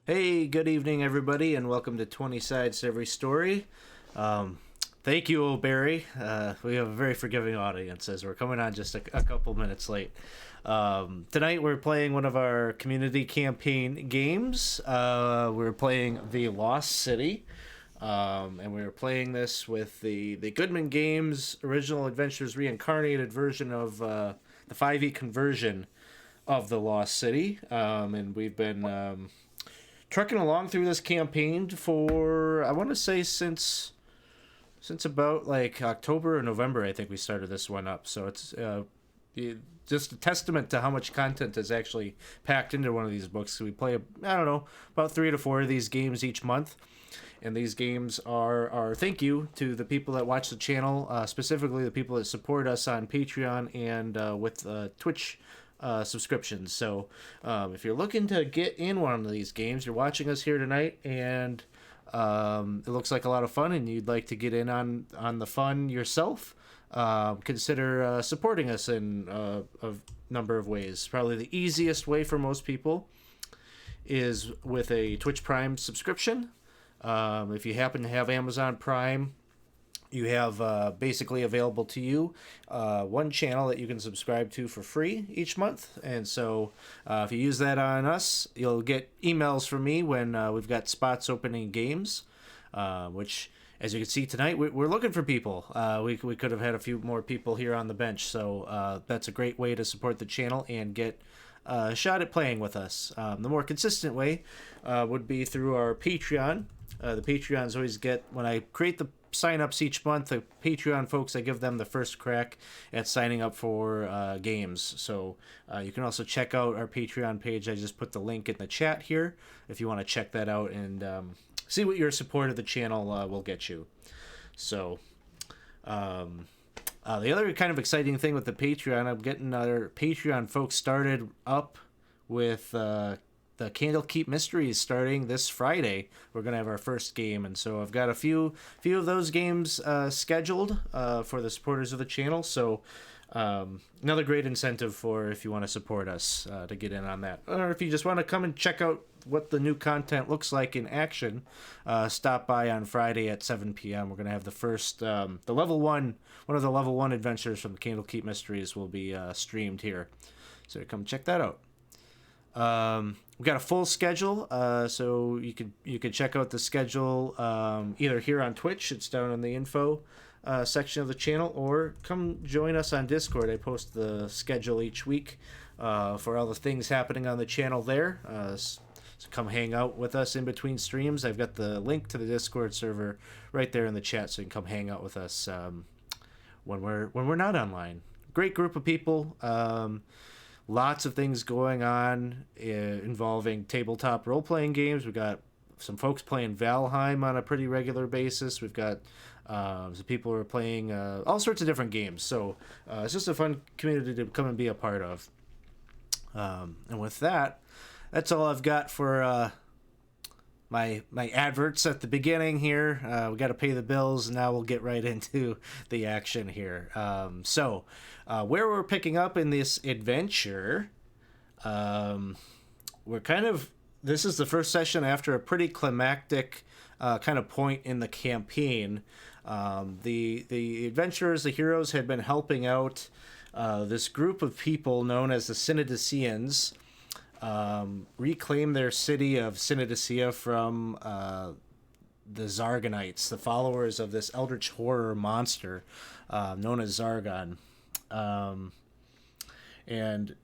Hey, good evening, everybody, and welcome to 20 Sides to Every Story. Thank you, O'Barry. We have a very forgiving audience as we're coming on just a couple minutes late. Tonight we're playing one of our community campaign games. We're playing The Lost City, and we're playing this with the Goodman Games Original Adventures Reincarnated version of the 5e conversion of The Lost City. And we've been trucking along through this campaign for, I want to say, since about like October or November. I think we started this one up, so it's just a testament to how much content is actually packed into one of these books. We play, I don't know, about 3 to 4 of these games each month, and these games are thank you to the people that watch the channel, specifically the people that support us on Patreon and with Twitch subscriptions. So if you're looking to get in one of these games, you're watching us here tonight, and it looks like a lot of fun, and you'd like to get in on the fun yourself, consider supporting us in a number of ways. Probably the easiest way for most people is with a Twitch Prime subscription. If you happen to have Amazon Prime, you have basically available to you one channel that you can subscribe to for free each month. And so if you use that on us, you'll get emails from me when we've got spots opening games, which, as you can see tonight, we're looking for people. We could have had a few more people here on the bench. So that's a great way to support the channel and get a shot at playing with us. The more consistent way would be through our Patreon. The Patreons always get, when I create the sign-ups each month, the Patreon folks, I give them the first crack at signing up for games. So you can also check out our Patreon page. I just put the link in the chat here if you want to check that out and see what your support of the channel will get you. So the other kind of exciting thing with the Patreon, I'm getting our Patreon folks started up with the Candlekeep Mysteries starting this Friday. We're going to have our first game, and so I've got a few of those games scheduled for the supporters of the channel. So another great incentive for if you want to support us to get in on that. Or if you just want to come and check out what the new content looks like in action, stop by on Friday at 7 p.m. We're going to have the first, the level one of the level 1 adventures from the Candlekeep Mysteries will be streamed here. So come check that out. We've got a full schedule, so you could check out the schedule either here on Twitch. It's down in the info section of the channel, or come join us on Discord. I post the schedule each week for all the things happening on the channel there. So come hang out with us in between streams. I've got the link to the Discord server right there in the chat, so you can come hang out with us when we're not online. Great group of people. Lots of things going on involving tabletop role-playing games. We've got some folks playing Valheim on a pretty regular basis. We've got some people who are playing all sorts of different games. So it's just a fun community to come and be a part of. And with that, that's all I've got for my adverts at the beginning here. We got to pay the bills, and now we'll get right into the action here. So where we're picking up in this adventure, this is the first session after a pretty climactic kind of point in the campaign. The adventurers, the heroes, had been helping out this group of people known as the Synodicians reclaim their city of Synodicea from the Zarganites, the followers of this eldritch horror monster known as Zargon. And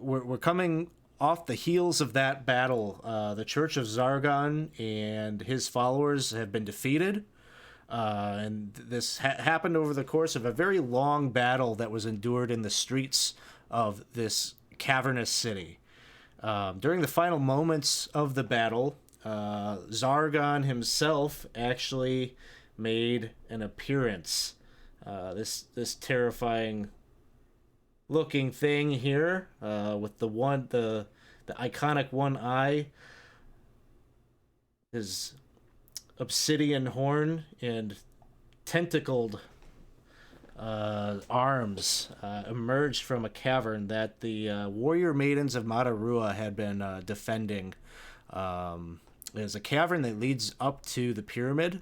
we're coming off the heels of that battle. The Church of Zargon and his followers have been defeated. And this happened over the course of a very long battle that was endured in the streets of this cavernous city. During the final moments of the battle, Zargon himself actually made an appearance. This terrifying looking thing here, with the iconic one eye, his obsidian horn and tentacled arms emerged from a cavern that the warrior maidens of Matarua had been defending There's a cavern that leads up to the pyramid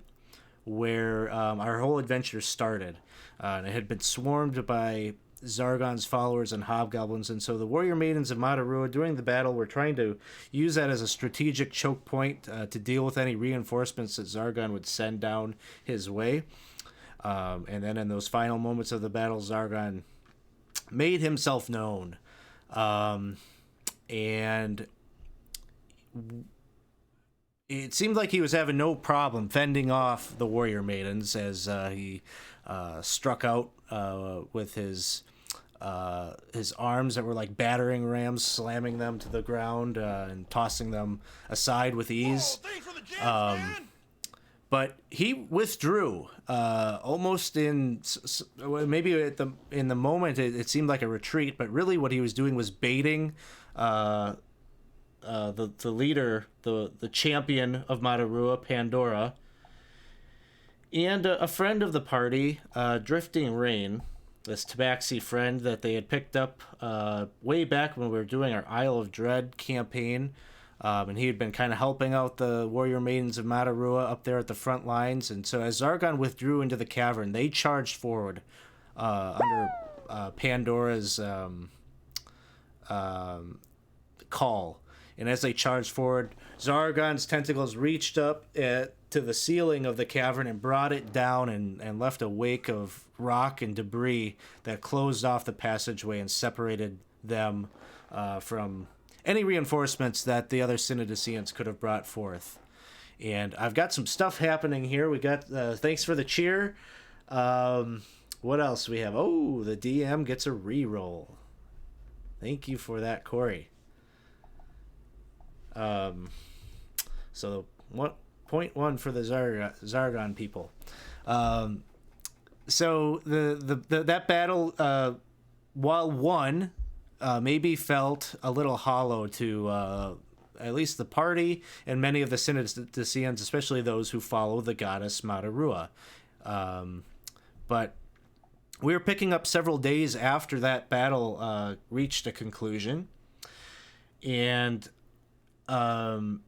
where our whole adventure started. And it had been swarmed by Zargon's followers and hobgoblins, and so the warrior maidens of Madarua during the battle were trying to use that as a strategic choke point to deal with any reinforcements that Zargon would send down his way. And then in those final moments of the battle, Zargon made himself known. And it seemed like he was having no problem fending off the warrior maidens as he struck out with his arms that were like battering rams, slamming them to the ground and tossing them aside with ease. But he withdrew almost in maybe in the moment it seemed like a retreat, but really what he was doing was baiting the leader, the champion of Madarua, Pandora, and a friend of the party, Drifting Rain, this tabaxi friend that they had picked up way back when we were doing our Isle of Dread campaign. And he had been kind of helping out the warrior maidens of Madarua up there at the front lines. And so as Zargon withdrew into the cavern, they charged forward under Pandora's call. And as they charged forward, Zargon's tentacles reached up to the ceiling of the cavern and brought it down and left a wake of rock and debris that closed off the passageway and separated them from any reinforcements that the other Synodicians could have brought forth. And I've got some stuff happening here. We got thanks for the cheer. What else we have? Oh, the DM gets a reroll. Thank you for that, Corey. So 0.1 for the Zargon people. So that battle, while won, maybe felt a little hollow to at least the party and many of the Synodicians, especially those who follow the goddess Madarua. But we were picking up several days after that battle reached a conclusion, and the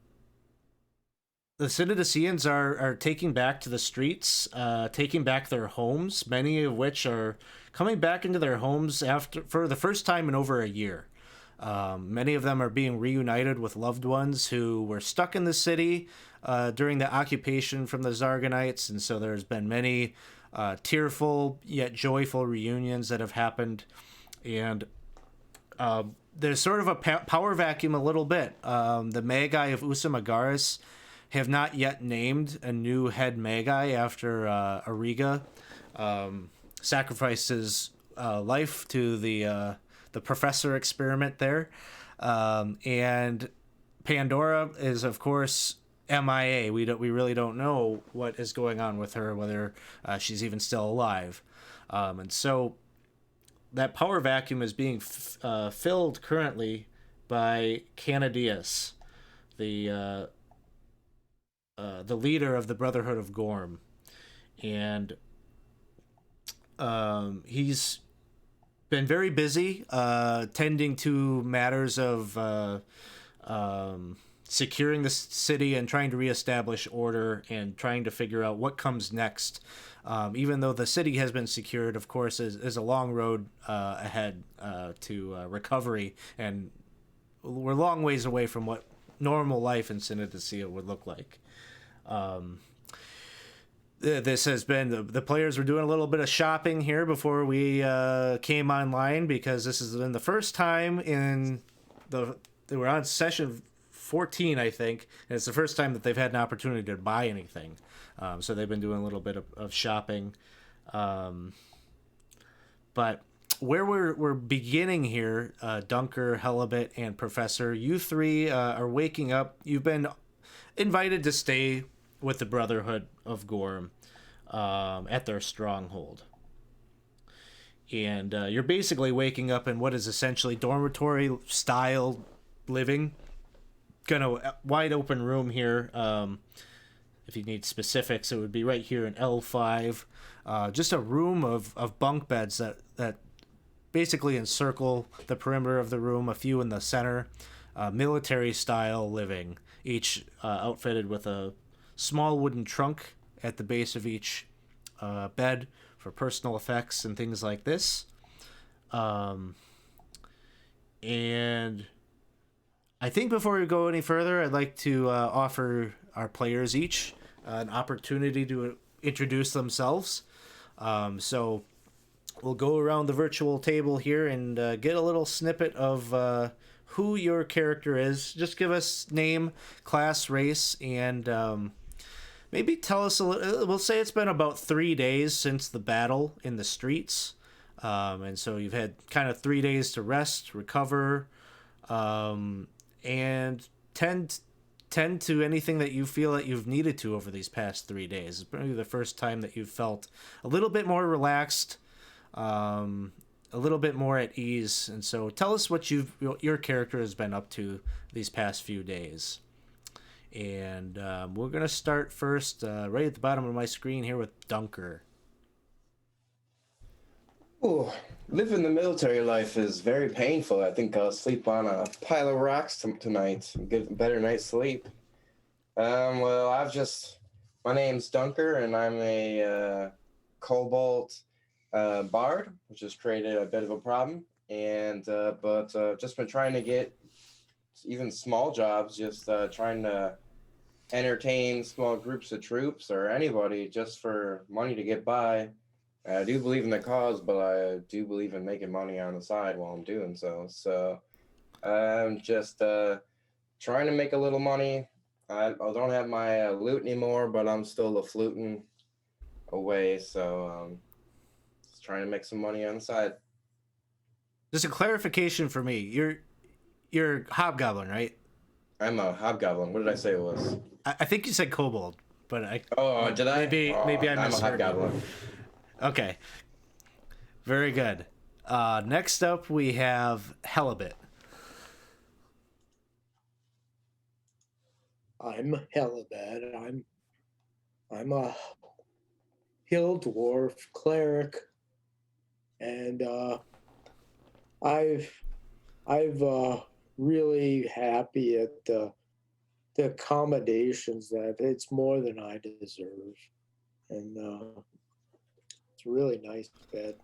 Synodicians are taking back to the streets, taking back their homes, many of which are coming back into their homes for the first time in over a year. Many of them are being reunited with loved ones who were stuck in the city during the occupation from the Zargonites, and so there's been many tearful yet joyful reunions that have happened. And there's sort of a power vacuum a little bit. The Magi of Usamagaris have not yet named a new head Magi after Ariga sacrificed his life to the professor experiment there. And Pandora is, of course, MIA. We really don't know what is going on with her, whether she's even still alive. And so that power vacuum is being filled currently by Canadius, the leader of the Brotherhood of Gorm. And he's been very busy tending to matters of securing the city and trying to reestablish order and trying to figure out what comes next. Even though the city has been secured, of course, is a long road ahead to recovery, and we're long ways away from what normal life in Synodicea would look like. This has been the players were doing a little bit of shopping here before we came online, because this has been the first time they were on session 14, I think, and it's the first time that they've had an opportunity to buy anything. So they've been doing a little bit of shopping. But where we're beginning here, Dunker, Helibet, and Professor, you three are waking up. You've been invited to stay with the Brotherhood of Gorm at their stronghold. And you're basically waking up in what is essentially dormitory-style living. Kind of wide open room here. If you need specifics, it would be right here in L5. Just a room of bunk beds that basically encircle the perimeter of the room, a few in the center. Military-style living. each outfitted with a small wooden trunk at the base of each bed for personal effects and things like this. And I think before we go any further, I'd like to offer our players each an opportunity to introduce themselves. So we'll go around the virtual table here and get a little snippet of who your character is. Just give us name, class, race, and maybe tell us a little. We'll say it's been about 3 days since the battle in the streets. And so you've had kind of 3 days to rest, recover, and tend to anything that you feel that you've needed to over these past 3 days. It's probably the first time that you've felt a little bit more relaxed, a little bit more at ease. And so tell us what your character has been up to these past few days. And we're going to start first right at the bottom of my screen here with Dunker. Oh, living the military life is very painful. I think I'll sleep on a pile of rocks tonight and get a better night's sleep. Well, my name's Dunker, and I'm a Cobalt bard, which has created a bit of a problem. And but just been trying to get even small jobs, just trying to entertain small groups of troops or anybody just for money to get by. I do believe in the cause, but I do believe in making money on the side while I'm doing so. So I'm just trying to make a little money. I don't have my loot anymore, but I'm still fluting away. So just trying to make some money on the side. Just a clarification for me. You're Hobgoblin, right? I'm a Hobgoblin. What did I say it was? I think you said Kobold, but Did I? Maybe I I'm a misheard. Hobgoblin. Okay. Very good. Next up, we have Helibit. I'm Helibet. I'm a hill dwarf cleric, and I've really happy at the accommodations that it's more than I deserve, and it's a really nice bed.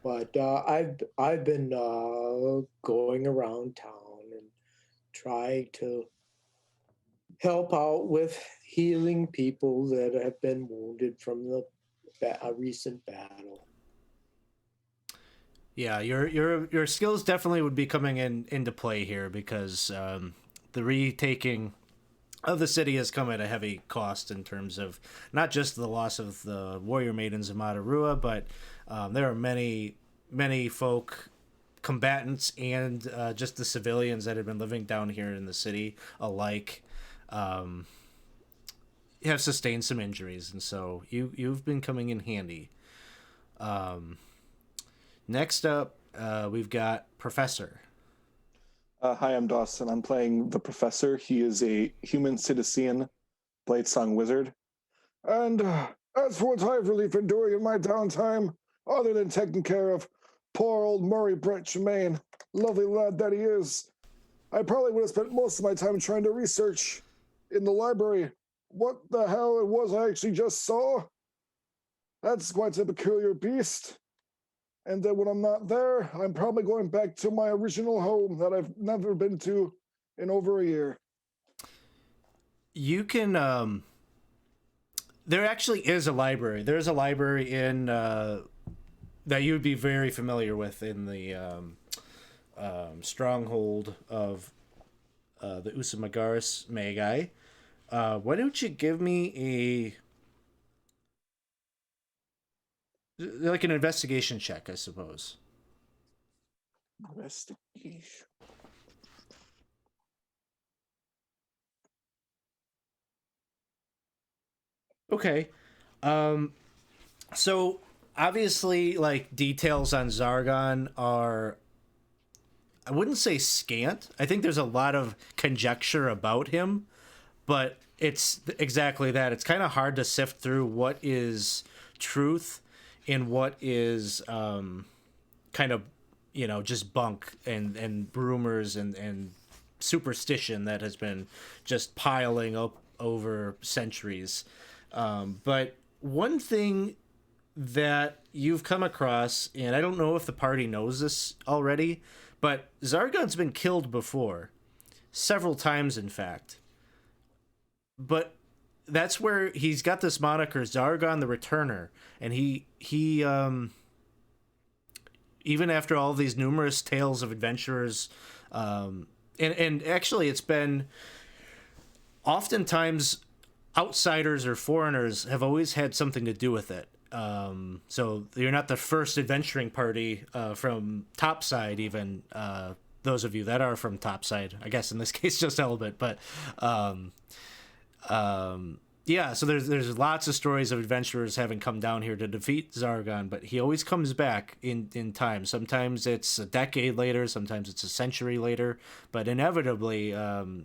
But I've been going around town and trying to help out with healing people that have been wounded from a recent battle. Yeah, your skills definitely would be coming into play here because the retaking of the city has come at a heavy cost in terms of not just the loss of the warrior maidens of Matarua, but there are many folk, combatants, and just the civilians that have been living down here in the city alike have sustained some injuries, and so you've been coming in handy. Next up, we've got Professor. Hi, I'm Dawson. I'm playing the Professor. He is a human citizen Bladesong wizard. And as for what I've really been doing in my downtime, other than taking care of poor old Murray Brett Tremaine, lovely lad that he is, I probably would have spent most of my time trying to research in the library what the hell it was I actually just saw. That's quite a peculiar beast. And then when I'm not there, I'm probably going back to my original home that I've never been to in over a year. You can there actually is a library. There's a library in that you would be very familiar with in the stronghold of the Usamagaris Magi. Why don't you give me like an investigation check, I suppose. Investigation. Okay. So obviously, like, details on Zargon are, I wouldn't say scant. I think there's a lot of conjecture about him, but it's exactly that. It's kind of hard to sift through what is truth and what is kind of, just bunk and rumors and superstition that has been just piling up over centuries. But one thing that you've come across, and I don't know if the party knows this already, but Zargon's been killed before. Several times, in fact. But that's where he's got this moniker, Zargon the Returner. And he even after all these numerous tales of adventurers, and actually it's been oftentimes outsiders or foreigners have always had something to do with it. So you're not the first adventuring party from Topside, even those of you that are from Topside, I guess in this case just Element, but yeah, so there's lots of stories of adventurers having come down here to defeat Zargon, but he always comes back in time. Sometimes it's a decade later, sometimes it's a century later, but inevitably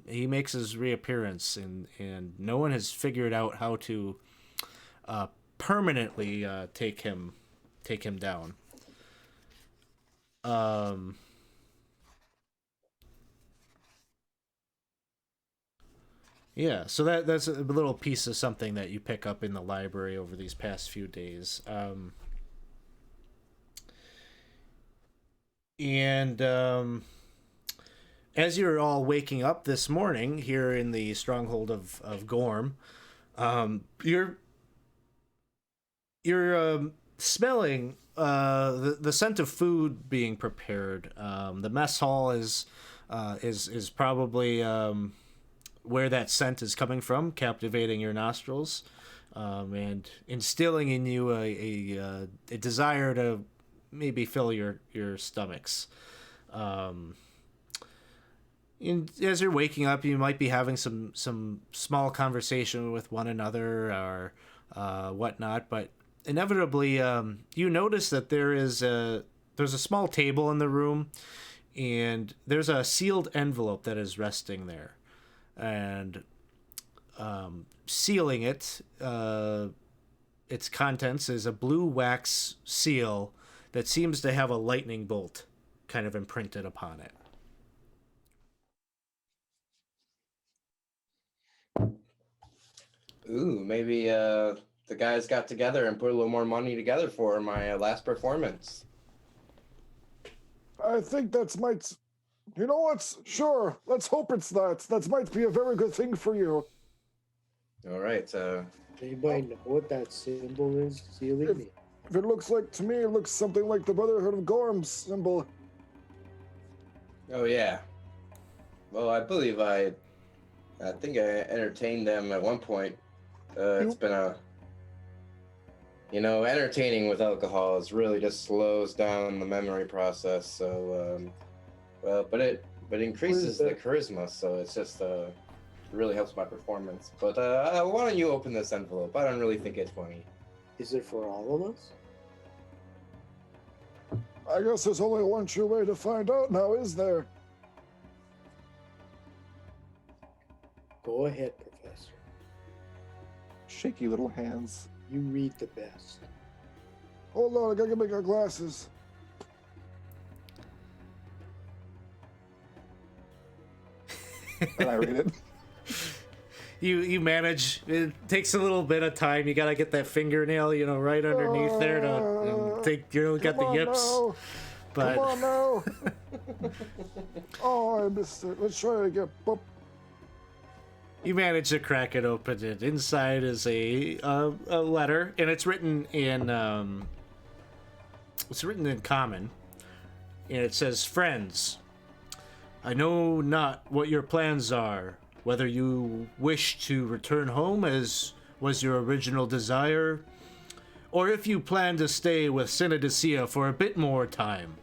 he makes his reappearance, and no one has figured out how to permanently take him down. Yeah, so that's a little piece of something that you pick up in the library over these past few days. As you're all waking up this morning here in the stronghold of Gorm, you're smelling the scent of food being prepared. The mess hall is probably where that scent is coming from, captivating your nostrils, and instilling in you a desire to maybe fill your stomachs. And as you're waking up, you might be having some small conversation with one another or whatnot, but inevitably you notice that there's a small table in the room, and there's a sealed envelope that is resting there. And sealing it, its contents is a blue wax seal that seems to have a lightning bolt kind of imprinted upon it. Ooh, maybe the guys got together and put a little more money together for my last performance. I think that's might. You know what? Sure. Let's hope it's that. That might be a very good thing for you. All right. Anybody know what that symbol is? Sealing me. If it looks like, to me, it looks something like the Brotherhood of Gorm symbol. Oh yeah. Well, I believe I think I entertained them at one point. It's been entertaining with alcohol is really just slows down the memory process. So, but it increases the charisma. So it's just it really helps my performance. But why don't you open this envelope? I don't really think it's funny. Is it for all of us? I guess there's only one true way to find out now, is there? Go ahead, Professor. Shaky little hands. You read the best. Hold on, I gotta make our glasses. And I read it. You manage. It takes a little bit of time. You gotta get that fingernail, right underneath there to get the yips. Now. But Come on now. Oh, I missed it. Let's try it again. Boop. you manage to crack it open, and inside is a letter, and it's written in common, and it says, "Friends, I know not what your plans are, whether you wish to return home as was your original desire, or if you plan to stay with Synodicea for a bit more time.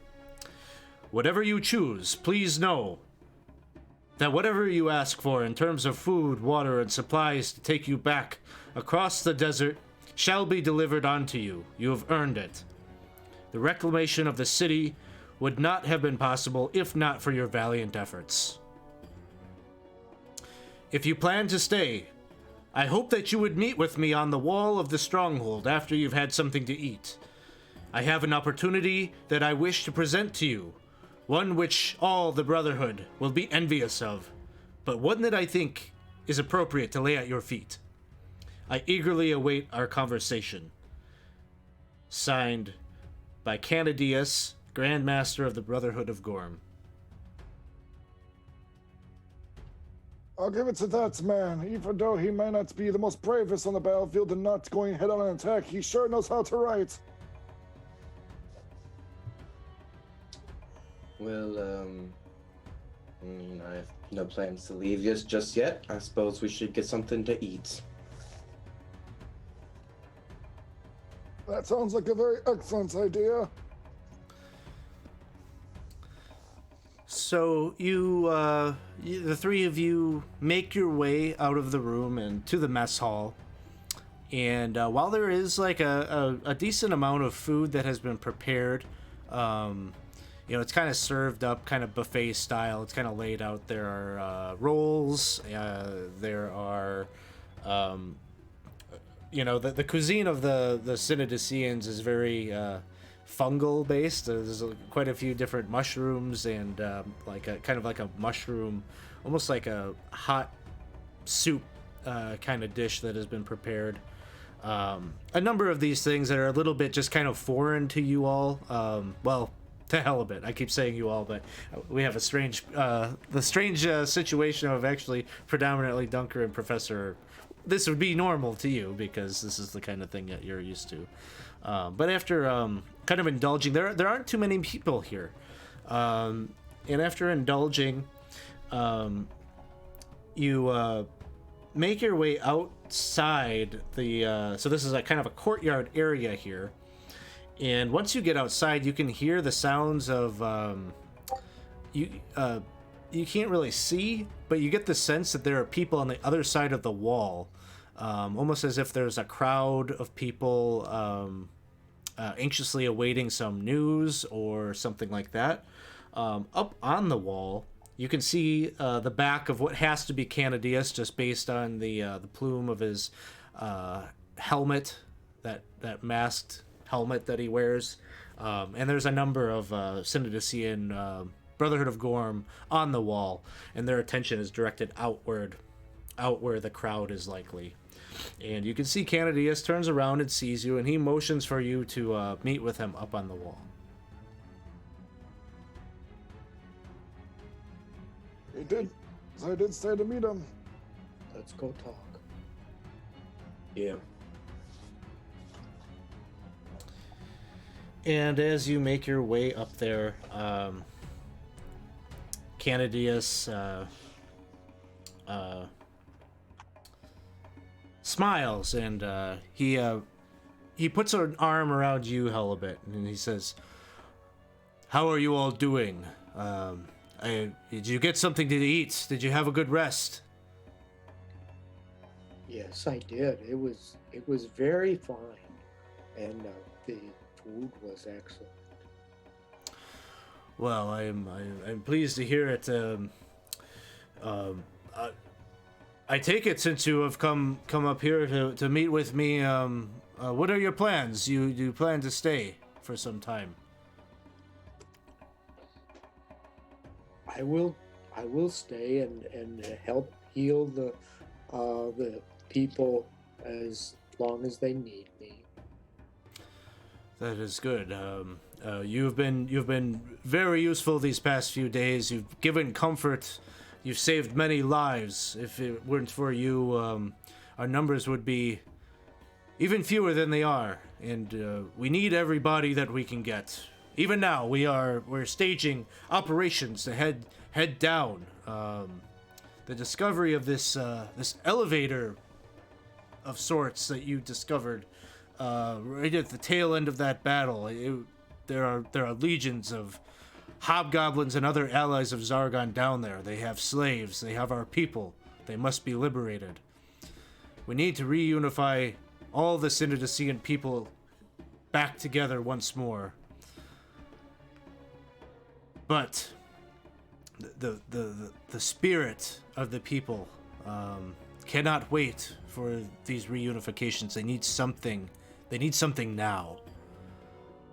Whatever you choose, please know that whatever you ask for in terms of food, water, and supplies to take you back across the desert shall be delivered unto you. You have earned it. The reclamation of the city would not have been possible if not for your valiant efforts. If you plan to stay, I hope that you would meet with me on the wall of the stronghold after you've had something to eat. I have an opportunity that I wish to present to you. one which all the Brotherhood will be envious of, but one that I think is appropriate to lay at your feet. I eagerly await our conversation. Signed by Canadius, Grand Master of the Brotherhood of Gorm. I'll give it to that man. Even though he may not be the most bravest on the battlefield and not going head on an attack, he sure knows how to write. Well, I have no plans to leave just yet. I suppose we should get something to eat. That sounds like a very excellent idea. So the three of you make your way out of the room and to the mess hall. And while there is like a decent amount of food that has been prepared, it's kind of served up kind of buffet style. It's kind of laid out. There are rolls. There are, the cuisine of the Synodicians is very fungal based. There's quite a few different mushrooms and like a mushroom, almost like a hot soup kind of dish that has been prepared. A number of these things that are a little bit just kind of foreign to you all. To hell of it. I keep saying you all, but we have a strange situation of actually predominantly Dunker and Professor. This would be normal to you because this is the kind of thing that you're used to. But after kind of indulging, there aren't too many people here. And after indulging, you make your way outside the... so this is a kind of a courtyard area here. And once you get outside, you can hear the sounds of... you can't really see, but you get the sense that there are people on the other side of the wall. Almost as if there's a crowd of people anxiously awaiting some news or something like that. Up on the wall, you can see the back of what has to be Canadius, just based on the plume of his helmet, that masked helmet that he wears. And there's a number of Synodician Brotherhood of Gorm on the wall, and their attention is directed outward, out where the crowd is likely. And you can see Canadius turns around and sees you, and he motions for you to meet with him up on the wall. He did. I did stay to meet him. Let's go talk. Yeah. And as you make your way up there, Canadius smiles, and he puts an arm around you, Helibet, and he says, "How are you all doing? Did you get something to eat? Did you have a good rest?" Yes, I did. It was very fine, and the food was excellent. Well, I'm pleased to hear it. I take it since you have come up here to meet with me. What are your plans? You plan to stay for some time? I will stay and help heal the people as long as they need me. That is good. You've been very useful these past few days. You've given comfort. You've saved many lives. If it weren't for you, our numbers would be even fewer than they are. And we need everybody that we can get. Even now, we're staging operations to head down. The discovery of this elevator of sorts that you discovered right at the tail end of that battle. There are legions of hobgoblins and other allies of Zargon down there. They have slaves. They have our people. They must be liberated. We need to reunify all the Synodician people back together once more. But the spirit of the people cannot wait for these reunifications. They need something. They need something now.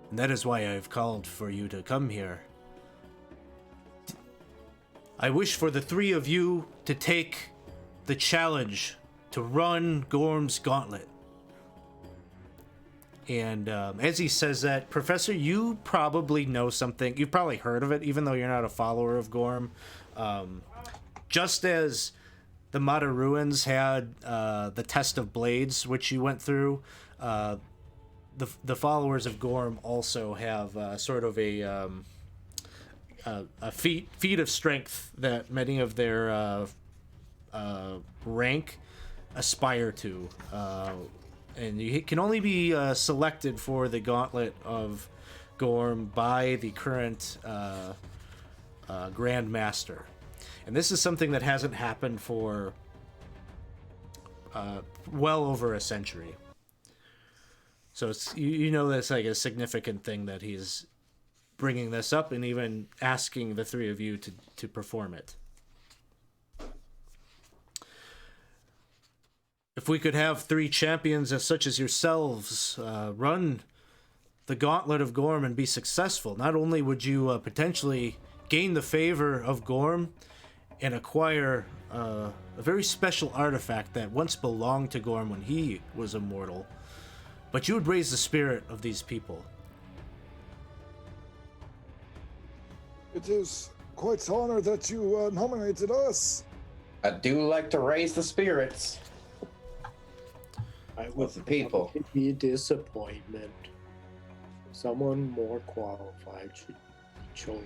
And that is why I've called for you to come here. I wish for the three of you to take the challenge to run Gorm's Gauntlet. And as he says that, Professor, you probably know something. You've probably heard of it, even though you're not a follower of Gorm. Just as the Mataruans had the test of blades, which you went through, the followers of Gorm also have sort of a feat of strength that many of their rank aspire to. And you can only be selected for the Gauntlet of Gorm by the current Grand Master. And this is something that hasn't happened for well over a century. So it's, you know that's like a significant thing that he's bringing this up and even asking the three of you to perform it. If we could have three champions such as yourselves run the Gauntlet of Gorm and be successful, not only would you potentially gain the favor of Gorm and acquire a very special artifact that once belonged to Gorm when he was immortal, but you would raise the spirit of these people. It is quite an honor that you nominated us. I do like to raise the spirits. I With the people. It'd be a disappointment. Someone more qualified should be chosen.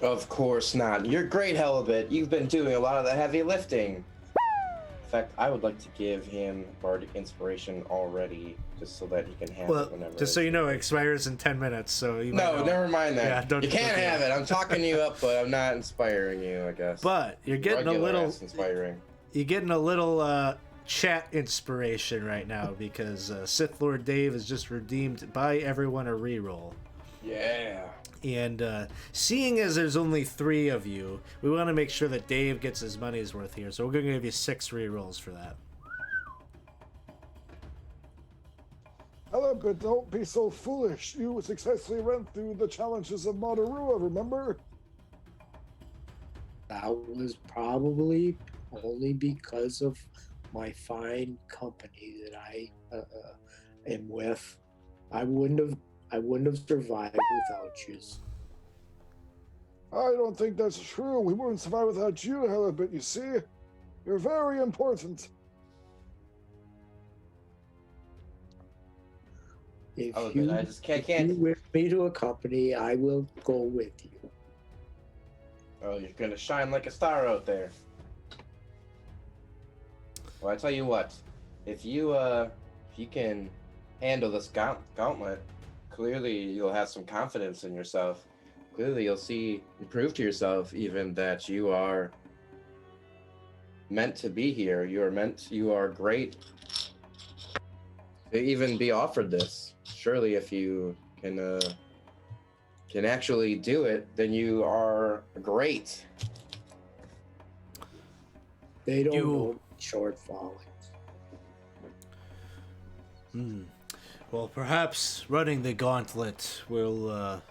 Of course not. You're great, Halibut. You've been doing a lot of the heavy lifting. In fact, I would like to give him Bardic Inspiration already, just so that he can have it whenever. Just so you know, it expires in 10 minutes, so you No, never mind that. Yeah, don't- you can't don't- have it. I'm talking you up, but I'm not inspiring you, I guess. But you're getting a Regular little ass inspiring. you're getting a little chat inspiration right now because Sith Lord Dave has just redeemed Buy Everyone a Reroll. Yeah. And seeing as there's only 3 of you, we want to make sure that Dave gets his money's worth here, so we're going to give you 6 rerolls for that. Hello, but don't be so foolish. You successfully went through the challenges of Madarua, remember? That was probably only because of my fine company that I am with. I wouldn't have survived without you. I don't think that's true. We wouldn't survive without you, Halibut, you see? You're very important. If Oh, you, but I just if can't. you with me to a company, I will go with you. Oh, you're gonna shine like a star out there. Well, I tell you what, if you can handle this gauntlet, clearly you'll have some confidence in yourself. Clearly you'll prove to yourself even that you are meant to be here. You are great to even be offered this. Surely if you can actually do it, then you are great. They don't know shortfall. Well, perhaps running the gauntlet will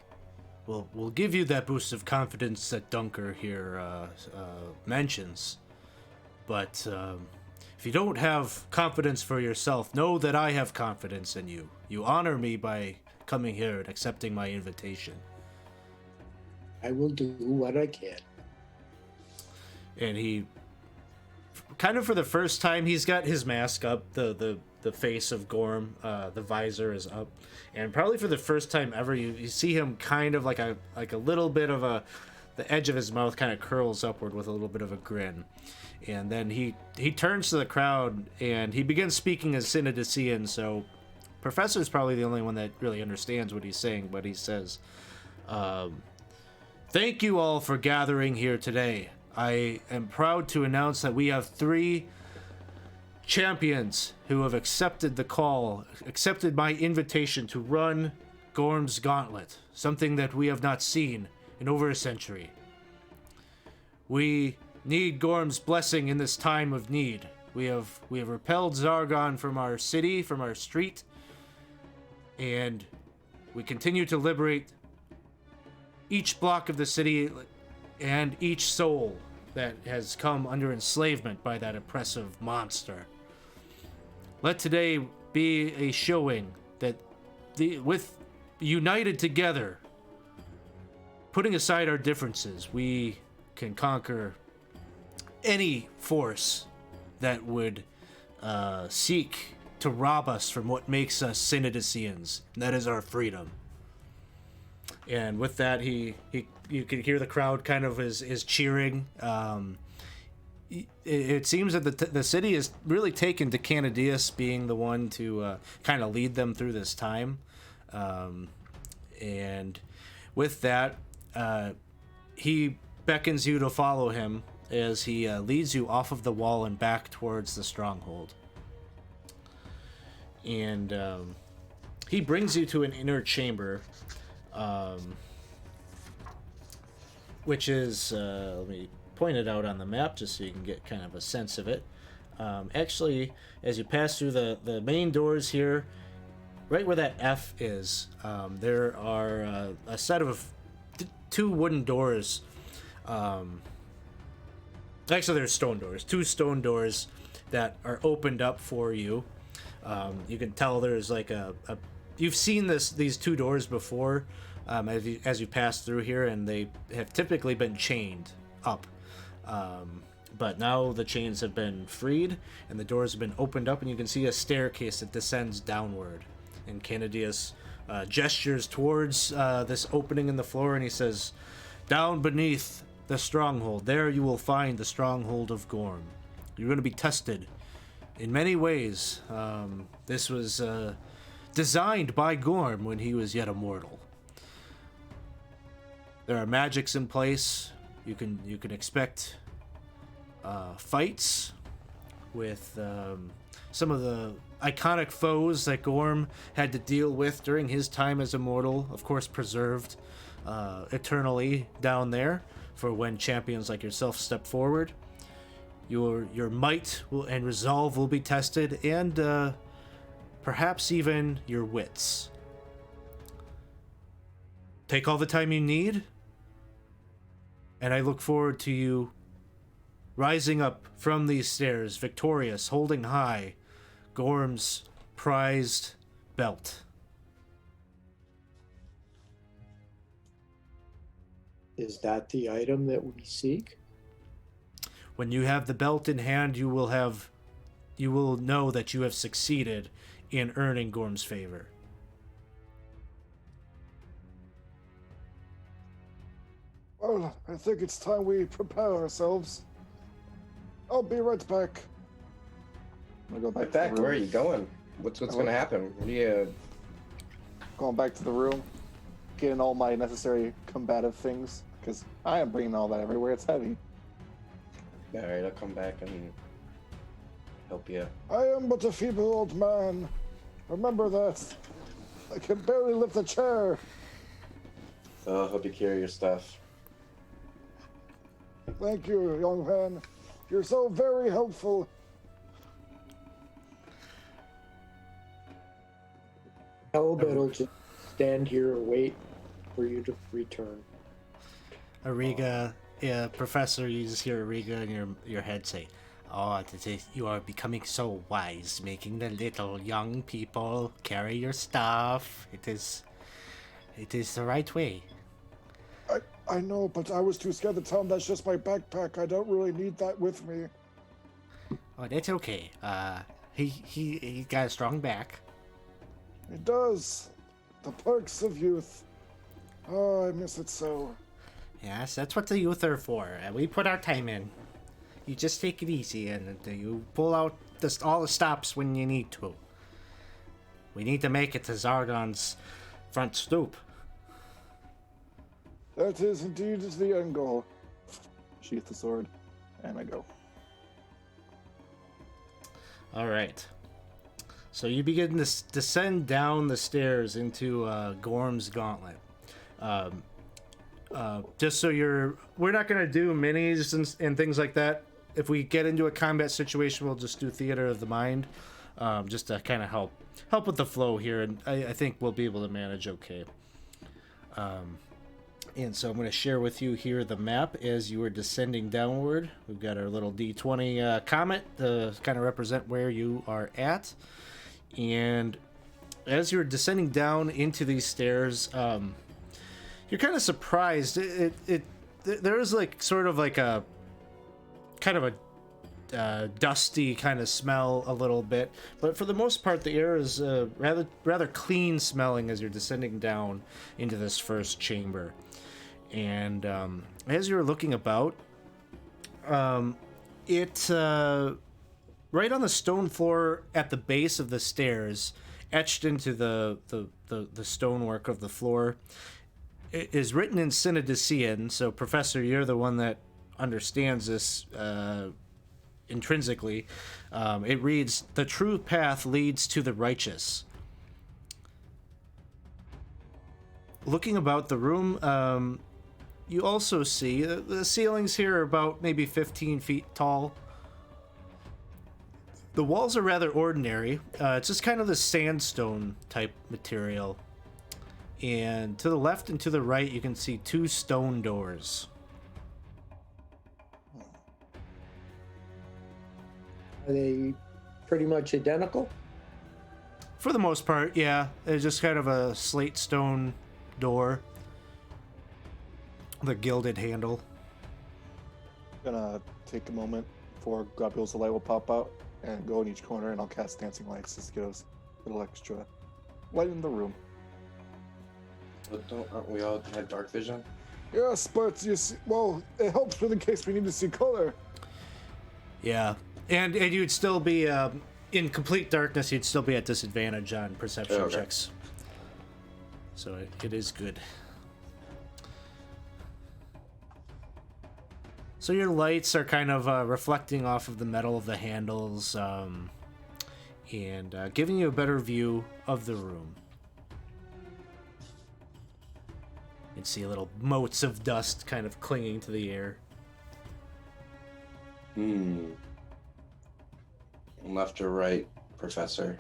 give you that boost of confidence that Dunker here mentions. But if you don't have confidence for yourself, know that I have confidence in you. You honor me by coming here and accepting my invitation. I will do what I can. And he, kind of for the first time, he's got his mask up, the face of Gorm, the visor is up, and probably for the first time ever, you see him kind of like a little bit of the edge of his mouth kind of curls upward with a little bit of a grin. And then he turns to the crowd and he begins speaking as Synodician, so Professor's probably the only one that really understands what he's saying, but he says, thank you all for gathering here today. I am proud to announce that we have 3 champions who have accepted the call, accepted my invitation to run Gorm's Gauntlet, something that we have not seen in over a century. We need Gorm's blessing in this time of need. We have repelled Zargon from our city, from our street, and we continue to liberate each block of the city and each soul that has come under enslavement by that oppressive monster. Let today be a showing that with united together, putting aside our differences, we can conquer any force that would seek to rob us from what makes us Synodicians, and that is our freedom. And with that, you can hear the crowd kind of is cheering. It seems that the city is really taken to Canadius being the one to kind of lead them through this time. And with that, he beckons you to follow him as he leads you off of the wall and back towards the stronghold. And he brings you to an inner chamber, which is, let me point it out on the map just so you can get kind of a sense of it. Actually, as you pass through the main doors here, right where that F is, there are a set of two wooden doors. Actually, there's stone doors. Two stone doors that are opened up for you. You can tell there's like you've seen these two doors before as you pass through here, and they have typically been chained up. But now the chains have been freed and the doors have been opened up, and you can see a staircase that descends downward. And Canadius gestures towards this opening in the floor, and he says, "Down beneath the stronghold, there you will find the stronghold of Gorm. You're going to be tested in many ways. This was designed by Gorm when he was yet a mortal. There are magics in place. You can expect fights with some of the iconic foes that Gorm had to deal with during his time as a mortal, of course preserved eternally down there for when champions like yourself step forward. Your might and resolve will be tested, and perhaps even your wits. Take all the time you need, and I look forward to you rising up from these stairs, victorious, holding high Gorm's prized belt." Is that the item that we seek? When you have the belt in hand, you will know that you have succeeded in earning Gorm's favor. Well, I think it's time we prepare ourselves. I'll be right back. I'm gonna go back. Right back. Where are you going? What's going to happen? Yeah. Going back to the room, getting all my necessary combative things, because I am bringing all that everywhere. It's heavy. All right, I'll come back and help you. I am but a feeble old man. Remember that. I can barely lift a chair. So I'll help you carry your stuff. Thank you, young man. You're so very helpful. Albert will just stand here and wait for you to return. Ariga, Professor, you just hear Ariga in your head say, "Oh, you are becoming so wise, making the little young people carry your stuff. It is the right way." I know, but I was too scared to tell him that's just my backpack. I don't really need that with me. Oh, that's okay. He got a strong back. It does. The perks of youth. Oh, I miss it so. Yes, that's what the youth are for. We put our time in. You just take it easy, and you pull out all the stops when you need to. We need to make it to Zargon's front stoop. That is indeed the end goal. Sheath the sword, and I go. All right. So you begin to descend down the stairs into Gorm's Gauntlet. Just so we're not going to do minis and things like that. If we get into a combat situation, we'll just do theater of the mind, just to kind of help with the flow here, and I think we'll be able to manage okay. And so I'm going to share with you here the map as you are descending downward. We've got our little D20 comet to kind of represent where you are at. And as you're descending down into these stairs, you're kind of surprised. There is like sort of like a kind of a dusty kind of smell a little bit, but for the most part the air is rather clean smelling as you're descending down into this first chamber. And as you're looking about, it right on the stone floor at the base of the stairs, etched into the stonework of the floor, is written in Synodician. So, Professor, you're the one that understands this intrinsically. It reads, "The true path leads to the righteous." Looking about the room, you also see the ceilings here are about maybe 15 feet tall. The walls are rather ordinary. It's just kind of the sandstone type material. And to the left and to the right, you can see 2 stone doors. Are they pretty much identical? For the most part, yeah. It's just kind of a slate stone door. The gilded handle. Gonna take a moment before globules of light will pop out and go in each corner, and I'll cast dancing lights just to get us a little extra light in the room. But aren't we all have dark vision? Yes, but you see, well, it helps with in case we need to see color. Yeah. And you'd still be in complete darkness. You'd still be at disadvantage on perception checks. So it is good. So your lights are kind of reflecting off of the metal of the handles, and giving you a better view of the room. You can see little motes of dust kind of clinging to the air. Left or right, Professor?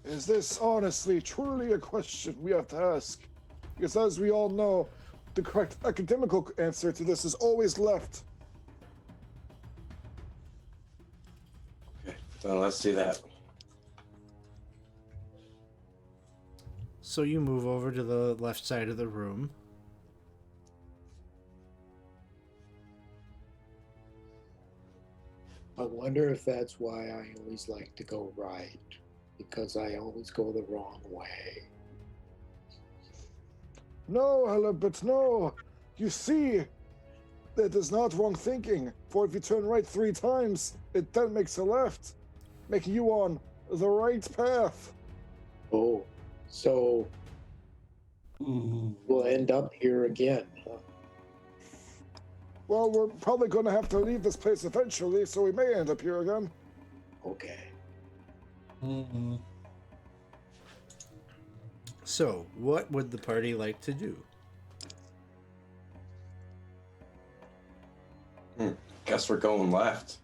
Is this honestly, truly a question we have to ask? Because as we all know, the correct academical answer to this is always left. Okay, then let's do that. So you move over to the left side of the room. I wonder if that's why I always like to go right, because I always go the wrong way. No, Hella, but no. You see, that is not wrong thinking. For if you turn right 3 times, it then makes a left, making you on the right path. Oh, so we'll end up here again, huh? Well, we're probably going to have to leave this place eventually, so we may end up here again. Okay. So, what would the party like to do? Guess we're going left.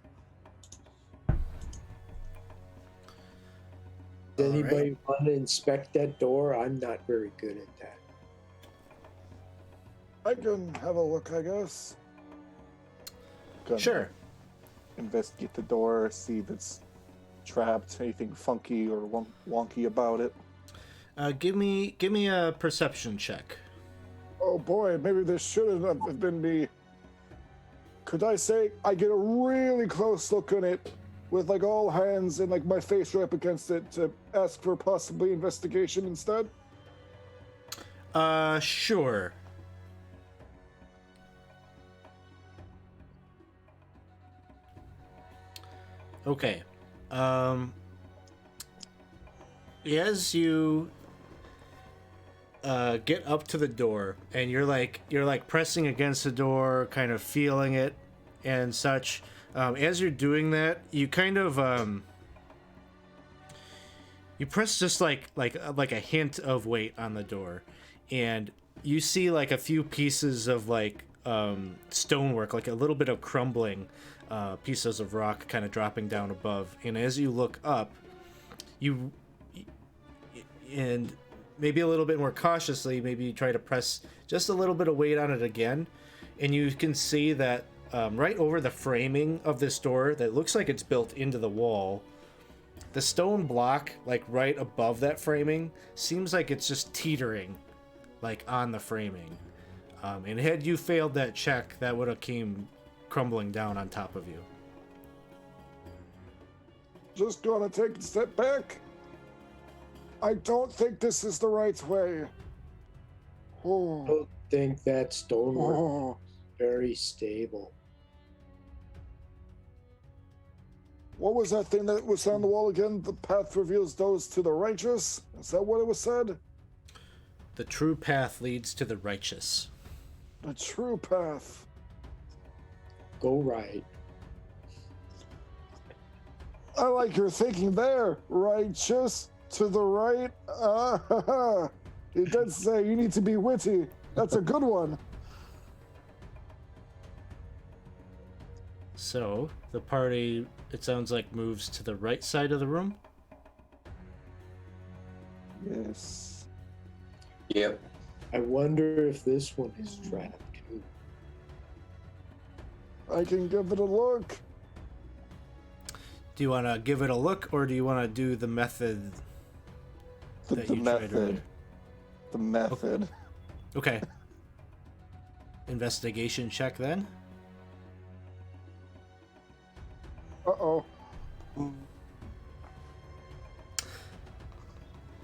Does anybody want to inspect that door? I'm not very good at that. I can have a look, I guess. Gonna Sure. investigate the door, see if it's trapped, anything funky or wonky about it. Give me a perception check. Oh boy, maybe this shouldn't have been me. Could I say I get a really close look on it with like all hands and like my face right up against it to ask for possibly investigation instead? Sure. Okay. As you get up to the door and you're like pressing against the door, kind of feeling it and such. As you're doing that, you kind of you press just like a hint of weight on the door, and you see like a few pieces of like stonework, like a little bit of crumbling pieces of rock kind of dropping down above. And as you look up, and maybe a little bit more cautiously, maybe you try to press just a little bit of weight on it again, and you can see that right over the framing of this door that looks like it's built into the wall, the stone block, like right above that framing, seems like it's just teetering, like on the framing. And had you failed that check, that would have came crumbling down on top of you. Just gonna take a step back. I don't think this is the right way. I Oh, don't think that stonework oh. is very stable. What was that thing that was on the wall again? The path reveals those to the righteous? Is that what it was said? The true path leads to the righteous. The true path. Go right. I like your thinking there. Righteous to the right. He did say you need to be witty. That's a good one. So, the party, it sounds like, moves to the right side of the room. Yes. Yep. I wonder if this one is trapped too. I can give it a look. Do you want to give it a look, or do you want to do the method that The you tried earlier? method. The method. Okay. Investigation check then. Uh-oh.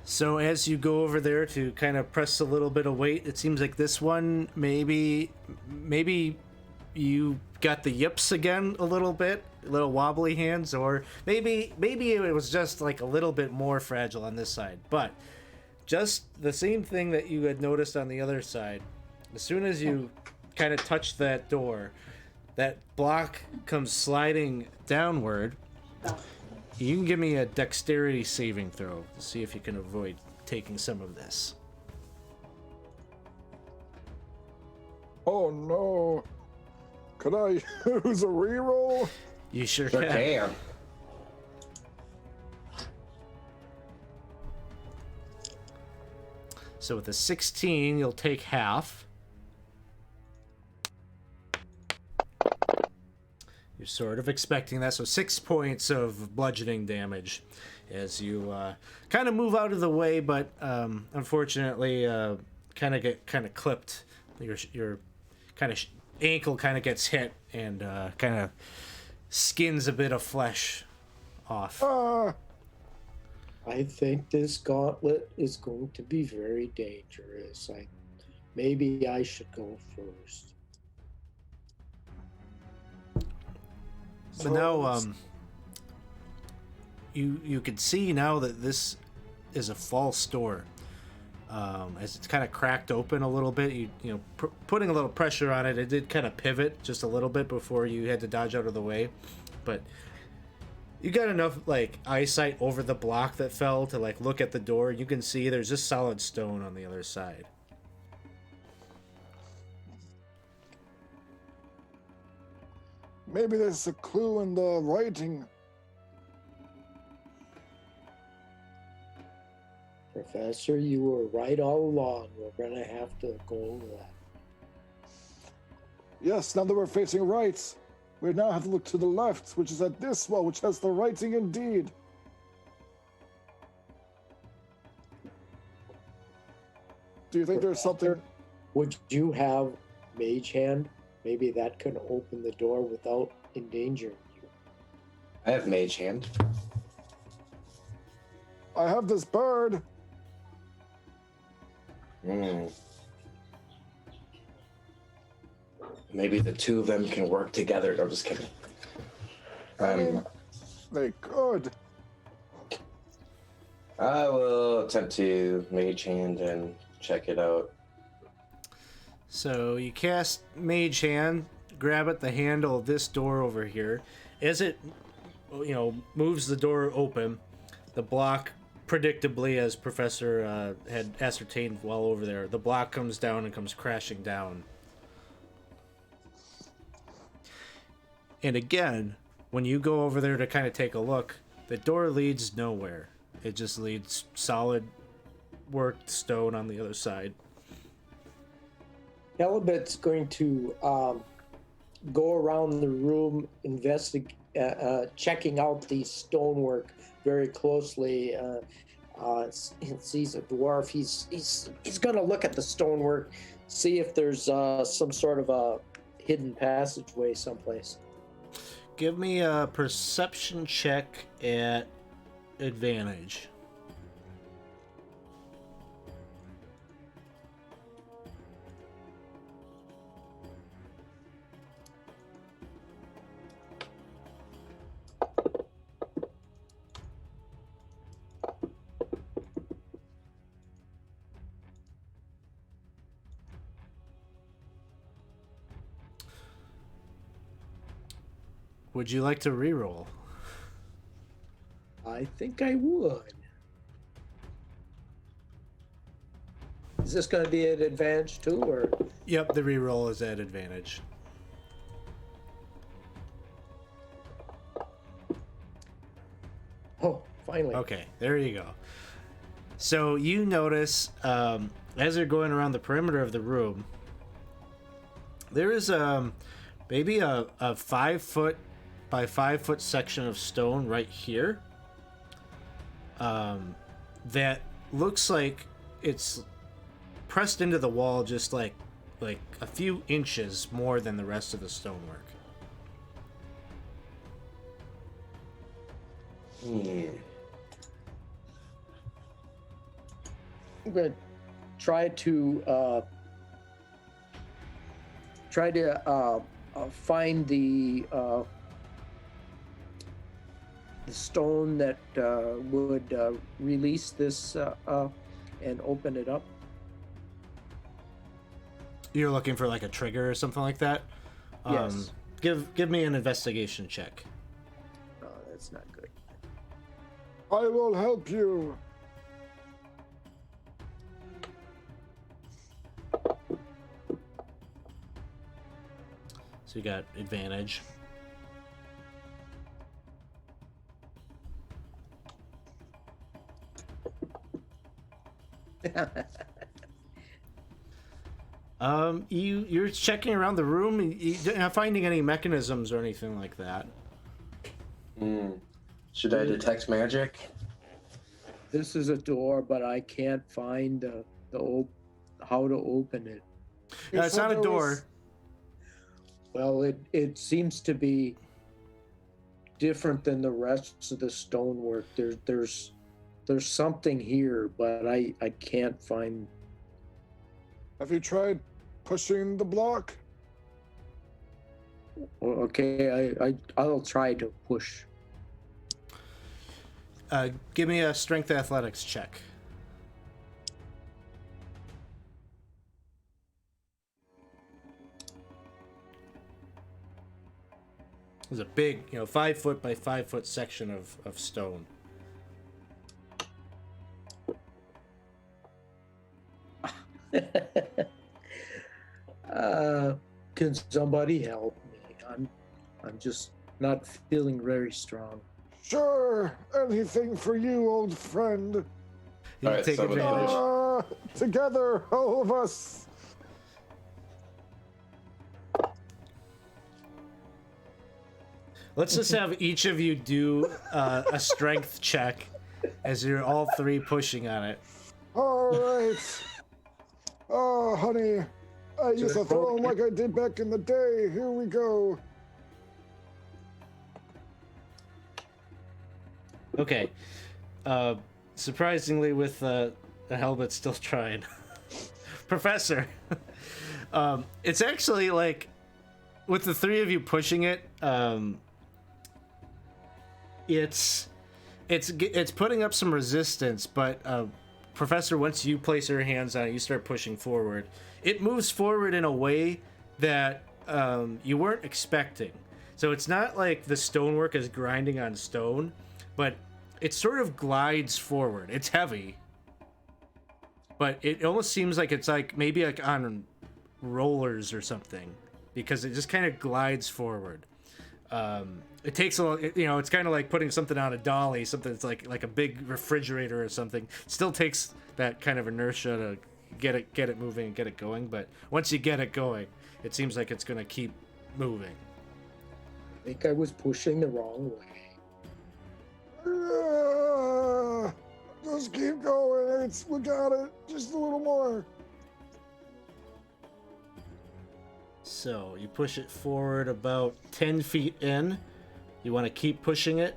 So as you go over there to kind of press a little bit of weight, it seems like this one maybe you got the yips again a little bit, a little wobbly hands, or maybe it was just like a little bit more fragile on this side. But just the same thing that you had noticed on the other side, as soon as you kind of touch that door, that block comes sliding downward. You can give me a dexterity saving throw to see if you can avoid taking some of this. Oh no. Could I use a reroll? You sure Sure can. can. So with a 16, you'll take half. You're sort of expecting that, so 6 points of bludgeoning damage as you kind of move out of the way, but unfortunately kind of get clipped. Your kind of ankle kind of gets hit and kind of skins a bit of flesh off. I think this gauntlet is going to be very dangerous. Maybe I should go first. But now, you can see now that this is a false door. As it's kind of cracked open a little bit, you know, putting a little pressure on it, it did kind of pivot just a little bit before you had to dodge out of the way. But you got enough like eyesight over the block that fell to like look at the door. You can see there's just solid stone on the other side. Maybe there's a clue in the writing. Professor, you were right all along. We're going to have to go left. Yes, now that we're facing right, we now have to look to the left, which is at this wall, which has the writing indeed. Do you think there's something? Would you have Mage Hand? Maybe that can open the door without endangering you. I have Mage Hand. I have this bird. Maybe the two of them can work together. No, I'm just kidding. They could. I will attempt to Mage Hand and check it out. So you cast Mage Hand, grab at the handle of this door over here. As it, moves the door open, the block, predictably, as Professor had ascertained while over there, the block comes down and comes crashing down. And again, when you go over there to kind of take a look, the door leads nowhere. It just leads solid worked stone on the other side. Halibut's going to go around the room, checking out the stonework very closely. Sees a dwarf. He's going to look at the stonework, see if there's some sort of a hidden passageway someplace. Give me a perception check at advantage. Would you like to reroll? I think I would. Is this going to be an advantage too, or? Yep, the reroll is at advantage. Oh, finally. Okay, there you go. So you notice, as you're going around the perimeter of the room, there is maybe a 5 foot by 5 foot section of stone right here that looks like it's pressed into the wall just like a few inches more than the rest of the stonework. I'm going to try to find the stone that would release this and open it up. You're looking for like a trigger or something like that? Yes. Give me an investigation check. Oh, that's not good. I will help you. So you got advantage. You're checking around the room. You're not finding any mechanisms or anything like that. Should I detect magic? This is a door, but I can't find how to open it. It's not a door. Well, it seems to be different than the rest of the stonework. There's something here, but I can't find. Have you tried pushing the block? Okay, I'll try to push. Give me a strength athletics check. There's a big, 5 foot by 5 foot section of stone. Can somebody help me? I'm just not feeling very strong. Sure, anything for you, old friend. You All right, take so advantage. Together, all of us. Let's just have each of you do a strength check as you're all three pushing on it. All right. Oh, honey, I used to throw them like I did back in the day. Here we go. Okay. Surprisingly, with the helmet still trying. Professor, it's actually like, with the three of you pushing it, it's putting up some resistance, but Professor, once you place your hands on it, you start pushing forward. It moves forward in a way that you weren't expecting. So it's not like the stonework is grinding on stone, but it sort of glides forward. It's heavy, but it almost seems like it's like maybe like on rollers or something, because it just kind of glides forward. It takes a little, it's kind of like putting something on a dolly, something that's like a big refrigerator or something. It still takes that kind of inertia to get it moving and get it going. But once you get it going, it seems like it's going to keep moving. I think I was pushing the wrong way. Just keep going. We got it. Just a little more. So you push it forward about 10 feet in. You want to keep pushing it?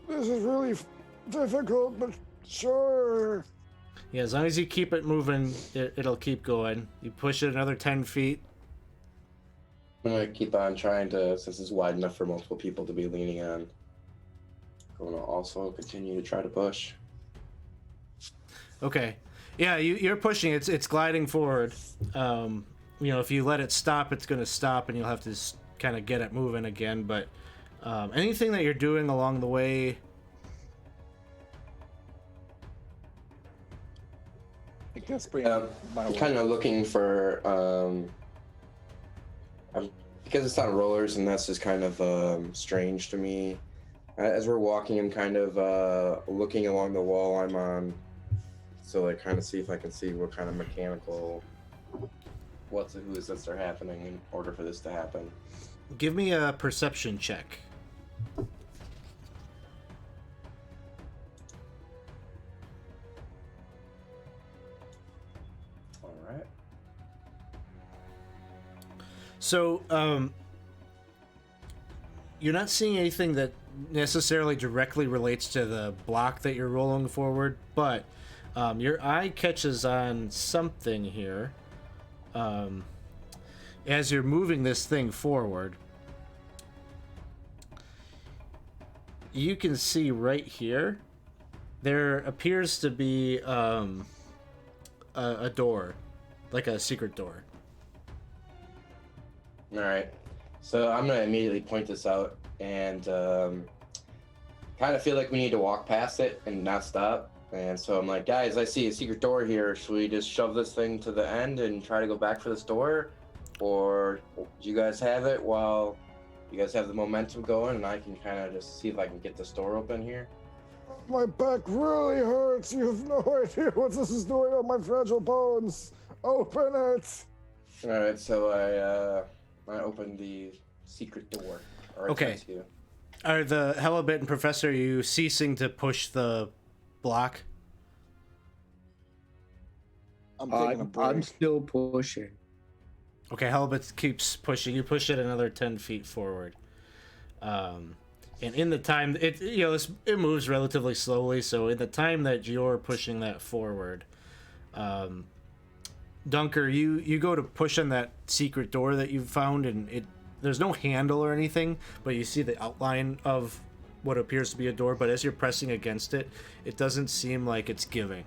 This is really difficult, but sure. Yeah, as long as you keep it moving, it'll keep going. You push it another 10 feet. I'm gonna keep on trying to, since it's wide enough for multiple people to be leaning on. I'm gonna also continue to try to push. Okay. Yeah, you're pushing. It's gliding forward. If you let it stop, it's going to stop, and you'll have to just kind of get it moving again. But anything that you're doing along the way. I guess I'm kind of looking for. Because it's on rollers, and that's just kind of strange to me. As we're walking, I'm kind of looking along the wall I'm on. So I kind of see if I can see what kind of mechanical, who is this are happening in order for this to happen. Give me a perception check. All right. So, you're not seeing anything that necessarily directly relates to the block that you're rolling forward, but your eye catches on something here. As you're moving this thing forward, you can see right here, there appears to be a door, like a secret door. All right. So I'm gonna immediately point this out and kind of feel like we need to walk past it and not stop. And so I'm like, guys, I see a secret door here. Should we just shove this thing to the end and try to go back for this door? Or do you guys have it while you guys have the momentum going and I can kind of just see if I can get this door open here? My back really hurts. You have no idea what this is doing on my fragile bones. Open it. All right, so I open the secret door. Okay. Are the Halibut and Professor, are you ceasing to push the block? I'm taking a break. I'm still pushing. Okay, Halibut keeps pushing. You push it another 10 feet forward. And in the time, it moves relatively slowly, so in the time that you're pushing that forward, Dunker, you go to push on that secret door that you found, and there's no handle or anything, but you see the outline of what appears to be a door, but as you're pressing against it, it doesn't seem like it's giving.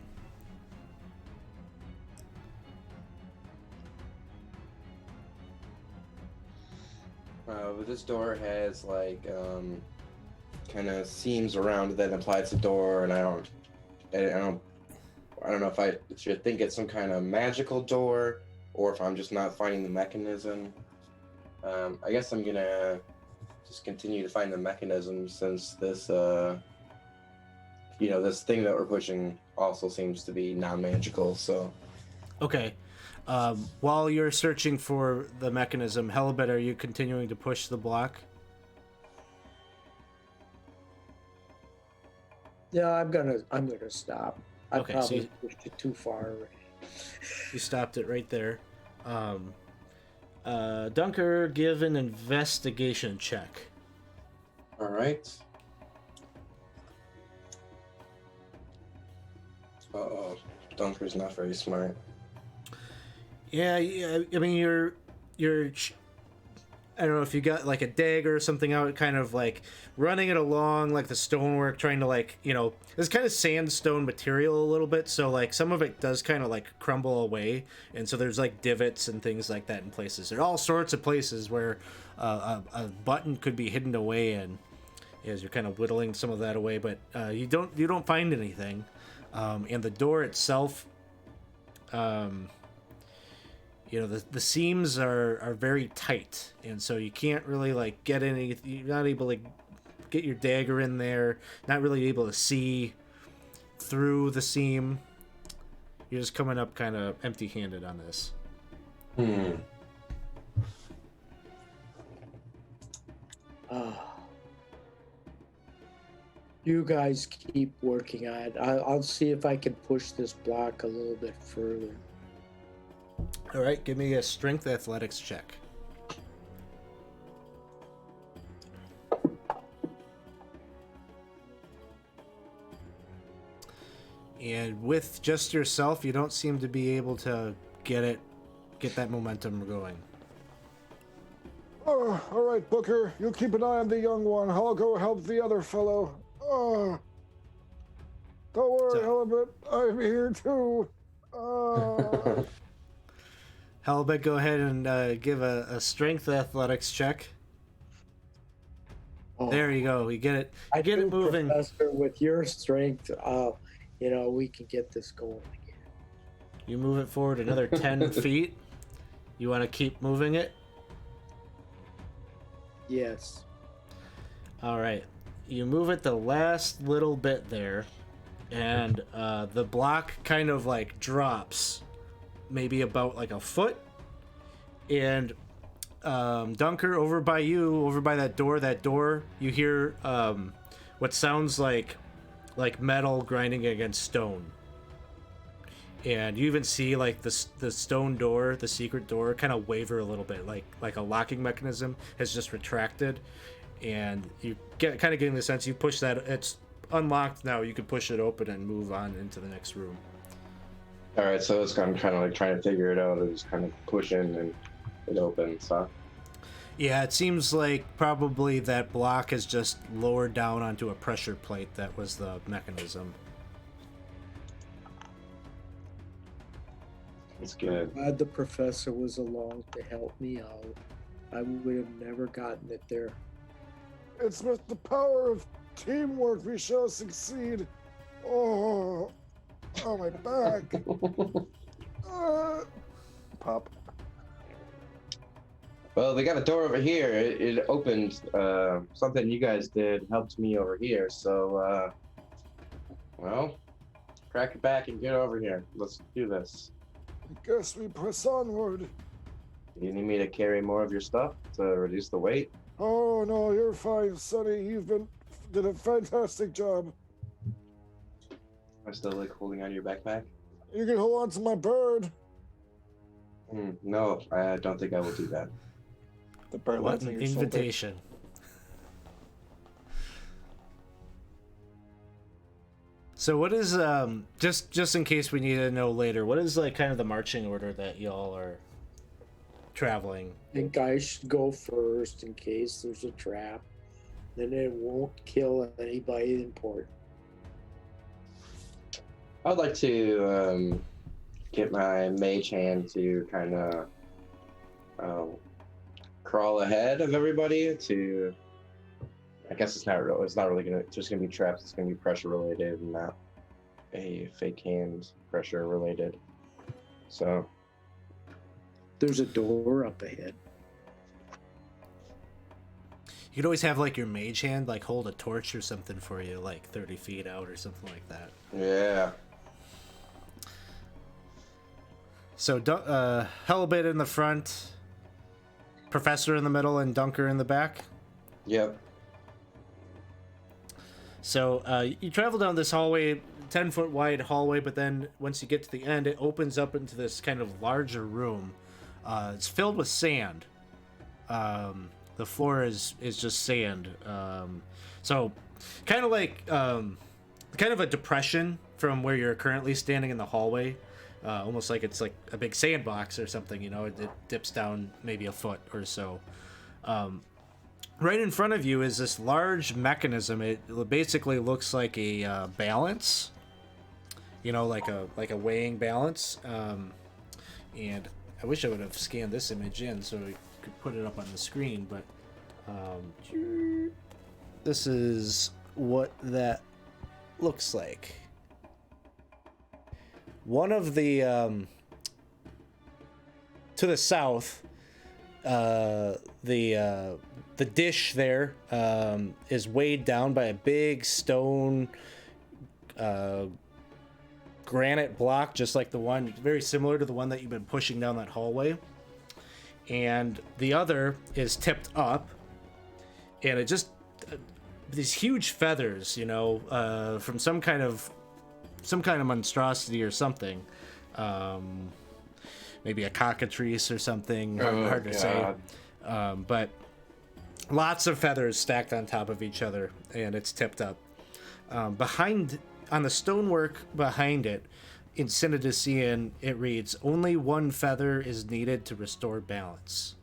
But this door has like kind of seams around it that imply it's a door, and I don't know if I should think it's some kind of magical door or if I'm just not finding the mechanism. I guess I'm gonna just continue to find the mechanism since this this thing that we're pushing also seems to be non-magical. So okay. While you're searching for the mechanism, Halibut, are you continuing to push the block? Yeah, I'm gonna stop. I Okay, probably so pushed it too far already. You stopped it right there. Dunker, give an investigation check. all right. Uh-oh, Dunker's not very smart. Yeah. I mean, you're. I don't know if you got like a dagger or something out, kind of like running it along like the stonework, trying to there's kind of sandstone material a little bit, so like some of it does kind of like crumble away, and so there's like divots and things like that in places. There are all sorts of places where a button could be hidden away in, as you're kind of whittling some of that away, but you don't find anything, and the door itself, the seams are very tight, and so you can't really like get any. You're not able to get your dagger in there. Not really able to see through the seam. You're just coming up kind of empty-handed on this. You guys keep working on it. I'll see if I can push this block a little bit further. All right, give me a strength athletics check. And with just yourself, you don't seem to be able to get that momentum going. Oh, all right, Booker. You keep an eye on the young one. I'll go help the other fellow. Oh, don't worry, Halibut. I'm here too. Halibut, go ahead and give a strength athletics check. Oh, there you go. You get it. You I get it think, moving. Professor, with your strength, we can get this going again. You move it forward another 10 feet. You want to keep moving it? Yes. All right. You move it the last little bit there, and the block kind of like drops maybe about like a foot. And Dunker, over by that door, you hear what sounds like metal grinding against stone. And you even see like the stone door, the secret door, kind of waver a little bit, like a locking mechanism has just retracted, and you get kind of getting the sense you push that, it's unlocked now. You can push it open and move on into the next room. All right, so it's kind of like trying to figure it out. It's kind of pushing and it opens, huh? Yeah, it seems like probably that block is just lowered down onto a pressure plate that was the mechanism. It's good. Glad the professor was along to help me out. I would have never gotten it there. It's with the power of teamwork we shall succeed. Oh, my back. Pop. Well, they got a door over here. It opened. Something you guys did helped me over here. So, well, crack it back and get over here. Let's do this. I guess we press onward. Do you need me to carry more of your stuff to reduce the weight? Oh no, you're fine, Sonny. Did a fantastic job. Am I still like holding on your backpack? You can hold on to my bird. No, I don't think I will do that. The bird What lands on an your shoulder. invitation. So what is just in case we need to know later, what is like kind of the marching order that y'all are traveling? I think I should go first in case there's a trap. Then it won't kill anybody important. I'd like to get my mage hand to kind of crawl ahead of everybody to. I guess it's not really just gonna be traps. It's gonna be pressure related and not a fake hand pressure related. So There's a door up ahead. You could always have like your mage hand like hold a torch or something for you, like 30 feet out or something like that. yeah. So Halibut in the front, Professor in the middle, and Dunker in the back. Yep. So you travel down this hallway, 10-foot wide hallway, but then once you get to the end, it opens up into this kind of larger room. It's filled with sand. The floor is just sand. So kind of like kind of a depression from where you're currently standing in the hallway. Almost like it's like a big sandbox or something, it dips down maybe a foot or so. Right in front of you is this large mechanism. It basically looks like a balance, like a weighing balance. And I wish I would have scanned this image in so we could put it up on the screen, but this is what that looks like. One of the to the south, the dish there is weighed down by a big stone granite block, just like the one, very similar to the one that you've been pushing down that hallway. And the other is tipped up, and it just these huge feathers, you know, from some kind of monstrosity or something. Maybe a cockatrice or something. Hard to say. But lots of feathers stacked on top of each other, and it's tipped up. On the stonework behind it, in Synodician, it reads, "Only one feather is needed to restore balance."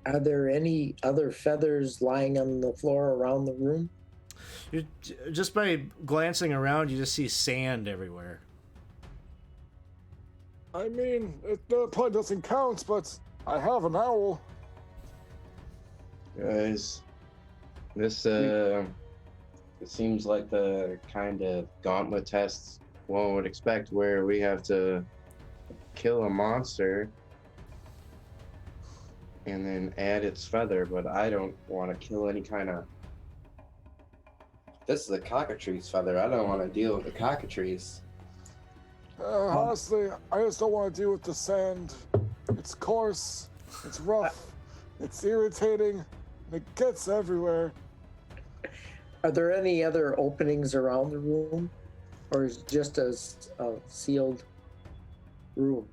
Are there any other feathers lying on the floor around the room? Just by glancing around, you just see sand everywhere. I mean, it probably doesn't count, but I have an owl. Guys, this it seems like the kind of gauntlet tests one would expect, where we have to kill a monster and then add its feather, but I don't want to kill any kind of... This is a cockatrice feather. I don't want to deal with the cockatrice. Honestly, I just don't want to deal with the sand. It's coarse, it's rough, it's irritating, and it gets everywhere. Are there any other openings around the room, or is it just a sealed room?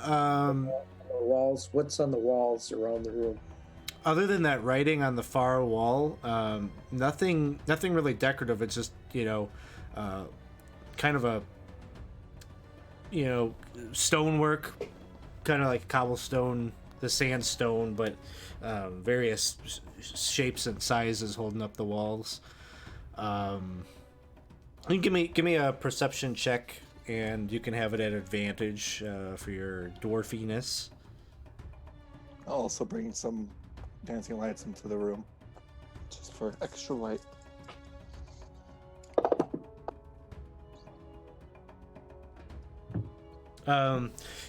The walls. What's on the walls around the room? Other than that writing on the far wall, nothing really decorative. It's just, you know, kind of a, you know, stonework, kind of like cobblestone, the sandstone, but various shapes and sizes holding up the walls. You give me a perception check, and you can have it at advantage for your dwarfiness. I'll also bring some dancing lights into the room, just for extra light.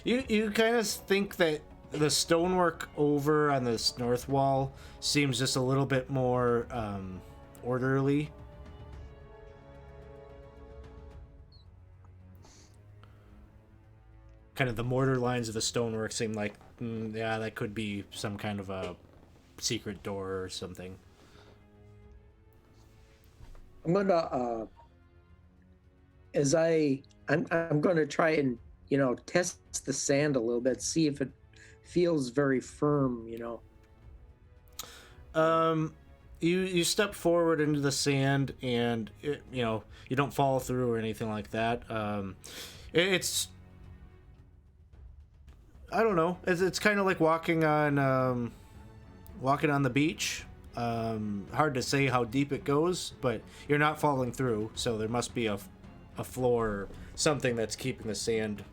You kind of think that the stonework over on this north wall seems just a little bit more orderly. Kind of the mortar lines of the stonework seem like, yeah, that could be some kind of a secret door or something. I'm gonna I'm gonna try and, you know, test the sand a little bit, see if it feels very firm, you know. You step forward into the sand, and it, you know, you don't fall through or anything like that. It's, I don't know. It's kind of like walking on the beach. Hard to say how deep it goes, but you're not falling through, so there must be a floor or something that's keeping the sand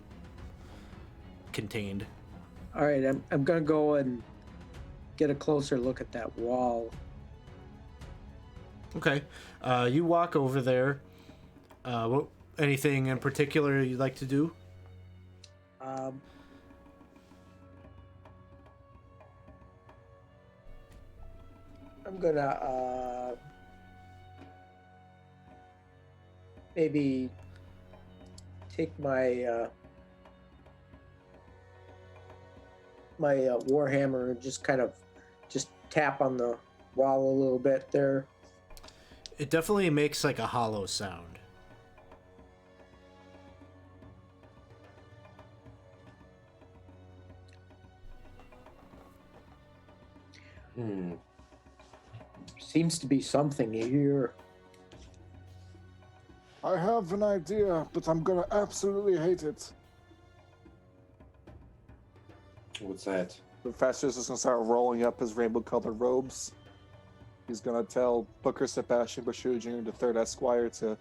contained. All right, I'm gonna go and get a closer look at that wall. Okay, you walk over there. Anything in particular you'd like to do? I'm gonna maybe take my warhammer and just kind of tap on the wall a little bit there. It definitely makes like a hollow sound. Seems to be something here. I have an idea, but I'm gonna absolutely hate it. What's that? The Professor's just gonna start rolling up his rainbow-colored robes. He's gonna tell Booker, Sebastian, Bashir Jr., the third Esquire, to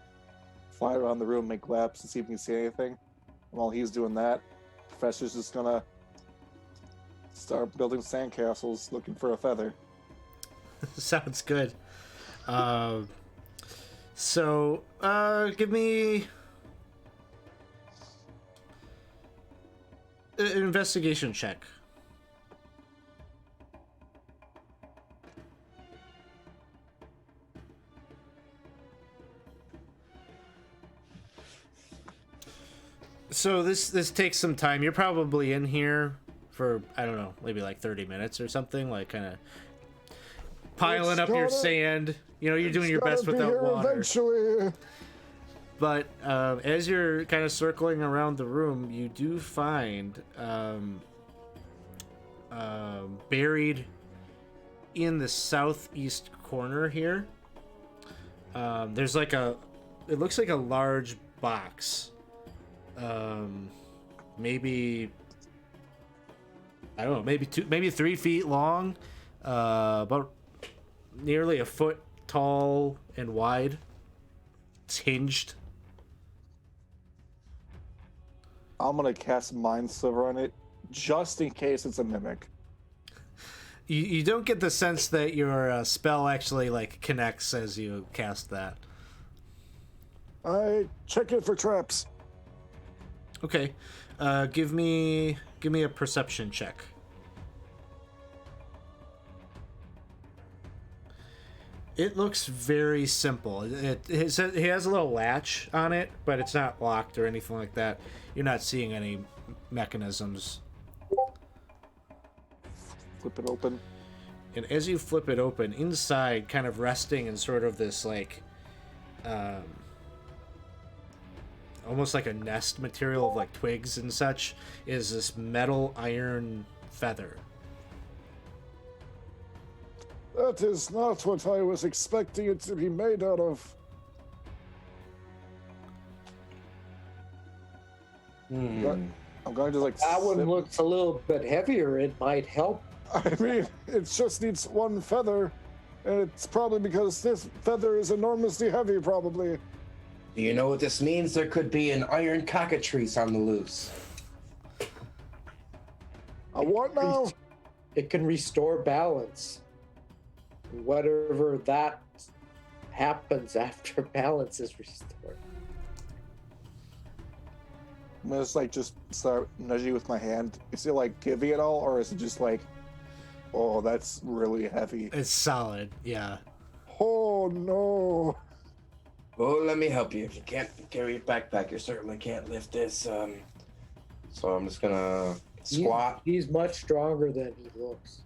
fly around the room, make laps, and see if he can see anything. And while he's doing that, the Professor's just gonna start building sandcastles, looking for a feather. Sounds good. So give me an investigation check. So this takes some time. You're probably in here for, I don't know, maybe like 30 minutes or something, like kind of piling up your sand. You know, you're doing your best without water. Eventually. But as you're kind of circling around the room, you do find buried in the southeast corner here, there's like it looks like a large box. Maybe, I don't know, maybe 3 feet long, about nearly a foot tall and wide. It's hinged. I'm gonna cast Mind Sliver on it, just in case it's a mimic. You don't get the sense that your spell actually like connects as you cast that. I check it for traps. Okay, give me a perception check. It looks very simple. It has a little latch on it, but it's not locked or anything like that. You're not seeing any mechanisms. Flip it open. And as you flip it open, inside, kind of resting in sort of this like, almost like a nest material of like twigs and such, is this metal iron feather. That is not what I was expecting it to be made out of. I'm going to like. That one looks a little bit heavier. It might help. I mean, it just needs one feather, and it's probably because this feather is enormously heavy, probably. Do you know what this means? There could be an iron cockatrice on the loose. What now? It can restore balance. Whatever that happens after balance is restored. I'm gonna just start nudging with my hand. Is it like giving it all, or is it just like, oh, that's really heavy? It's solid, yeah. Oh no. Oh, let me help you. If you can't carry your backpack, you certainly can't lift this. So I'm just gonna squat. He's much stronger than he looks.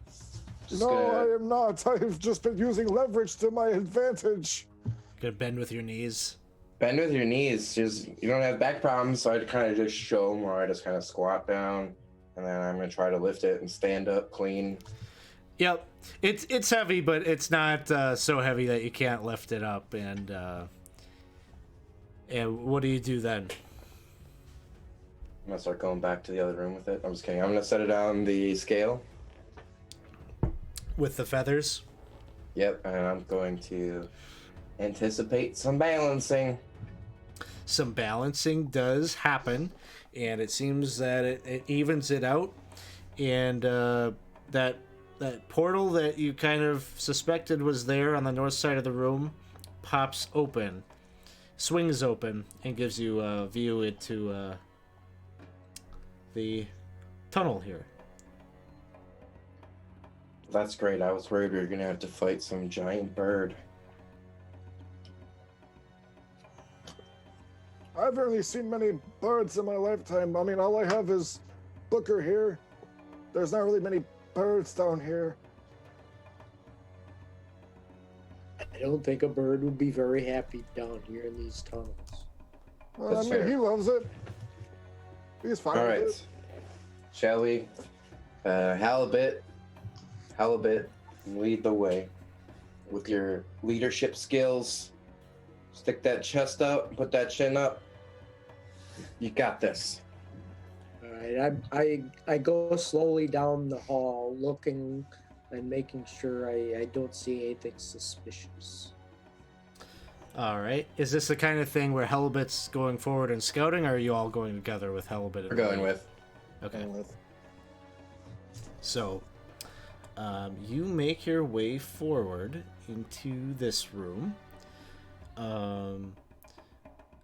I am not. I've just been using leverage to my advantage. Gonna bend with your knees. Bend with your knees. Just, you don't have back problems, so I kind of just show them where I just kind of squat down, and then I'm gonna try to lift it and stand up clean. Yep, it's heavy, but it's not so heavy that you can't lift it up. And what do you do then? I'm gonna start going back to the other room with it. I'm just kidding. I'm gonna set it on the scale. With the feathers? Yep, and I'm going to anticipate some balancing. Some balancing does happen, and it seems that it evens it out, and that portal that you kind of suspected was there on the north side of the room pops open, swings open, and gives you a view into the tunnel here. That's great. I was worried we were gonna have to fight some giant bird. I've rarely seen many birds in my lifetime. I mean, all I have is Booker here. There's not really many birds down here. I don't think a bird would be very happy down here in these tunnels. Well, That's I mean, fair. he loves it. He's fine All with right, it. shall we? Halibut, lead the way with your leadership skills. Stick that chest out, put that chin up. You got this. All right, I go slowly down the hall, looking and making sure I don't see anything suspicious. All right. Is this the kind of thing where Halibut's going forward and scouting, or are you all going together with Halibut? We're going with. Okay. So, you make your way forward into this room.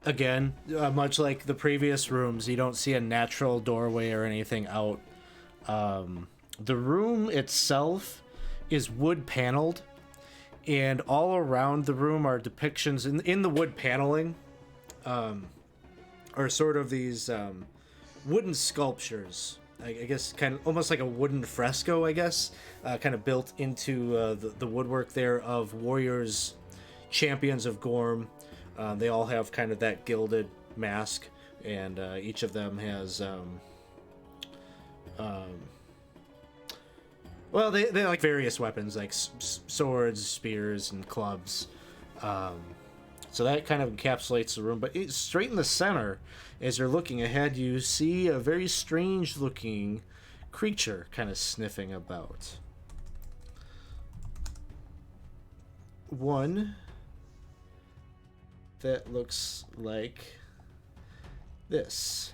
Again, much like the previous rooms, you don't see a natural doorway or anything out. The room itself is wood paneled, and all around the room are depictions in the wood paneling. Are sort of these wooden sculptures. I guess kind of almost like a wooden fresco. I guess kind of built into the woodwork there of warriors, champions of Gorm. They all have kind of that gilded mask, and each of them has well, they like various weapons like swords, spears, and clubs. So that kind of encapsulates the room. But straight in the center, as you're looking ahead, you see a very strange looking creature kind of sniffing about. One that looks like this.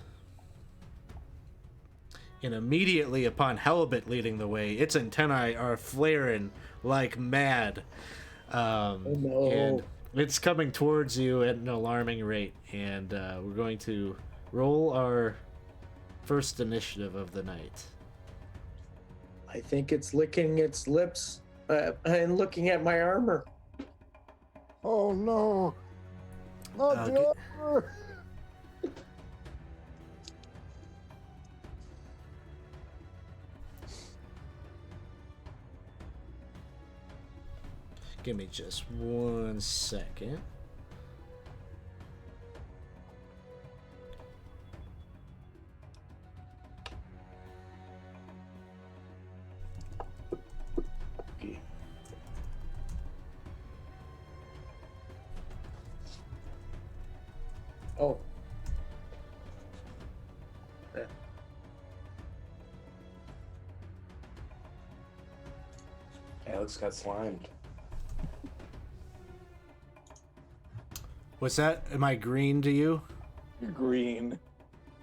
And immediately upon Halibut leading the way, its antennae are flaring like mad. Oh no. And it's coming towards you at an alarming rate. And we're going to roll our first initiative of the night. I think it's licking its lips and looking at my armor. Oh no! Not the armor! Give me just 1 second. Oh. Yeah. Alex got slimed. What's that? Am I green to you? Green.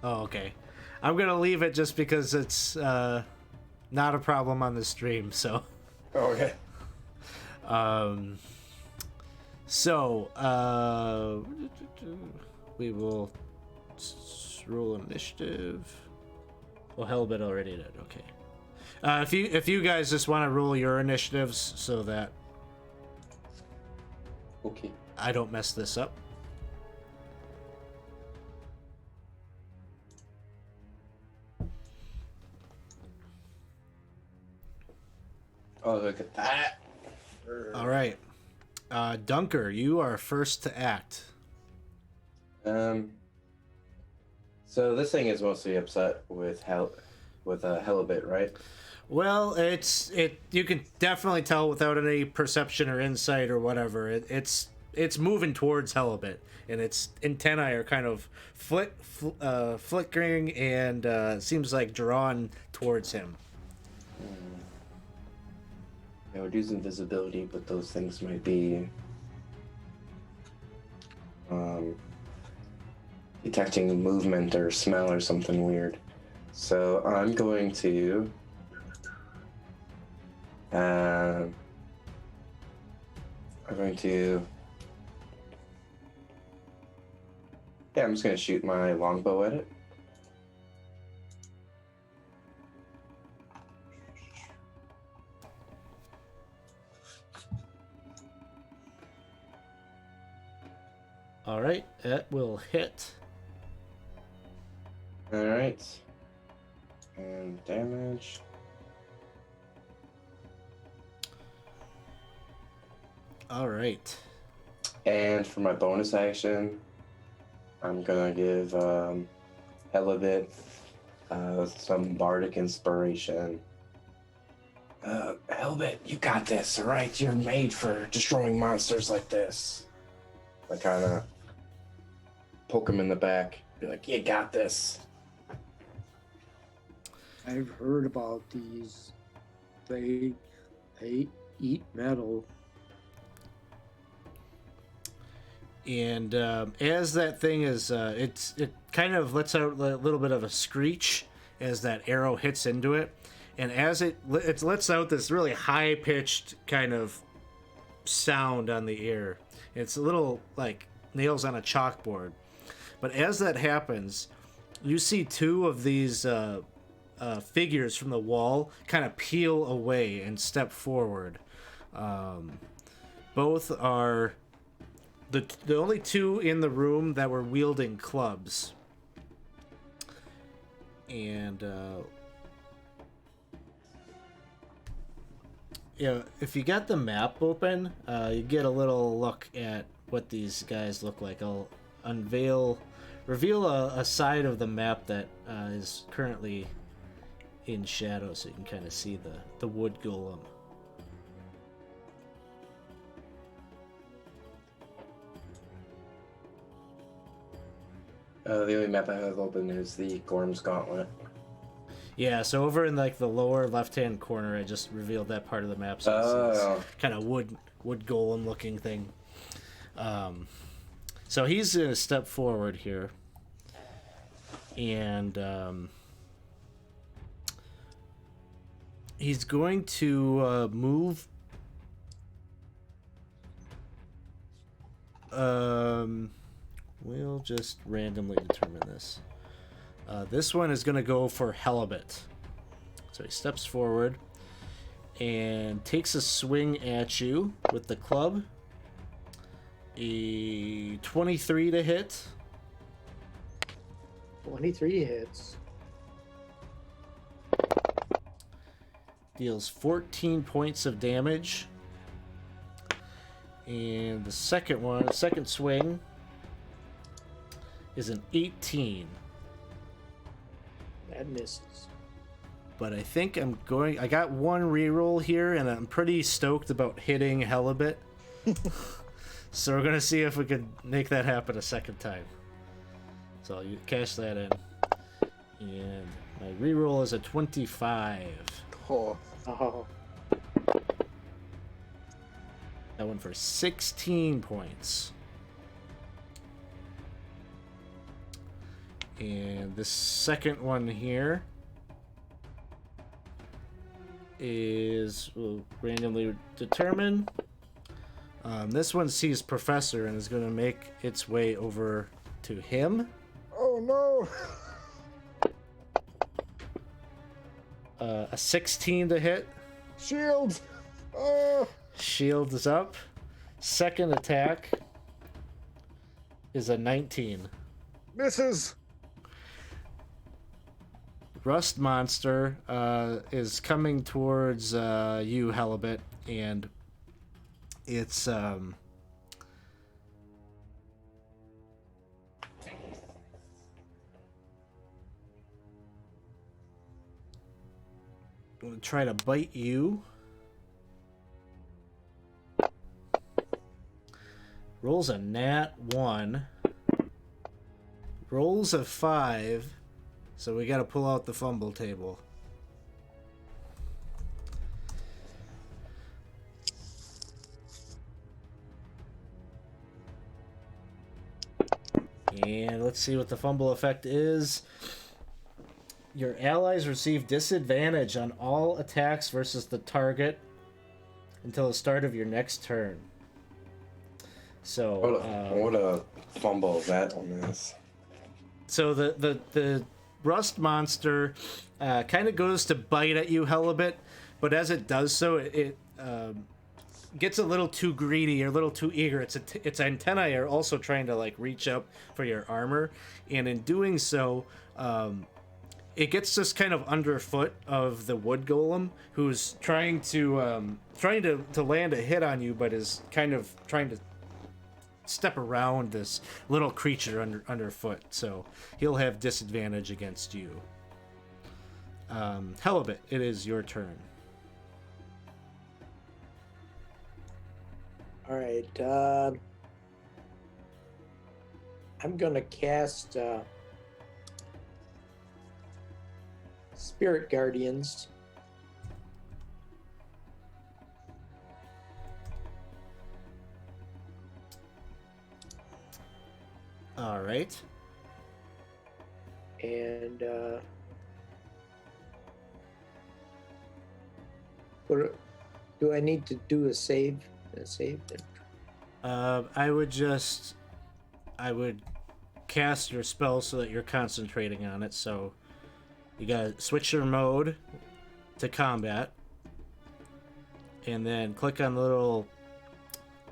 Oh, okay. I'm gonna leave it just because it's not a problem on the stream. So, Okay. We will roll initiative. Well, Hellbit already did. Okay. If you guys just want to roll your initiatives so that Okay. I don't mess this up. Oh, look at that. All right. Dunker, you are first to act. So this thing is mostly upset with Halibut, right? Well, you can definitely tell without any perception or insight or whatever. It's moving towards Halibut, and its antennae are kind of flickering and seems like drawn towards him. I would use invisibility, but those things might be detecting movement or smell or something weird. So I'm going to yeah, I'm just gonna shoot my longbow at it. All right, that will hit. All right, and damage. All right. And for my bonus action, I'm gonna give Halibut some bardic inspiration. Halibut, you got this, all right? You're made for destroying monsters like this. I kind of poke him in the back, be like, you got this. I've heard about these. They eat metal. And as that thing is, it kind of lets out a little bit of a screech as that arrow hits into it, and as it lets out this really high pitched kind of sound on the ear. It's a little like nails on a chalkboard, But as that happens, you see two of these figures from the wall kind of peel away and step forward. Both are the only two in the room that were wielding clubs. And if you got the map open, you get a little look at what these guys look like. I'll reveal a side of the map that is currently in shadow, so you can kind of see the wood golem. The only map I have open is the Gorm's Gauntlet. Yeah, so over in like the lower left-hand corner, I just revealed that part of the map. So it's kind of wood golem looking thing. So he's gonna step forward here, and he's going to move. We'll just randomly determine this. This one is going to go for halibut. So he steps forward and takes a swing at you with the club. A 23 to hit. 23 hits. Deals 14 points of damage. And the second swing is an 18. That misses. But I think I got one reroll here, and I'm pretty stoked about hitting halibut. So we're gonna see if we can make that happen a second time. So you cash that in. And my reroll is a 25. Oh. Oh, That one for 16 points. And the second one here we'll randomly determine. This one sees Professor and is going to make its way over to him. Oh no! A 16 to hit. Shield! Oh! Shield is up. Second attack is a 19. Misses! Rust Monster is coming towards you, Halibut, and it's I'm gonna try to bite you. Rolls a nat 1. Rolls a 5. So we got to pull out the fumble table. And let's see what the fumble effect is. Your allies receive disadvantage on all attacks versus the target until the start of your next turn. So what a fumble that one is. So the Rust Monster kind of goes to bite at you, Halibut, but as it does so, it gets a little too greedy or a little too eager. Its antennae are also trying to like reach up for your armor, and in doing so, it gets just kind of underfoot of the wood golem, who's trying to land a hit on you, but is kind of trying to step around this little creature underfoot, so he'll have disadvantage against you. Halibut, it is your turn. all right. I'm gonna cast Spirit Guardians. All right. And what do I need to do? A save? A save? I would cast your spell so that you're concentrating on it. So you gotta switch your mode to combat, and then click on the little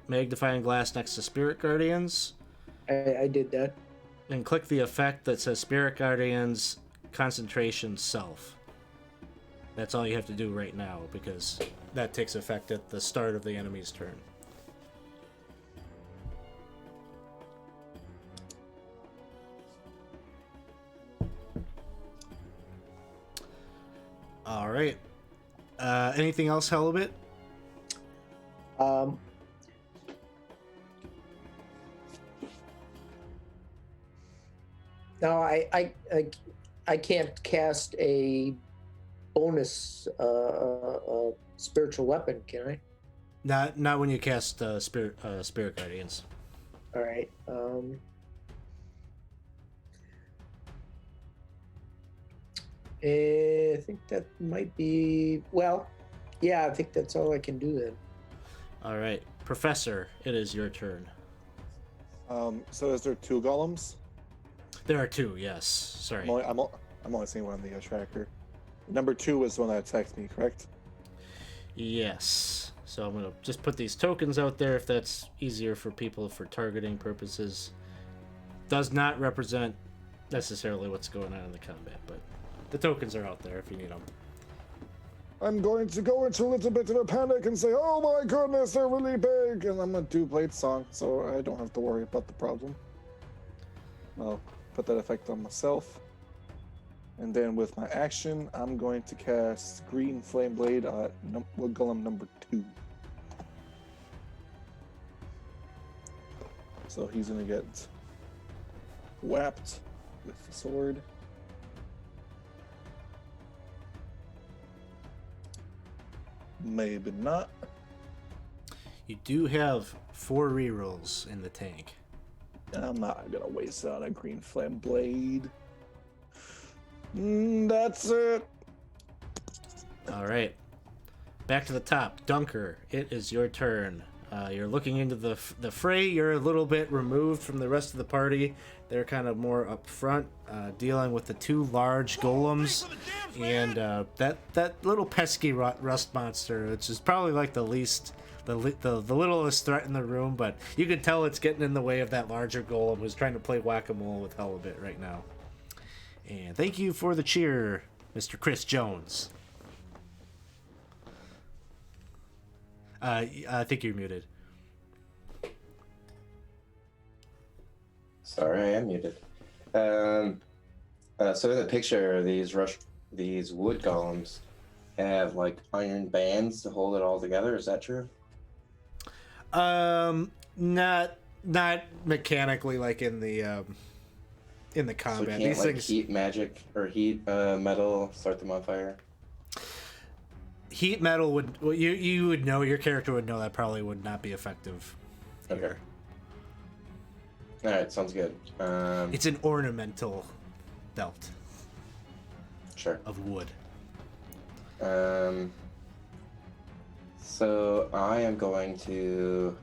magnifying glass next to Spirit Guardians, I did that. and click the effect that says Spirit Guardians Concentration Self. That's all you have to do right now, because that takes effect at the start of the enemy's turn. All right. Anything else, Halibut? Um, no, I can't cast a bonus spiritual weapon, can I? Not when you cast Spirit Guardians. All right. I think that might be, well, yeah, I think that's all I can do then. All right, Professor, it is your turn. So is there 2 golems? There are 2, yes. Sorry. I'm only seeing one on the tracker. Number 2 was the one that attacked me, correct? Yes. So I'm going to just put these tokens out there if that's easier for people for targeting purposes. Does not represent necessarily what's going on in the combat, but the tokens are out there if you need them. I'm going to go into a little bit of a panic and say, oh my goodness, they're really big! And I'm going to do Blade Song, so I don't have to worry about the problem. I'll put that effect on myself. And then with my action, I'm going to cast Green Flame Blade at Golem number 2. So he's going to get whapped with the sword. Maybe not. You do have 4 rerolls in the tank. I'm not going to waste it on a Green Flame Blade. That's it. All right. Back to the top. Dunker, it is your turn. You're looking into the fray. You're a little bit removed from the rest of the party. They're kind of more up front, dealing with the 2 large golems and that little pesky rust monster, which is probably like the littlest threat in the room, but you can tell it's getting in the way of that larger golem who's trying to play whack-a-mole with Halibut right now. And thank you for the cheer, Mr. Chris Jones. I think you're muted. Sorry, I am muted. So in the picture, these wood golems have like iron bands to hold it all together. Is that true? Not mechanically like in the combat. So These like things, heat magic or heat metal start them on fire. heat metal would, well, you would know, your character would know that probably would not be effective here. Okay. All right, sounds good. It's an ornamental belt Sure. of wood. So I am going to.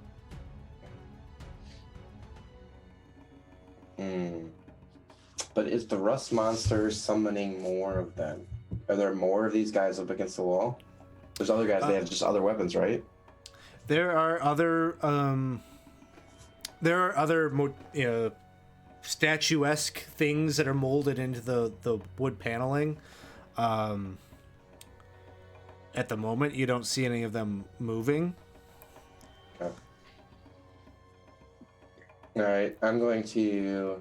But is the rust monster summoning more of them? Are there more of these guys up against the wall? There's other guys. They have just other weapons, right? There are other statuesque things that are molded into the wood paneling. At the moment, you don't see any of them moving. Okay. All right, I'm going to.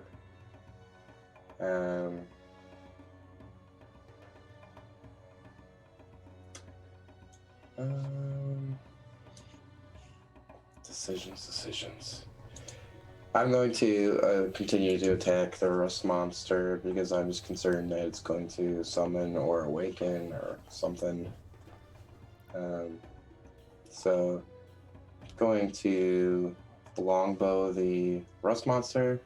Decisions. I'm going to continue to attack the rust monster because I'm just concerned that it's going to summon or awaken or something. So, going to longbow the rust monster.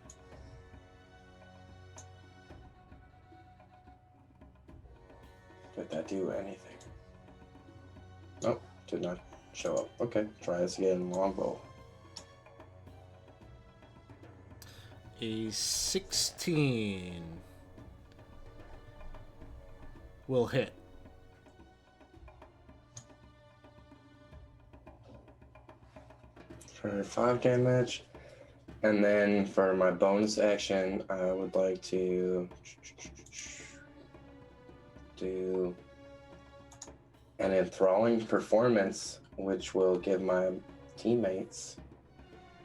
Did that do anything? Nope, did not show up. Okay, try this again, longbow. A 16 will hit. For 5 damage. And then for my bonus action, I would like to do an enthralling performance, which will give my teammates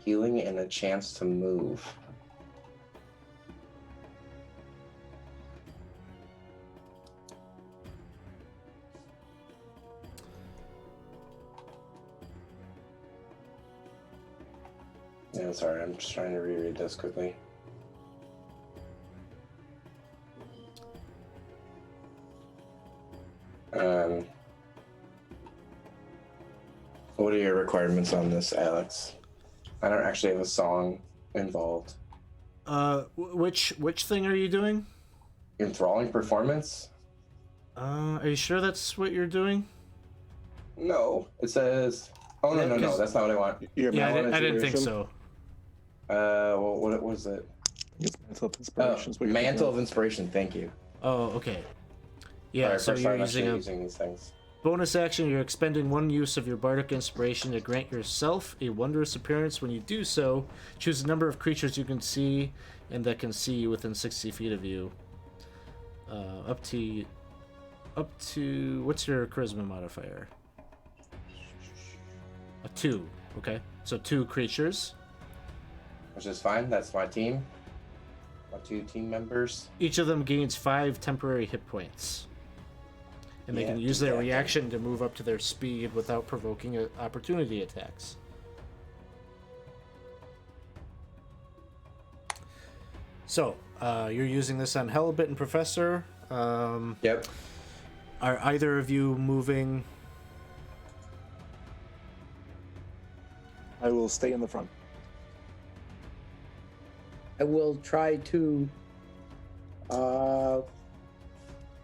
healing and a chance to move. Yeah, sorry, I'm just trying to reread this quickly. What are your requirements on this, Alex? I don't actually have a song involved. Which thing are you doing? Enthralling performance? Are you sure that's what you're doing? No, it says. Oh no, Yeah, no, no, 'cause- that's not what I want. Your Yeah, Malin I didn't think inspiration? so. Well, what was it? It's Mantle of Oh, Inspiration. is what you're thinking Mantle of. of Inspiration. Thank you. Oh, okay. Yeah, Alright, so first you're time using actually a using these things. bonus action. You're expending one use of your bardic inspiration to grant yourself a wondrous appearance. When you do so, choose a number of creatures you can see and that can see you within 60 feet of you. Up to what's your charisma modifier? A 2. Okay, so 2 creatures. Which is fine. That's my team. My 2 team members. Each of them gains 5 temporary hit points. And they Yeah, can use do their that then. reaction to move up to their speed without provoking opportunity attacks. So, you're using this on Helibit and Professor. Yep. Are either of you moving? I will stay in the front. I will try to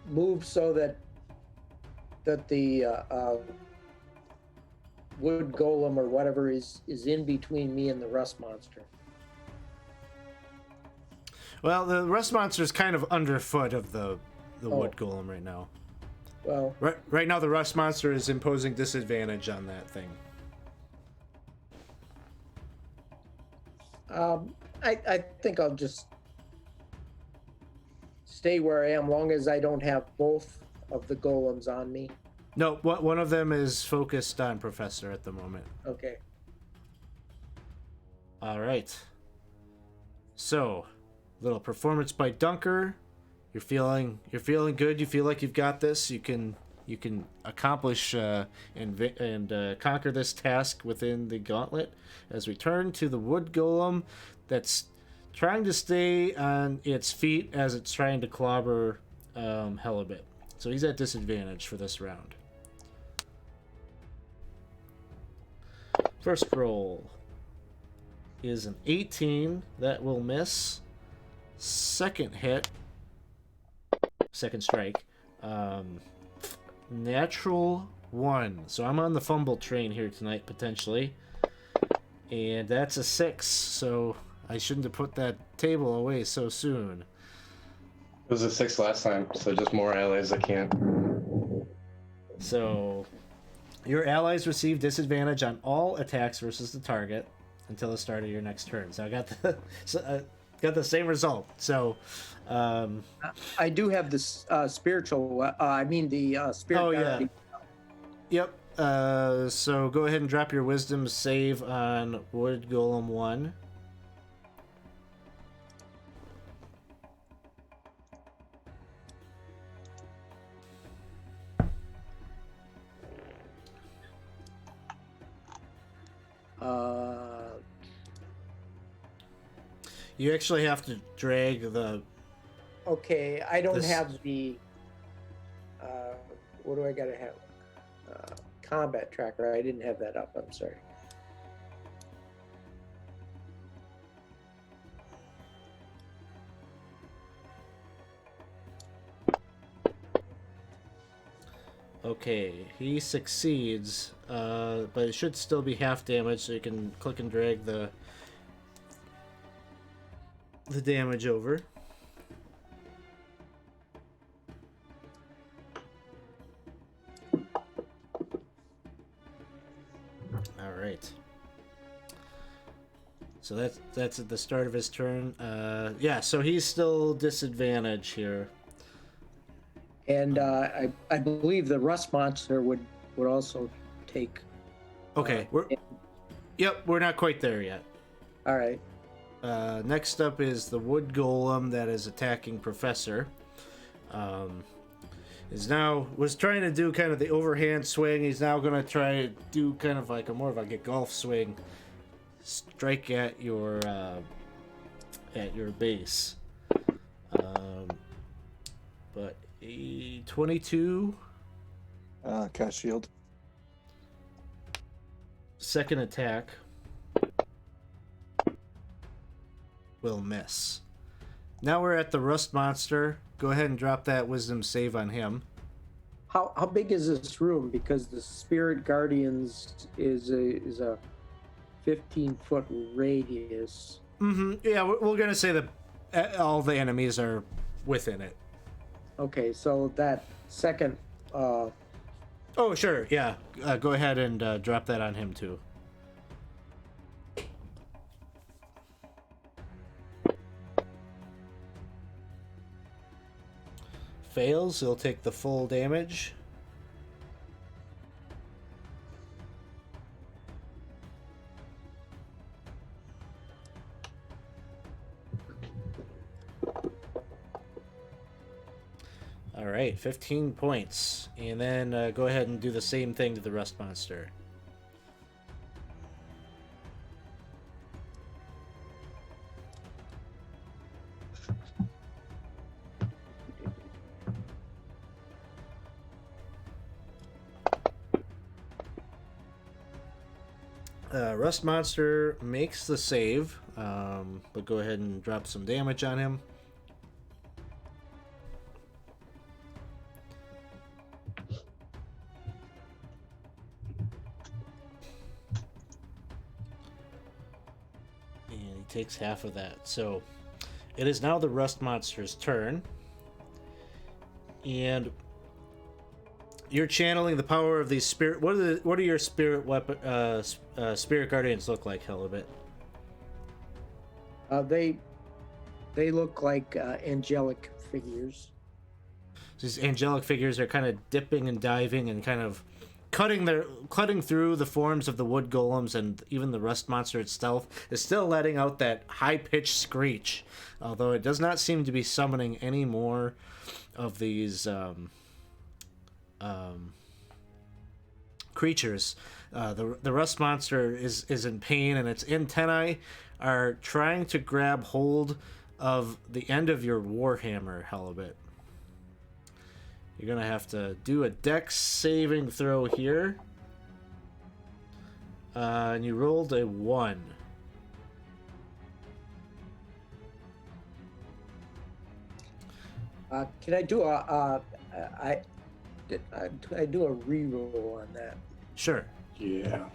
move so that the wood golem or whatever is in between me and the rust monster. Well, the rust monster is kind of underfoot of the Oh. wood golem right now. Well, Right now, the rust monster is imposing disadvantage on that thing. I think I'll just stay where I am, long as I don't have both of the golems on me. No, one of them is focused on Professor at the moment. Okay. All right. So, little performance by Dunker. You're feeling good. You feel like you've got this. You can accomplish and conquer this task within the Gauntlet. As we turn to the wood golem, that's trying to stay on its feet as it's trying to clobber Helibit. So he's at disadvantage for this round. First roll is an 18. That will miss. Second hit. Second strike. Natural 1. So I'm on the fumble train here tonight, potentially. And that's a 6. So I shouldn't have put that table away so soon. It was a 6 last time, so just more allies I can't. So your allies receive disadvantage on all attacks versus the target until the start of your next turn. So I got the same result. So I do have this spiritual. The spirit. Oh, yeah. guardian. Yep. So go ahead and drop your wisdom save on Wood Golem 1. You actually have to drag the. Okay, I don't This- have the. What do I gotta have? Combat tracker. I didn't have that up. I'm sorry. Okay, he succeeds, but it should still be half damage, so you can click and drag the. the damage over. All right. So that's at the start of his turn. Yeah, so he's still disadvantage here. And I believe the rust monster would also take. Okay, we're not quite there yet. All right. Next up is the wood golem that is attacking Professor. Was trying to do kind of the overhand swing. He's now going to try to do kind of like more of like a golf swing, strike at your base. But a 22. Cast shield. Second attack will miss. Now we're at the rust monster. Go ahead and drop that wisdom save on him. How big is this room? Because the Spirit Guardians is a 15-foot radius. Mm-hmm. Yeah, we're gonna say that all the enemies are within it. Okay, so that second. Oh, sure. Yeah. Go ahead and drop that on him too. Fails, he'll take the full damage. All right, 15 points. And then go ahead and do the same thing to the rust monster. Rust monster makes the save, but go ahead and drop some damage on him. And he takes half of that. So it is now the rust monster's turn. And you're channeling the power of these spirit. What are your spirit weapon? Spirit guardians look like, Halibut? They look like angelic figures. These angelic figures are kind of dipping and diving and kind of cutting through the forms of the wood golems, and even the rust monster itself is still letting out that high-pitched screech, although it does not seem to be summoning any more of these creatures. The rust monster is in pain, and its antennae are trying to grab hold of the end of your warhammer, Halibut. You're gonna have to do a dex saving throw here. And you rolled a 1. Can I do I do a reroll on that? Sure. Yeah.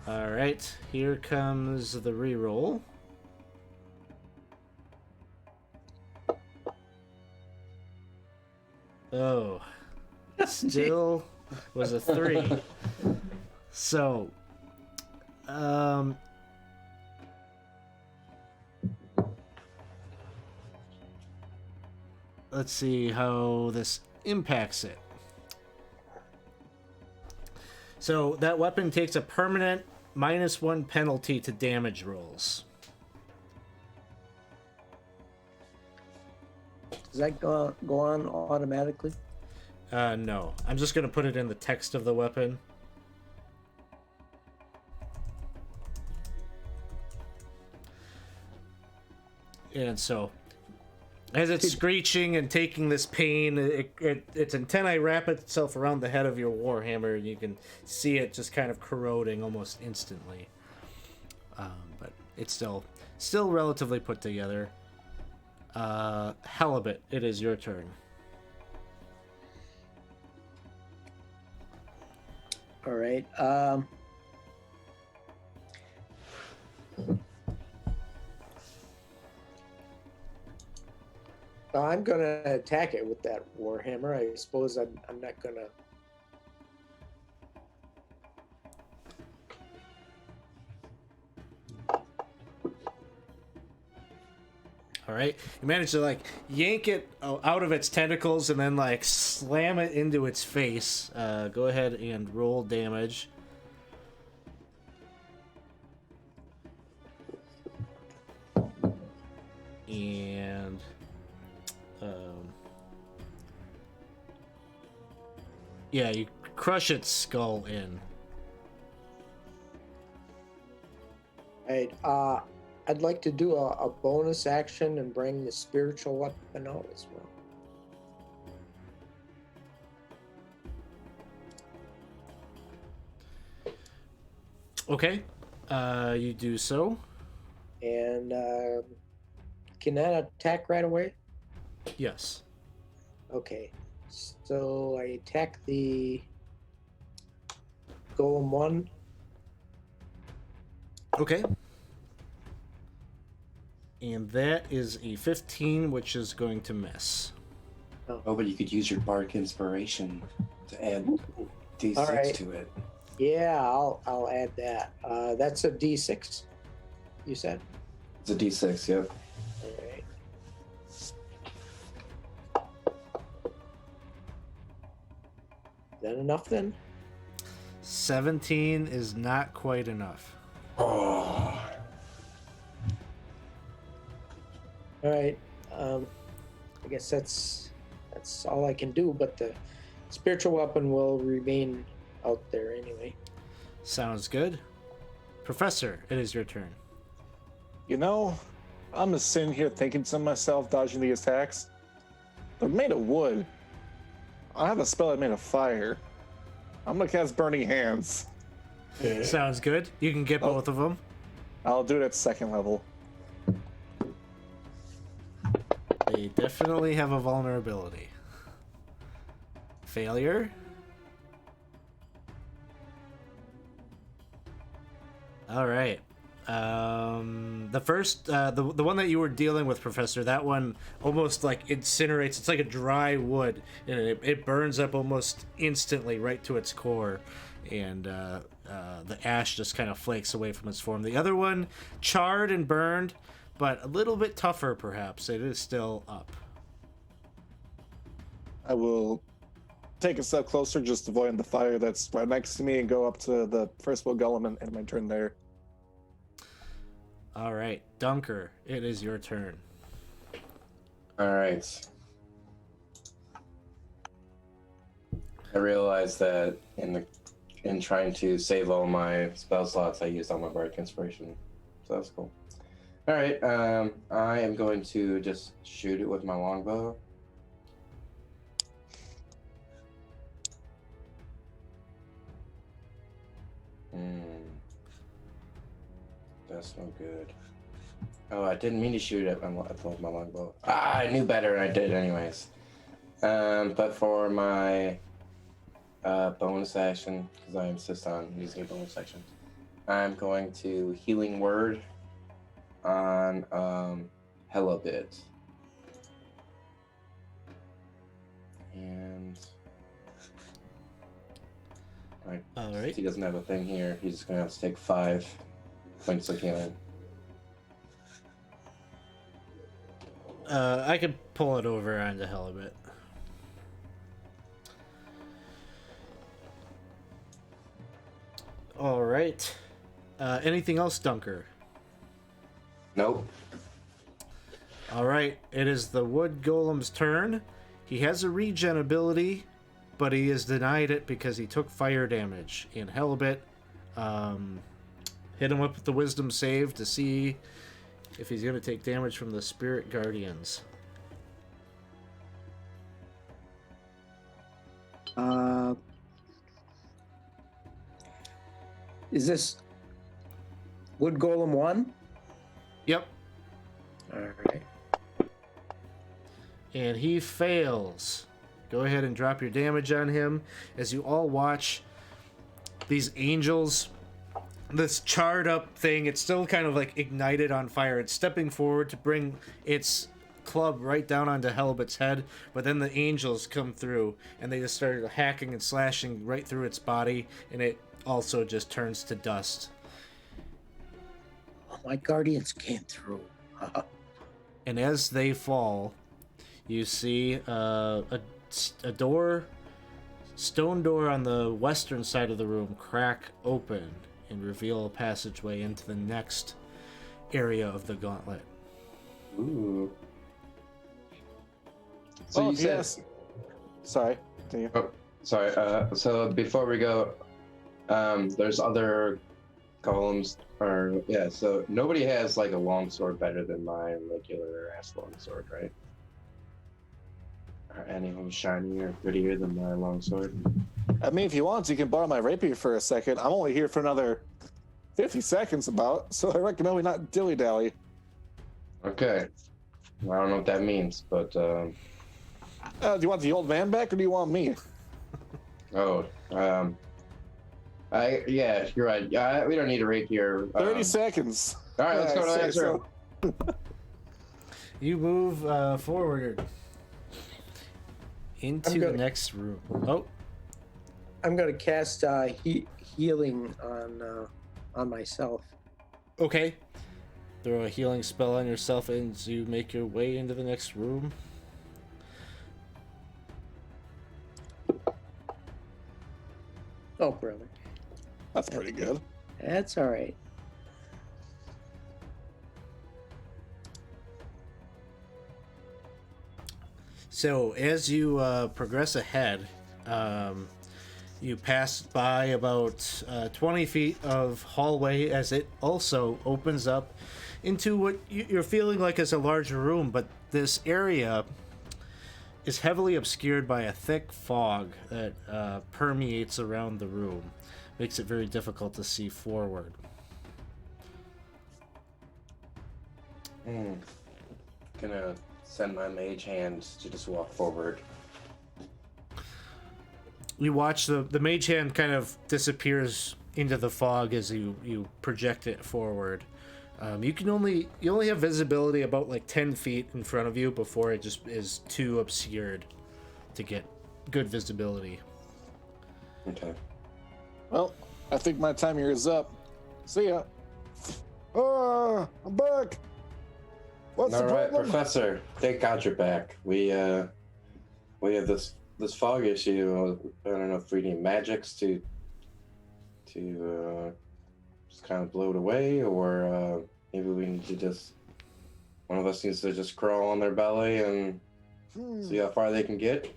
All right, here comes the reroll. Oh, still was a 3. So, let's see how this impacts it. So that weapon takes a permanent -1 penalty to damage rolls. Does that go on automatically? No. I'm just going to put it in the text of the weapon. And so, as it's screeching and taking this pain, its antennae wrap itself around the head of your warhammer, and you can see it just kind of corroding almost instantly. But it's still relatively put together. Halibut, it is your turn. All right. I'm gonna attack it with that warhammer. I suppose I'm not gonna. All right, you manage to like yank it out of its tentacles and then like slam it into its face. Go ahead and roll damage. And yeah, you crush its skull in. Right. I'd like to do a bonus action and bring the spiritual weapon out as well. Okay, you do so. And can that attack right away? Yes. Okay. So I attack the Golem 1. Okay. And that is a 15, which is going to miss. Oh, but you could use your Bardic Inspiration to add D6 All right. to it. Yeah, I'll add that. That's a D6, you said? It's a D6, yep. All right. Is that enough then? 17 is not quite enough. Oh. All right. I guess that's all I can do, but the spiritual weapon will remain out there anyway. Sounds good. Professor, it is your turn. You know, I'm just sitting here thinking to myself, dodging the attacks. They're made of wood. I have a spell that made of fire. I'm gonna cast Burning Hands. Sounds good. You can get both of them. I'll do it at second level. They definitely have a vulnerability. Failure. All right. The first, the one that you were dealing with, Professor, that one almost like incinerates. It's like a dry wood, and it burns up almost instantly right to its core, and the ash just kind of flakes away from its form. The other one, charred and burned, but a little bit tougher, perhaps. It is still up. I will take a step closer, just avoiding the fire that's right next to me, and go up to the first one golem and end my turn there. All right, Dunker, it is your turn. All right. I realized that in trying to save all my spell slots, I used all my Bardic Inspiration. So that's cool. All right. I am going to just shoot it with my longbow. That's no good. Oh, I didn't mean to shoot it with my longbow. I knew better and I did anyways. But for my bonus action, because I insist on using a bonus action, I'm going to Healing Word on Helabit. And All right. he doesn't have a thing here. He's just going to have to take 5 points of healing. I could pull it over onto Helabit. All right. Anything else, Dunker? Nope. All right. It is the Wood Golem's turn. He has a regen ability, but he is denied it because he took fire damage. And Helabit hit him up with the Wisdom save to see if he's going to take damage from the Spirit Guardians. Is this Wood Golem 1? Yep. All right. And he fails. Go ahead and drop your damage on him as you all watch these angels, this charred up thing. It's still kind of like ignited on fire. It's stepping forward to bring its club right down onto Helbet's head, but then the angels come through and they just started hacking and slashing right through its body, and it also just turns to dust. Oh, my guardians came through. And as they fall, you see a door, stone door on the western side of the room crack open and reveal a passageway into the next area of the gauntlet. Ooh. So you said. Yes. Sorry. Continue. Oh, sorry. So before we go, there's other golems, or yeah. So nobody has like a longsword better than my regular ass longsword, right? Are any of them shinier or prettier than my longsword? I mean, if you want, you can borrow my rapier for a second. I'm only here for another 50 seconds about, so I recommend we not dilly-dally. Okay. I don't know what that means, but Do you want the old man back, or do you want me? yeah, you're right. We don't need a rapier. 30 seconds. All right, let's go to the next room. You move forward into the next room. Oh, I'm gonna cast healing on myself. okay. Throw a healing spell on yourself as you make your way into the next room. Oh, brother. That's pretty good. That's all right. So as you progress ahead, you pass by about 20 feet of hallway as it also opens up into what you're feeling like is a larger room, but this area is heavily obscured by a thick fog that permeates around the room. Makes it very difficult to see forward. Gonna send my mage hand to just walk forward. You watch the mage hand kind of disappears into the fog as you project it forward. You only have visibility about like 10 feet in front of you before it just is too obscured to get good visibility. Okay. Well, I think my time here is up. See ya. I'm back. What's All the right, problem? Professor. Thank God you're back. We have this fog issue. I don't know if we need magics to just kind of blow it away, or maybe we need to just one of us needs to just crawl on their belly and see how far they can get.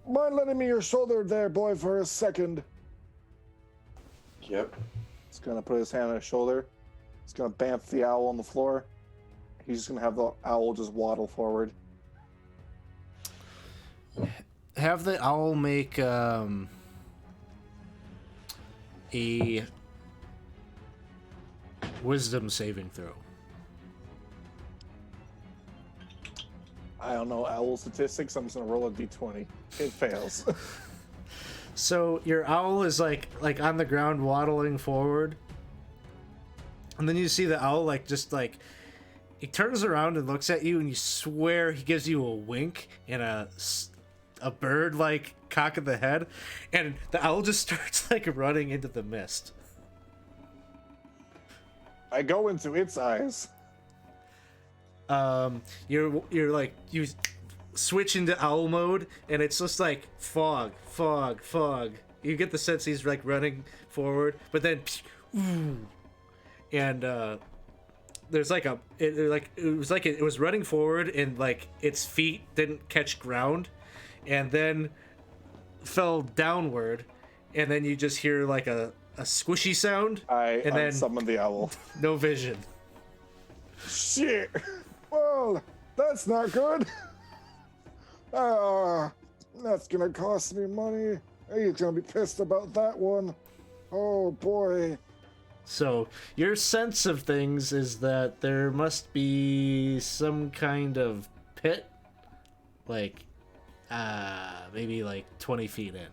Mind lending me your shoulder there, boy, for a second? Yep. He's gonna put his hand on his shoulder. He's gonna bamf the owl on the floor. He's just gonna have the owl just waddle forward. Have the owl make a wisdom saving throw. I don't know owl statistics. I'm just gonna roll a d20. It fails. So your owl is like on the ground waddling forward, and then you see the owl he turns around and looks at you, and you swear he gives you a wink and a bird like cock of the head, and the owl just starts like running into the mist. I go into its eyes. You're like you switch into owl mode, and it's just like fog. You get the sense he's like running forward, but then and there's like it was running forward, and like its feet didn't catch ground and then fell downward, and then you just hear like a squishy sound. And then summon the owl. No vision. Shit. Well, that's not good. That's gonna cost me money. He's gonna be pissed about that one. Oh boy. So your sense of things is that there must be some kind of pit, like maybe like 20 feet in.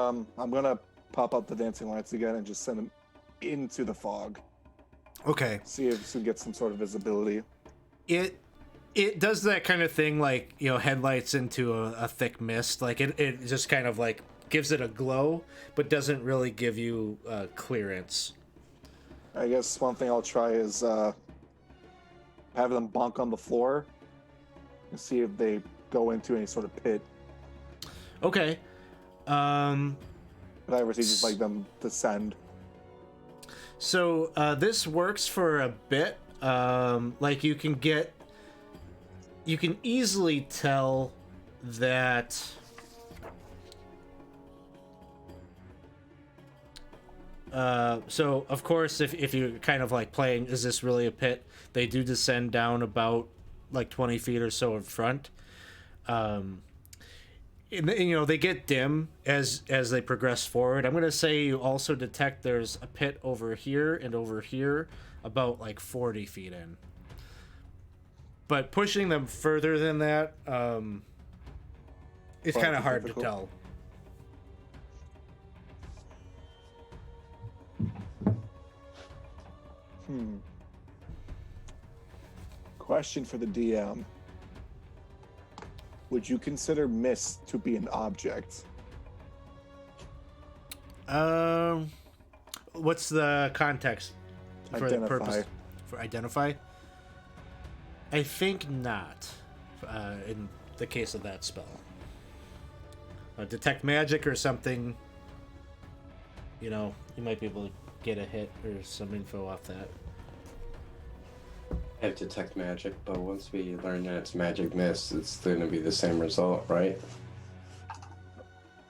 I'm gonna pop up the dancing lights again and just send them into the fog. Okay. See if we can get some sort of visibility. It does that kind of thing, like, you know, headlights into a thick mist. Like, it just kind of, like, gives it a glow, but doesn't really give you clearance. I guess one thing I'll try is have them bonk on the floor and see if they go into any sort of pit. Okay. If I ever see just like them descend. So this works for a bit. Like, you can easily tell that so of course if you're kind of like playing is this really a pit, they do descend down about like 20 feet or so in front. And, you know, they get dim as they progress forward. I'm going to say you also detect there's a pit over here and over here about like 40 feet in. But pushing them further than that, it's kind of hard to tell. Question for the DM. Would you consider mist to be an object? What's the context for the Identify. purpose for identify? I think not. In the case of that spell, detect magic or something. You know, you might be able to get a hit or some info off that. I have detect magic, but once we learn that it's magic mist, it's going to be the same result, right?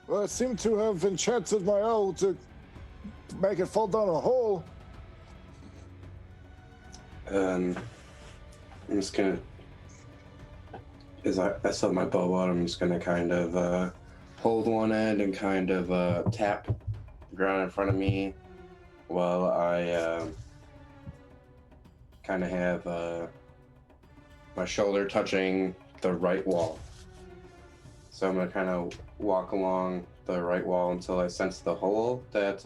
Well, I seem to have enchanted my owl to make it fall down a hole. I'm just gonna, as I still have my bow out, I'm just gonna kind of hold one end and kind of tap the ground in front of me while I kind of have my shoulder touching the right wall. So I'm gonna kind of walk along the right wall until I sense the hole that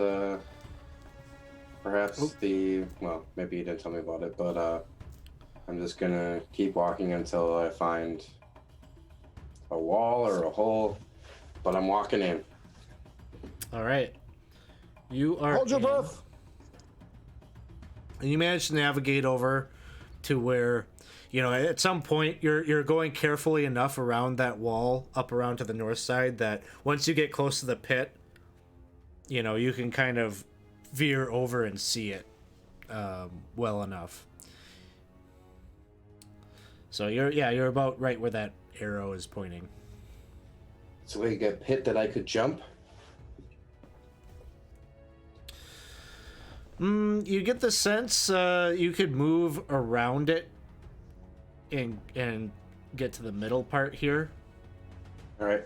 perhaps well, maybe you didn't tell me about it, but I'm just gonna keep walking until I find a wall or a hole, but I'm walking in. All right, you are. Hold your in. breath. And you manage to navigate over to where, you know, at some point you're going carefully enough around that wall up around to the north side that once you get close to the pit, you know, you can kind of veer over and see it well enough. So you're about right where that arrow is pointing. So we get a pit that I could jump. You get the sense you could move around it and get to the middle part here. All right.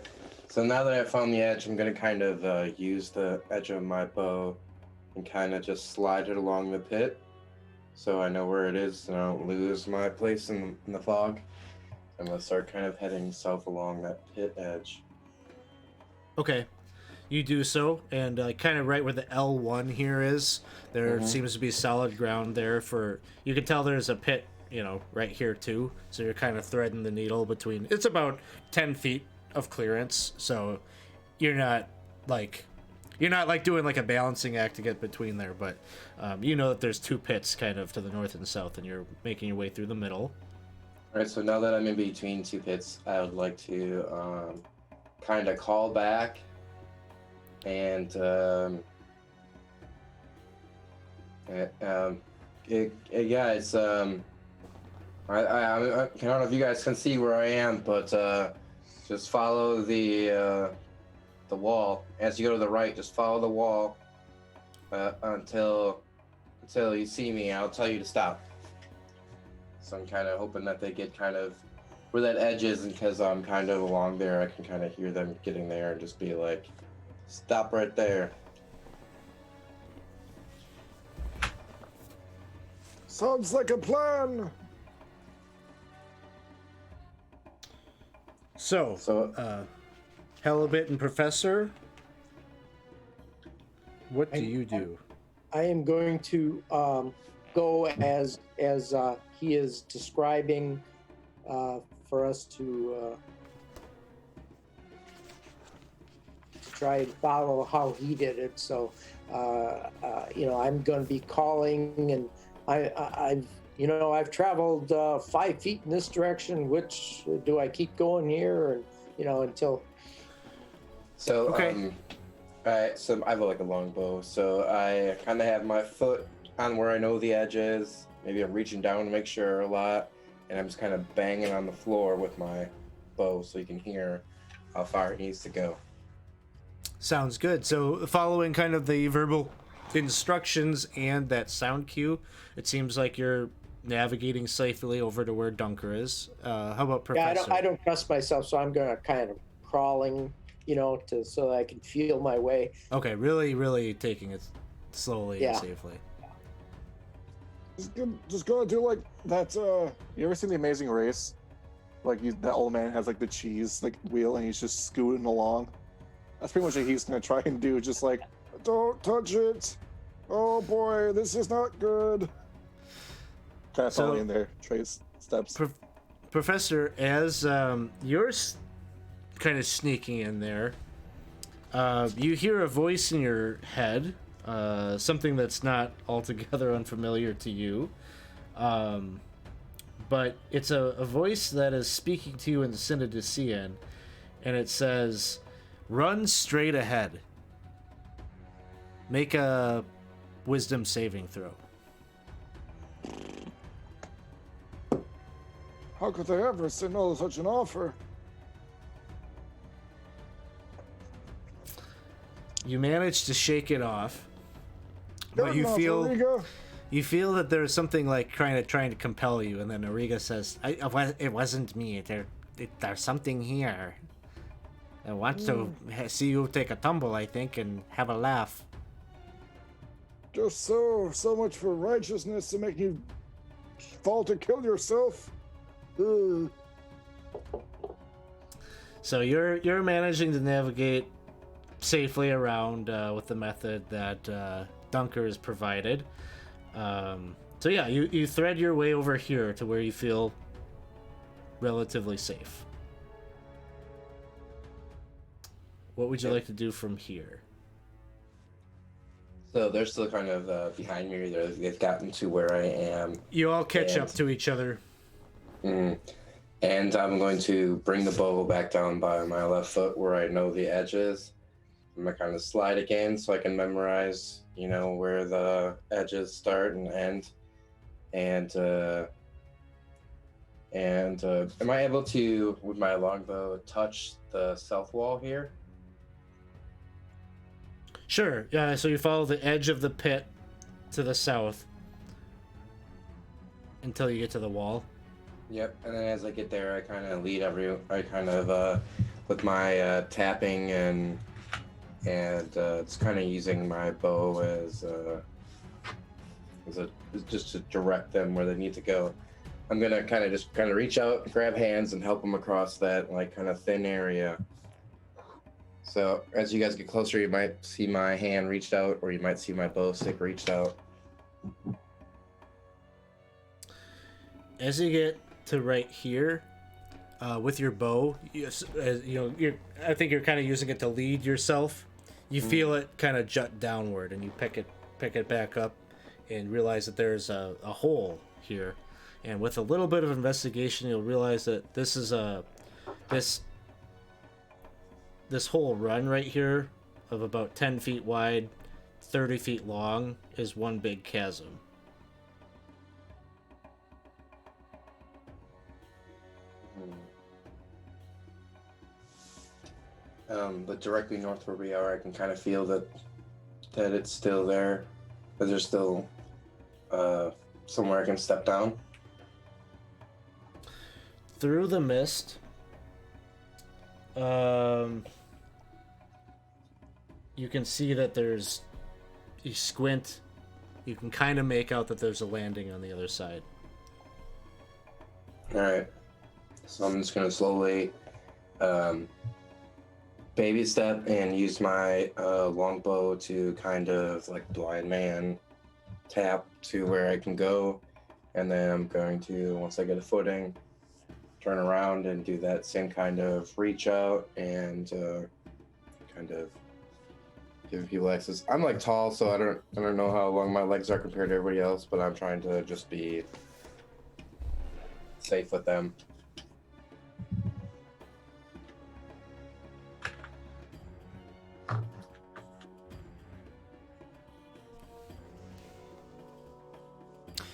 So now that I found the edge, I'm gonna kind of use the edge of my bow and kind of just slide it along the pit, so I know where it is and I don't lose my place in the fog. I'm gonna start kind of heading south along that pit edge. Okay. You do so, and kind of right where the L1 here is, there seems to be solid ground there for... You can tell there's a pit, you know, right here too, so you're kind of threading the needle between... It's about 10 feet of clearance, so you're not like doing like a balancing act to get between there, but you know that there's two pits kind of to the north and south, and you're making your way through the middle. All right, so now that I'm in between two pits, I would like to kind of call back and yeah, it's I don't know if you guys can see where I am, but just follow the wall. As you go to the right, just follow the wall until you see me. I'll tell you to stop. So I'm kind of hoping that they get kind of where that edge is, and because I'm kind of along there, I can kind of hear them getting there and just be like, stop right there. Sounds like a plan. So Halibut and Professor, what do you do? I am going to go as he is describing for us to try and follow how he did it. So, I'm going to be calling, and I've traveled 5 feet in this direction. Which do I keep going here, and until? So Okay. Alright, so I have like a long bow, so I kind of have my foot on where I know the edge is. Maybe I'm reaching down to make sure a lot, and I'm just kind of banging on the floor with my bow so you can hear how far it needs to go. Sounds good. So, following kind of the verbal instructions and that sound cue, it seems like you're navigating safely over to where Dunker is. How about Professor? Yeah, I don't trust myself, so I'm going to kind of crawling, so that I can feel my way. Okay, really taking it slowly and Yeah. safely. Just gonna do like that. You ever seen The Amazing Race? Like that old man has like the cheese like wheel, and he's just scooting along. That's pretty much what he's gonna try and do. Just like, don't touch it. Oh boy, this is not good. Kind of So- following their Trey's steps. Professor, as you're kind of sneaking in there, you hear a voice in your head, something that's not altogether unfamiliar to you, but it's a voice that is speaking to you in the Synodician, and it says, "Run straight ahead. Make a wisdom saving throw." How could they ever say no to such an offer? You manage to shake it off, but Good you enough, feel Ariga. you feel that there's something like trying to compel you, and then Ariga says, "It wasn't me. There's something here. I want to see you take a tumble, I think, and have a laugh." Just so much for righteousness to make you fall to kill yourself. Ugh. So you're managing to navigate safely around with the method that Dunker has provided. So yeah, you thread your way over here to where you feel relatively safe. What would you like to do from here? So they're still kind of behind me. They've gotten to where I am. You all catch And- up to each other. And I'm going to bring the bow back down by my left foot where I know the edge is. I'm going to kind of slide again so I can memorize, where the edges start and end. And am I able to, with my longbow, touch the south wall here? Sure. So you follow the edge of the pit to the south until you get to the wall. Yep. And then as I get there, I kind of with my tapping and it's kind of using my bow as just to direct them where they need to go. I'm gonna kind of reach out, grab hands, and help them across that kind of thin area. So as you guys get closer, you might see my hand reached out, or you might see my bow stick reached out. As you get to right here, with your bow, I think you're kind of using it to lead yourself. You feel it kind of jut downward, and you pick it back up, and realize that there's a hole here. And with a little bit of investigation, you'll realize that this is this whole run right here of about 10 feet wide, 30 feet long is one big chasm. But directly north where we are, I can kind of feel that it's still there, but there's still somewhere I can step down. Through the mist, you can see that you squint, you can kind of make out that there's a landing on the other side. All right, so I'm just gonna slowly baby step and use my longbow to kind of like blind man tap to where I can go. And then I'm going to, once I get a footing, turn around and do that same kind of reach out and kind of give people access. I'm like tall, so I don't know how long my legs are compared to everybody else, but I'm trying to just be safe with them.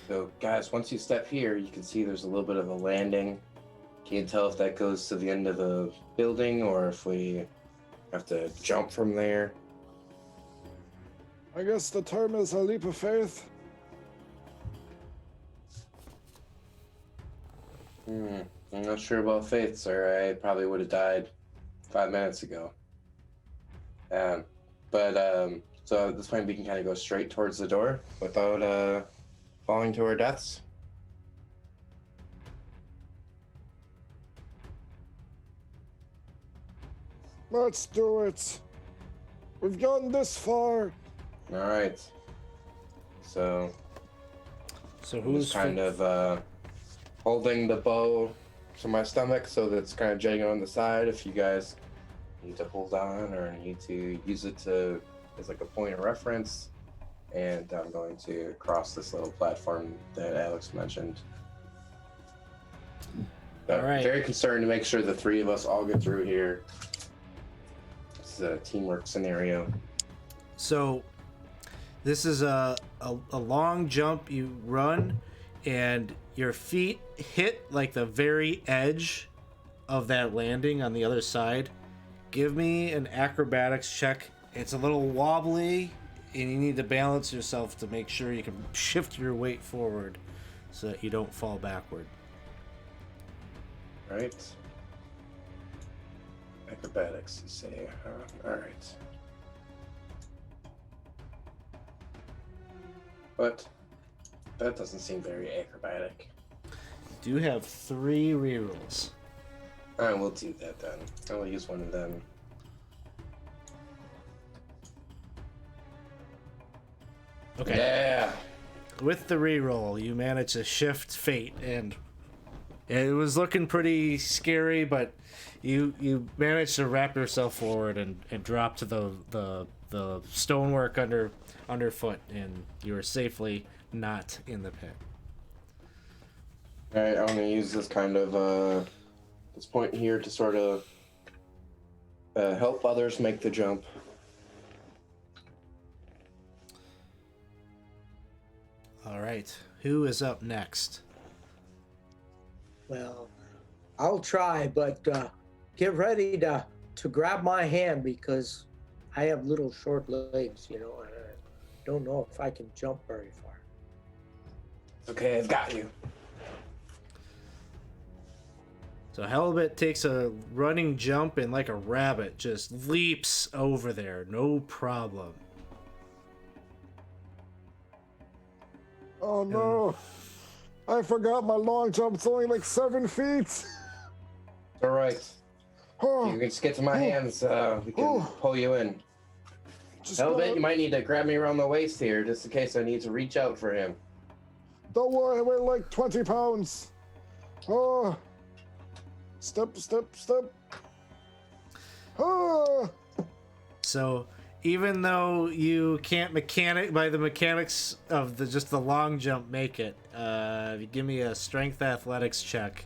So guys, once you step here, you can see there's a little bit of a landing. Can't tell if that goes to the end of the building or if we have to jump from there. I guess the term is a leap of faith. I'm not sure about faith, sir. I probably would have died 5 minutes ago. So at this point we can kind of go straight towards the door without falling to our deaths. Let's do it. We've gone this far. All right. So who's just kind of holding the bow to my stomach so that it's kind of jutting on the side. If you guys need to hold on or need to use it as like a point of reference, and I'm going to cross this little platform that Alex mentioned. All right. Very concerned to make sure the three of us all get through here. It's a teamwork scenario. So this is a long jump. You run and your feet hit like the very edge of that landing on the other side. Give me an acrobatics check. It's a little wobbly and you need to balance yourself to make sure you can shift your weight forward so that you don't fall backward. Right. Acrobatics, you say. All right. But that doesn't seem very acrobatic. You do have 3 rerolls. All right, we'll do that then. I will use one of them. Okay. Yeah. With the reroll, you manage to shift fate, and it was looking pretty scary, but you managed to wrap yourself forward and drop to the stonework underfoot, and you were safely not in the pit. All right, I'm gonna use this kind of this point here to sort of help others make the jump. All right, who is up next? Well, I'll try, but get ready to grab my hand because I have little short legs, and I don't know if I can jump very far. Okay, I've got you. So Halibut takes a running jump and like a rabbit just leaps over there, no problem. Oh no. I forgot my long jump. It's only like 7 feet. All right. Oh, You can just get to my hands. We can pull you in. Helbit, you might need to grab me around the waist here, just in case I need to reach out for him. Don't worry, I weigh like 20 pounds. Oh. Step. Oh. So even though you can't by the mechanics of the long jump make it, give me a strength athletics check.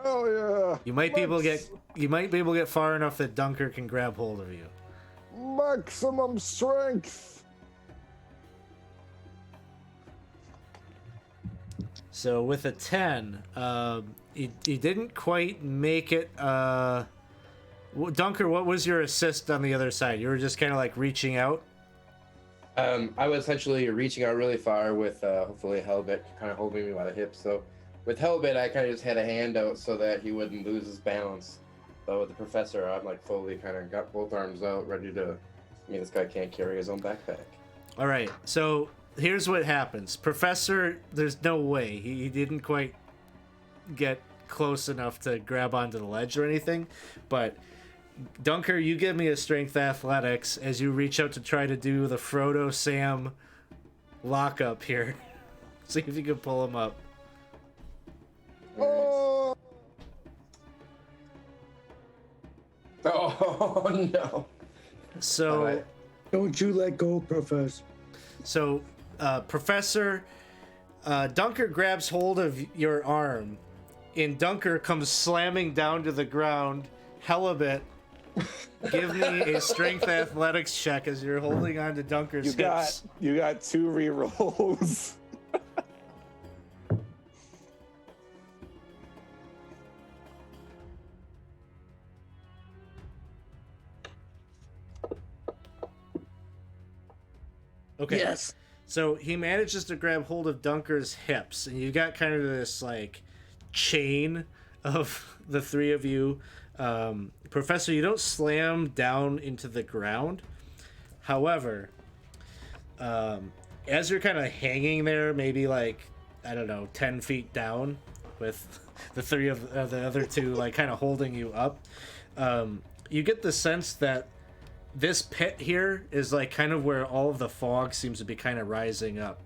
Hell yeah. You might be able to get far enough that Dunker can grab hold of you. Maximum strength. So with a 10, you didn't quite make it. Dunker, what was your assist on the other side? You were just kind of like reaching out? I was essentially reaching out really far with hopefully Helbit kind of holding me by the hip. So with Helbit, I kind of just had a hand out so that he wouldn't lose his balance. But with the professor, I'm like fully kind of got both arms out, ready to. I mean, this guy can't carry his own backpack. All right, so here's what happens. Professor, there's no way. He didn't quite get close enough to grab onto the ledge or anything, but Dunker, you give me a strength athletics as you reach out to try to do the Frodo Sam lockup here. See if you can pull him up. Oh, Oh no. So, Alright. Don't you let go, Professor. so Professor Dunker grabs hold of your arm, and Dunker comes slamming down to the ground. Helibet, give me a strength athletics check as you're holding on to Dunker's hips. you got 2 rerolls. Okay. Yes. So he manages to grab hold of Dunker's hips, and you got kind of this like chain of the three of you. Professor, you don't slam down into the ground. However, as you're kind of hanging there, maybe like, I don't know, 10 feet down with the three of the other two like kind of holding you up, you get the sense that this pit here is like kind of where all of the fog seems to be kind of rising up,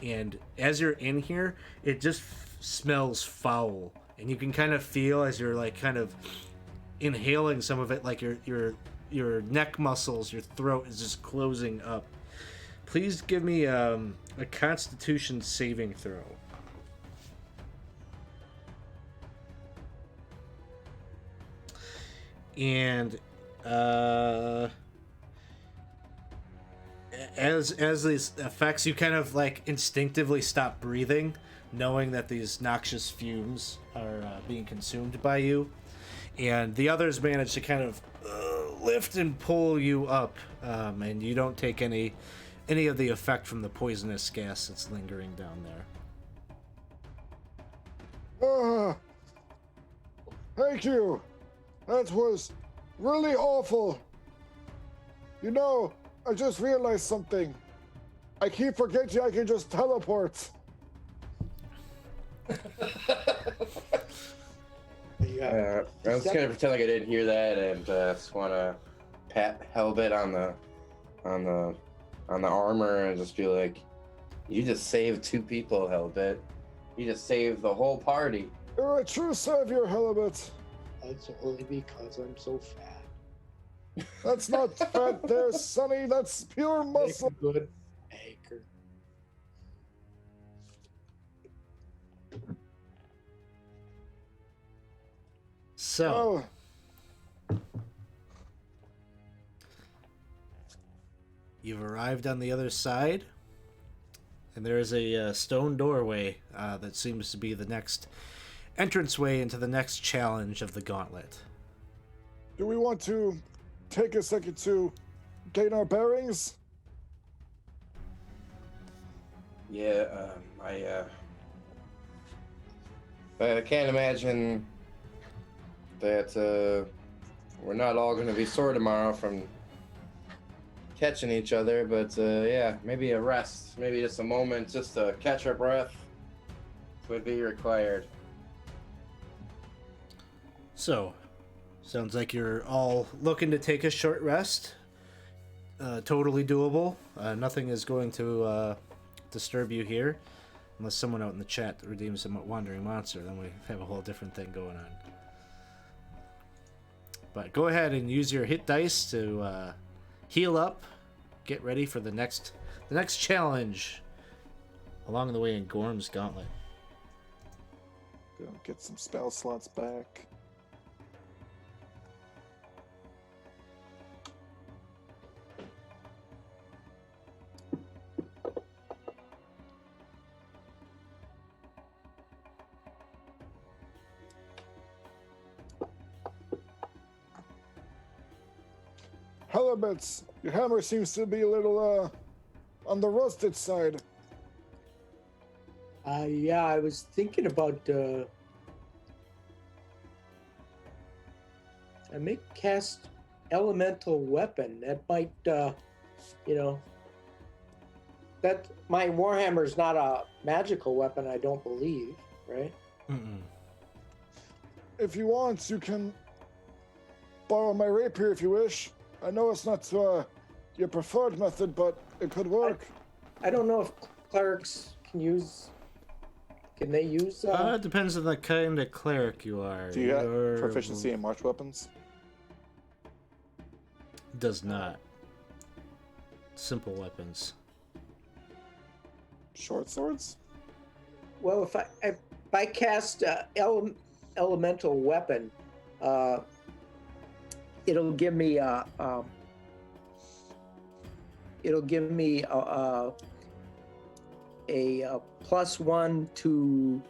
and as you're in here it just smells foul, and you can kind of feel as you're like kind of inhaling some of it, like your neck muscles, your throat is just closing up. Please give me a Constitution saving throw. And as these effects, you kind of like instinctively stop breathing, knowing that these noxious fumes are being consumed by you, and the others manage to kind of lift and pull you up, and you don't take any of the effect from the poisonous gas that's lingering down there. Thank you. That was really awful. You know, I just realized something. I keep forgetting I can just teleport. Yeah. I'm just gonna pretend like I didn't hear that, and just wanna pat Helbit on the armor and just be like, "You just saved 2 people, Helbit. You just saved the whole party." You're a true savior, Helibet. That's only because I'm so fat. That's not fat there, Sonny. That's pure Make muscle. a good anchor. So Oh, you've arrived on the other side, and there is a stone doorway that seems to be the next entranceway into the next challenge of the Gauntlet. do we want to take a second to gain our bearings? Yeah, I can't imagine that we're not all going to be sore tomorrow from catching each other, but yeah, maybe a rest, maybe just a moment just to catch our breath would be required. So, sounds like you're all looking to take a short rest. Totally doable. Nothing is going to disturb you here, unless someone out in the chat redeems a wandering monster. Then we have a whole different thing going on. But go ahead and use your hit dice to heal up. Get ready for the next challenge along the way in Gorm's Gauntlet. Go get some spell slots back. Helibets, your hammer seems to be a little on the rusted side. Yeah, I was thinking about I may cast elemental weapon. That might that my warhammer is not a magical weapon, I don't believe, right? Mm-mm. If you want, you can borrow my rapier if you wish. I know it's not your preferred method, but it could work. I don't know if clerics can they use? It depends on the kind of cleric you are. Do you have proficiency in march weapons? Does not. Simple weapons. Short swords? Well, if I cast elemental weapon, it'll give me a +1 to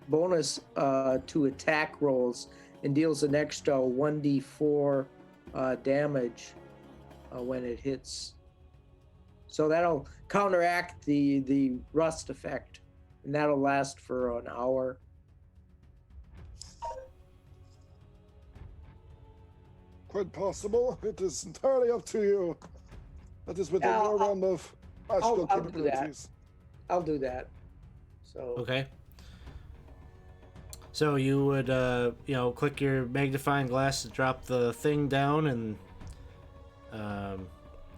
bonus to attack rolls and deals an extra 1d4 damage when it hits. So that'll counteract the rust effect, and that'll last for an hour. Quite possible. It is entirely up to you. That is within your realm of magical I'll do that. capabilities. I'll do that. So Okay. So you would, click your magnifying glass to drop the thing down and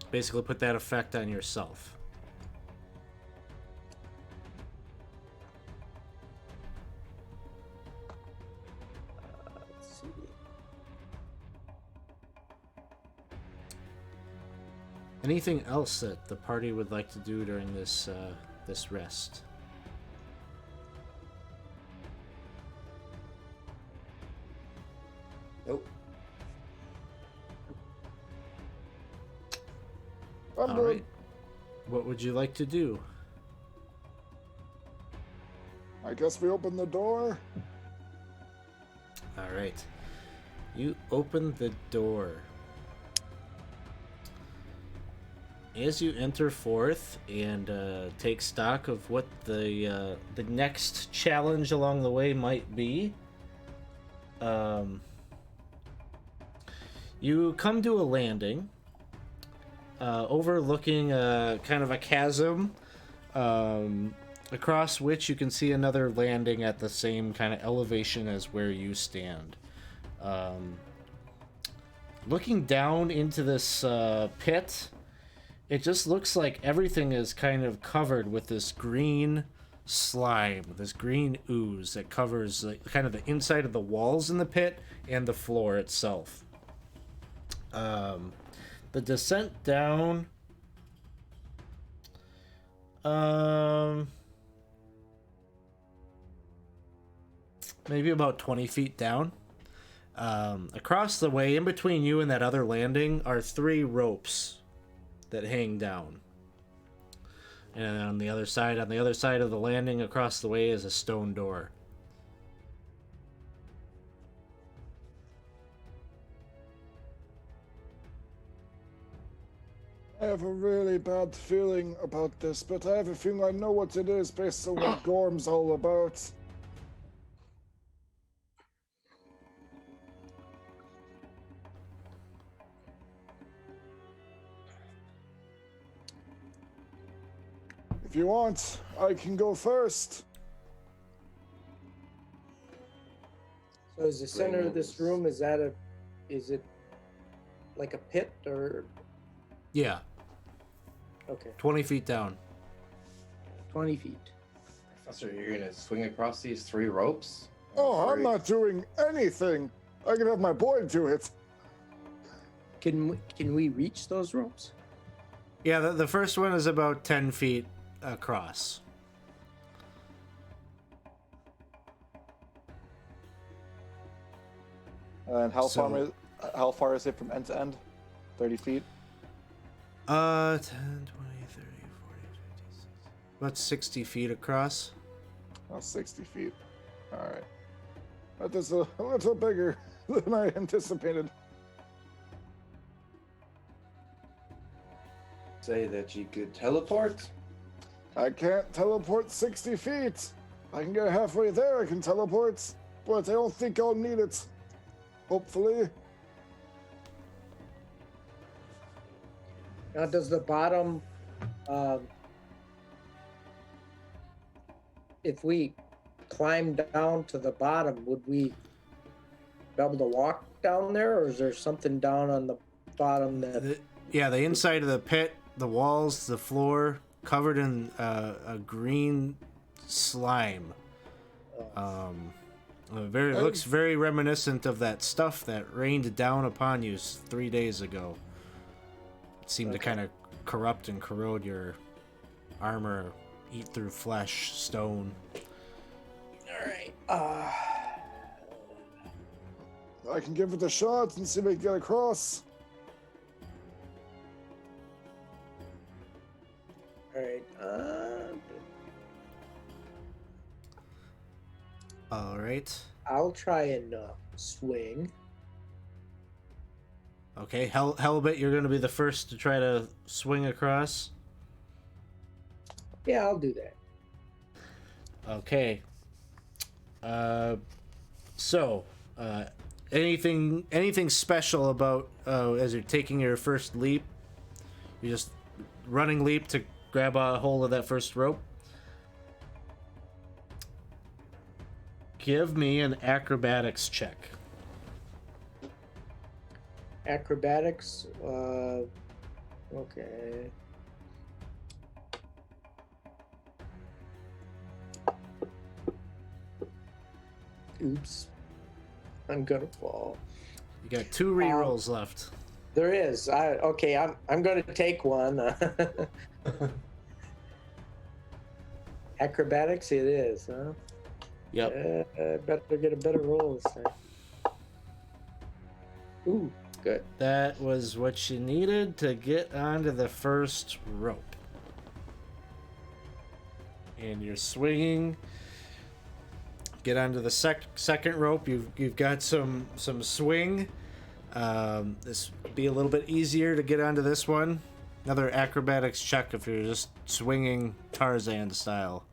basically put that effect on yourself. let's see. Anything else that the party would like to do during this rest? Nope. I'm All good. right. What would you like to do? I guess we open the door. All right. You open the door. As you enter forth and take stock of what the next challenge along the way might be, you come to a landing overlooking kind of a chasm, across which you can see another landing at the same kind of elevation as where you stand. Looking down into this pit, it just looks like everything is kind of covered with this green slime, this green ooze that covers kind of the inside of the walls in the pit and the floor itself. The descent down, maybe about 20 feet down. Across the way, in between you and that other landing, are 3 ropes that hang down. And on the other side of the landing across the way is a stone door. I have a really bad feeling about this, but I have a feeling I know what it is based on what Gorm's all about. If you want, I can go first. So is the center of this room, is it like a pit or? Yeah, Okay, 20 feet down. 20 feet. Professor, you're gonna swing across these 3 ropes? Oh, I'm not doing anything. I can have my boy do it. Can we reach those ropes? Yeah, the first one is about 10 feet across. And how So- far is it from end to end? 30 feet? 10, 20, 30, 40, 50, 60. About 60 feet across. Oh, 60 feet. Alright. That is a little bigger than I anticipated. Say that you could teleport? I can't teleport 60 feet. I can get halfway there, I can teleport, but I don't think I'll need it. Hopefully. Now, does the bottom, if we climb down to the bottom, would we be able to walk down there, or is there something down on the bottom that... The inside of the pit, the walls, the floor, covered in a green slime. Looks very reminiscent of that stuff that rained down upon you 3 days ago. It seemed to kind of corrupt and corrode your armor, eat through flesh, stone. All right. I can give it a shot and see if I can get across. All right. All right. I'll try and swing. Okay, Hellbit, you're going to be the first to try to swing across. Yeah, I'll do that. Okay. Anything special about as you're taking your first leap? You just running leap to grab a hold of that first rope? Give me an acrobatics check. Acrobatics. Okay. Oops. I'm gonna fall. You got 2 rerolls left. There is. I'm gonna take one. Acrobatics it is, huh? Yep. Better get a better roll this time. Ooh, good. That was what you needed to get onto the first rope. And you're swinging. Get onto the second rope. You've got some swing. This will be a little bit easier to get onto this one. Another acrobatics check if you're just swinging Tarzan style.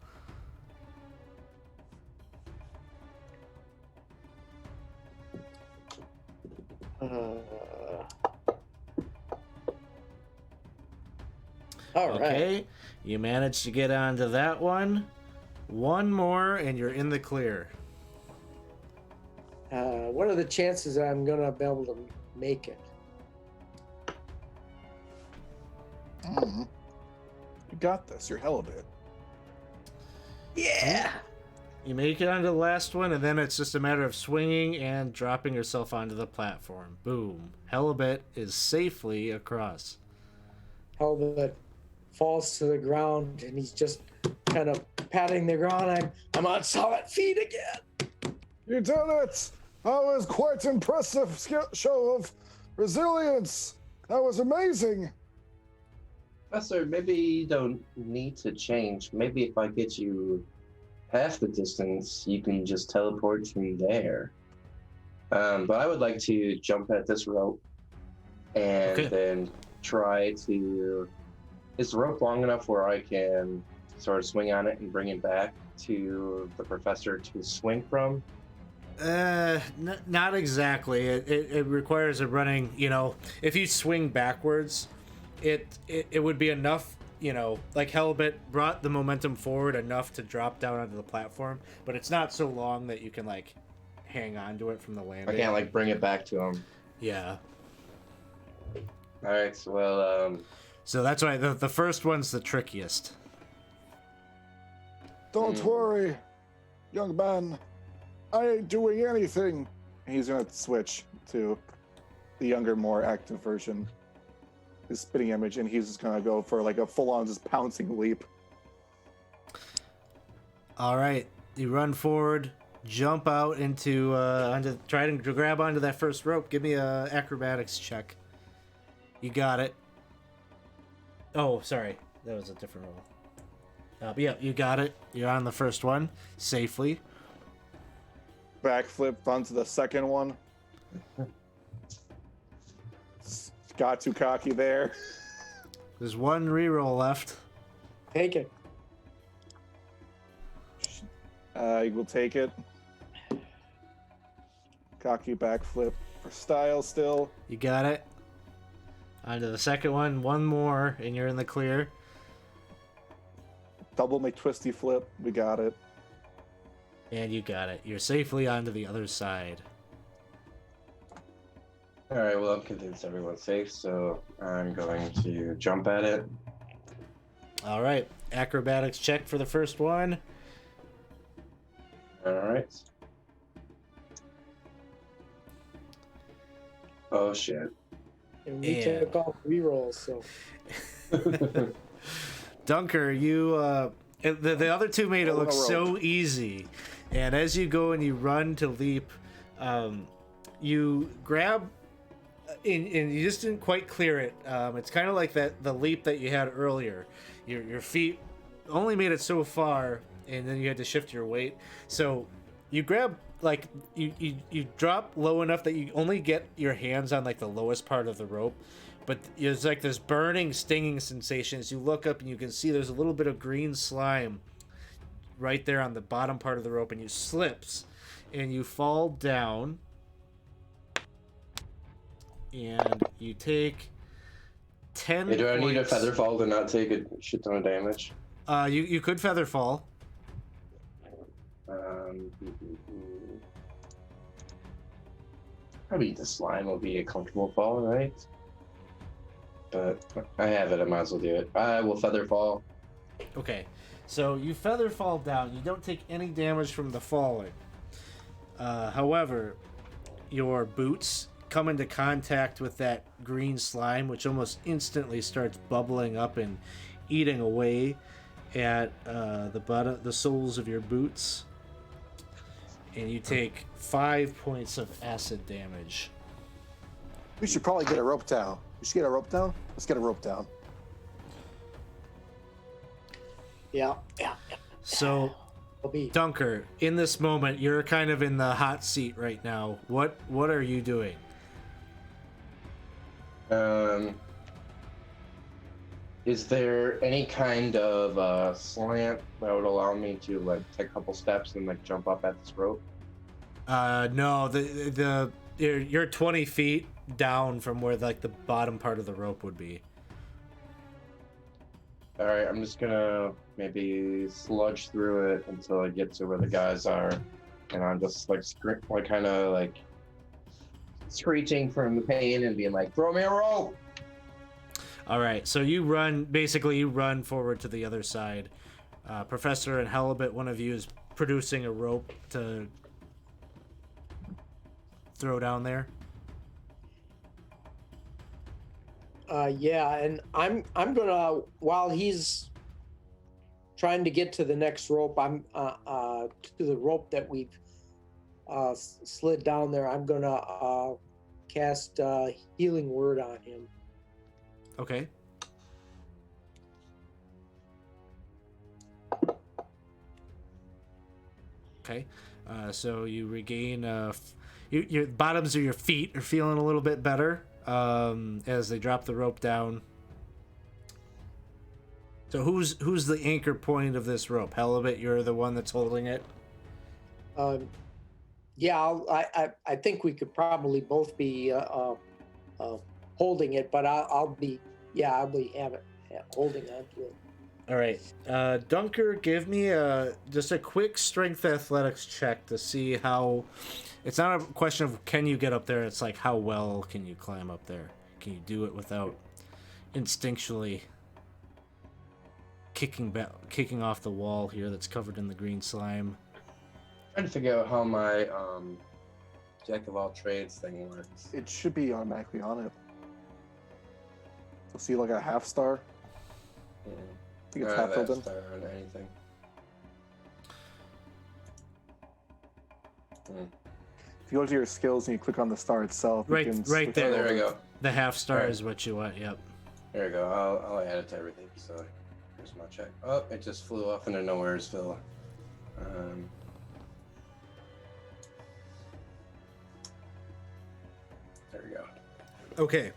All right. Okay, you managed to get onto that one. One more, and you're in the clear. What are the chances I'm gonna be able to make it? You got this. You're hell of it. Yeah. You make it onto the last one, and then it's just a matter of swinging and dropping yourself onto the platform. Boom. Hellabit is safely across. Hellbit falls to the ground, and he's just kind of patting the ground. I'm on solid feet again. You did it! That was quite impressive show of resilience. That was amazing. Professor, maybe you don't need to change. Maybe if I get you half the distance, you can just teleport from there. But I would like to jump at this rope and then try to... Is the rope long enough where I can sort of swing on it and bring it back to the professor to swing from? Not exactly. It requires a running, if you swing backwards, it would be enough, like Hellbit brought the momentum forward enough to drop down onto the platform, but it's not so long that you can, hang on to it from the landing. I can't, bring it back to him. Yeah. Alright, well, So that's why the first one's the trickiest. Don't worry, young man. I ain't doing anything. He's gonna switch to the younger, more active version, his spitting image, and he's just gonna go for a full-on just pouncing leap. All right, you run forward, jump out into try to grab onto that first rope. Give me a acrobatics check. You got it. Oh, sorry, that was a different roll. But yeah, you got it. You're on the first one safely. Backflip onto the second one. Got too cocky there. There's one reroll left. Take it. You will take it. Cocky backflip for style still. You got it. Onto the second one. One more, and you're in the clear. Double McTwisty flip. We got it. And you got it. You're safely onto the other side. All right, well, I'm convinced everyone's safe, so I'm going to jump at it. All right. Acrobatics check for the first one. All right. Oh, shit. And we Yeah. took off rerolls, so Dunker, you the other two made it look so easy, and as you go and you run to leap, you grab and you just didn't quite clear it. It's kind of like the leap that you had earlier. Your feet only made it so far, and then you had to shift your weight. So you grab like you drop low enough that you only get your hands on like the lowest part of the rope. But there's like this burning, stinging sensation as you look up and you can see there's a little bit of green slime right there on the bottom part of the rope, and you slips and you fall down and you take 10 Hey, do I need a points. feather fall to not take a shit ton of damage? You could feather fall. Probably the slime will be a comfortable fall, right? But I have it, I might as well do it. I will feather fall. Okay, so you feather fall down. You don't take any damage from the falling. However, your boots come into contact with that green slime, which almost instantly starts bubbling up and eating away at the soles of your boots. And you take 5 points of acid damage. We should probably get a rope down. We should get a rope down. Let's get a rope down. yeah. So, I'll be. Dunker, in this moment, you're kind of in the hot seat right now. What are you doing? Is there any kind of slant that would allow me to like take a couple steps and like jump up at this rope? No, you're 20 feet down from where like the bottom part of the rope would be. All right, I'm just gonna maybe sludge through it until I get to where the guys are, and I'm just like kind of like screeching from the pain and being like, "Throw me a rope!" All right, so you run forward to the other side. Professor and Halibut, one of you is producing a rope to throw down there. Yeah, and I'm gonna, while he's trying to get to the next rope, I'm to the rope that we've slid down there. I'm gonna cast healing word on him. Okay. Okay. So you regain your bottoms of your feet are feeling a little bit better as they drop the rope down. So who's the anchor point of this rope? Halibut, you're the one that's holding it. Yeah, I think we could probably both be holding it, but I'll be holding on to it. All right, Dunker, give me just a quick strength athletics check to see how. It's not a question of can you get up there. It's like how well can you climb up there? Can you do it without instinctually kicking off the wall here that's covered in the green slime? Trying to figure out how my jack of all trades thing works. It should be automatically on it. So see like a half star. Yeah. I think it's half That's filled in. better than anything. If you go to your skills and you click on the star itself, you Right can there. switch Oh, there over. we go. The half star Alright. is what you want. Yep. There we go. I'll add it to everything. So here's my check. Oh, it just flew off into nowheresville. There we go. Okay.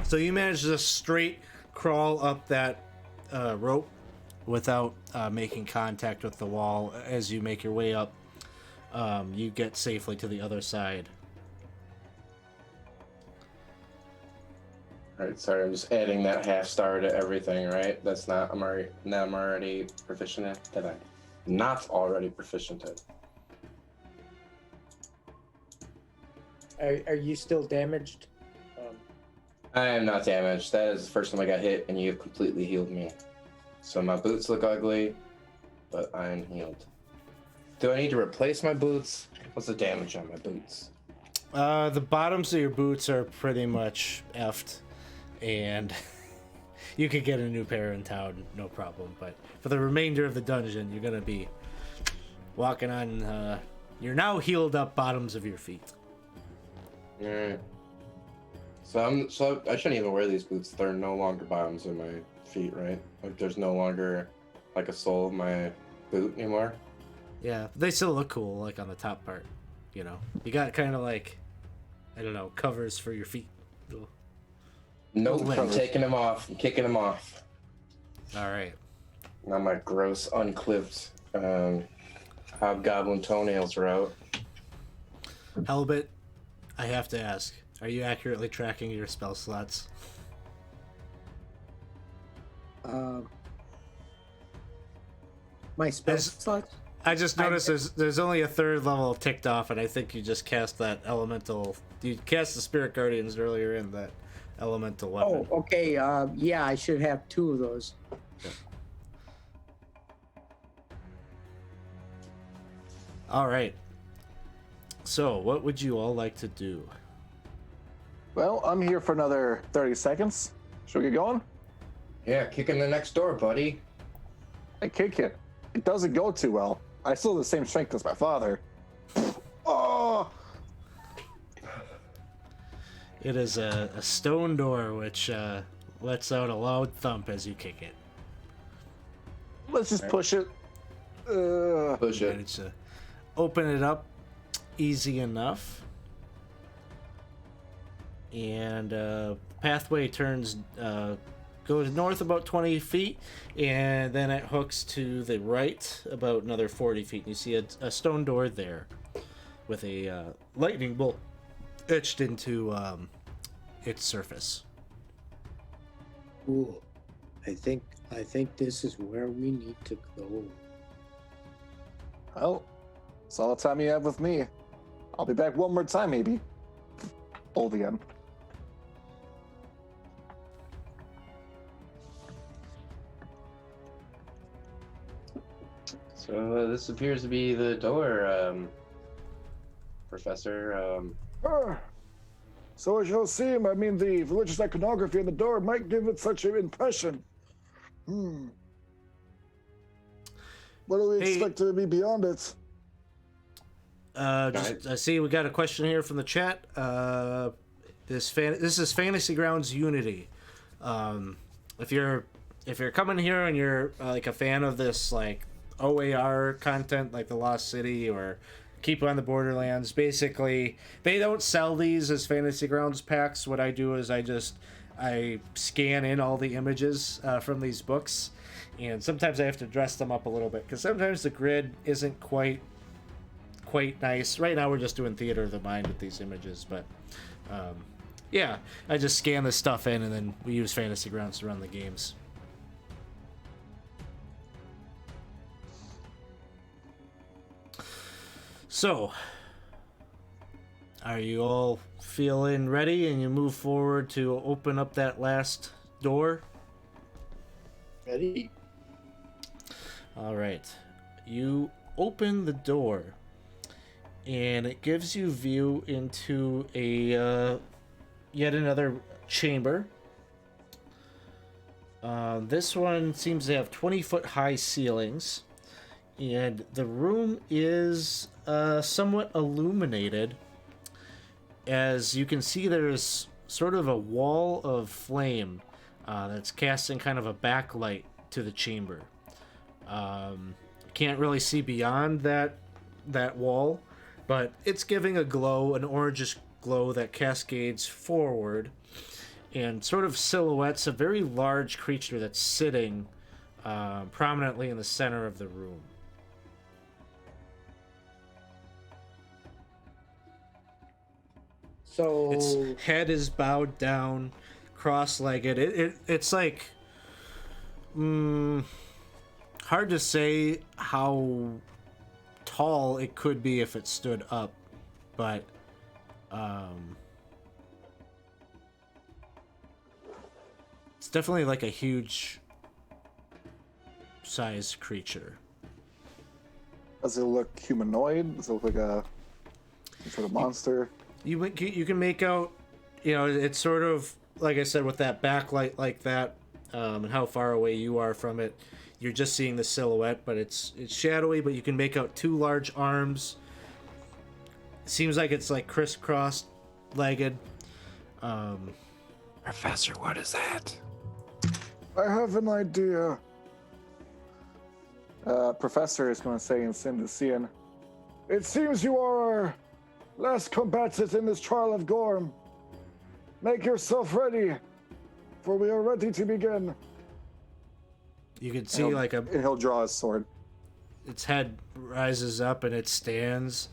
So you managed to straight crawl up that rope without making contact with the wall. As you make your way up, you get safely to the other side. All right, sorry, I'm just adding that half star to everything, right? That's not, I'm already proficient at that. I'm not already proficient at. Are you still damaged? I am not damaged. That is the first time I got hit, and you have completely healed me. So my boots look ugly, but I am healed. Do I need to replace my boots? What's the damage on my boots? The bottoms of your boots are pretty much effed, and you could get a new pair in town, no problem. But for the remainder of the dungeon, you're gonna be walking on your now healed up bottoms of your feet. Alright. So I shouldn't even wear these boots. They're no longer bottoms of my feet, right? Like there's no longer like a sole of my boot anymore. Yeah, but they still look cool, like on the top part. You know, you got kind of like, I don't know, covers for your feet. Nope, Little I'm limbs. taking them off. I'm kicking them off. All right. Now my gross, unclipped hobgoblin toenails are out. Halbert, I have to ask, are you accurately tracking your spell slots? My spell There's- slots? I just noticed there's only a third level ticked off, and I think you just cast that elemental. You cast the Spirit Guardians earlier in that elemental weapon. Oh, okay. Yeah, I should have 2 of those. All right. So, what would you all like to do? Well, I'm here for another 30 seconds. Should we get going? Yeah, kick in the next door, buddy. I kick it. It doesn't go too well. I still have the same strength as my father. Oh! It is a stone door which lets out a loud thump as you kick it. Let's just push it. Push You it. manage to open it up easy enough. And pathway goes north about 20 feet, and then it hooks to the right about another 40 feet. And you see a stone door there with a lightning bolt etched into its surface. Ooh, I think this is where we need to go. Well, that's all the time you have with me. I'll be back one more time, maybe. Old again. So this appears to be the door, Professor. So as you'll see, I mean, the religious iconography on the door might give it such an impression. What do we Hey. expect to be beyond it? I see we got a question here from the chat. This is Fantasy Grounds Unity. If you're coming here and you're like a fan of this like OAR content like the Lost City or Keep on the Borderlands, basically they don't sell these as Fantasy Grounds packs. What I do is I scan in all the images from these books, and sometimes I have to dress them up a little bit because sometimes the grid isn't quite nice. Right now we're just doing theater of the mind with these images, but yeah, I just scan this stuff in and then we use Fantasy Grounds to run the games. So, are you all feeling ready and you move forward to open up that last door? Ready? All right. You open the door and it gives you view into a yet another chamber. This one seems to have 20-foot high ceilings, and the room is somewhat illuminated. As you can see, there's sort of a wall of flame that's casting kind of a backlight to the chamber. Can't really see beyond that wall, but it's giving a glow, an orangish glow that cascades forward and sort of silhouettes a very large creature that's sitting prominently in the center of the room. So Its head is bowed down, cross-legged. It's like hard to say how tall it could be if it stood up, but It's definitely like a huge sized creature. Does it look humanoid? Does it look like some sort of monster? You can make out, it's sort of like I said with that backlight like that, and how far away you are from it. You're just seeing the silhouette, but it's shadowy. But you can make out two large arms. Seems like it's like crisscross legged. Professor, what is that? I have an idea. Professor is going to say in Sindician, it seems you are our last combatant in this trial of Gorm. Make yourself ready, for we are ready to begin. You can see and he'll draw his sword. Its head rises up and it stands,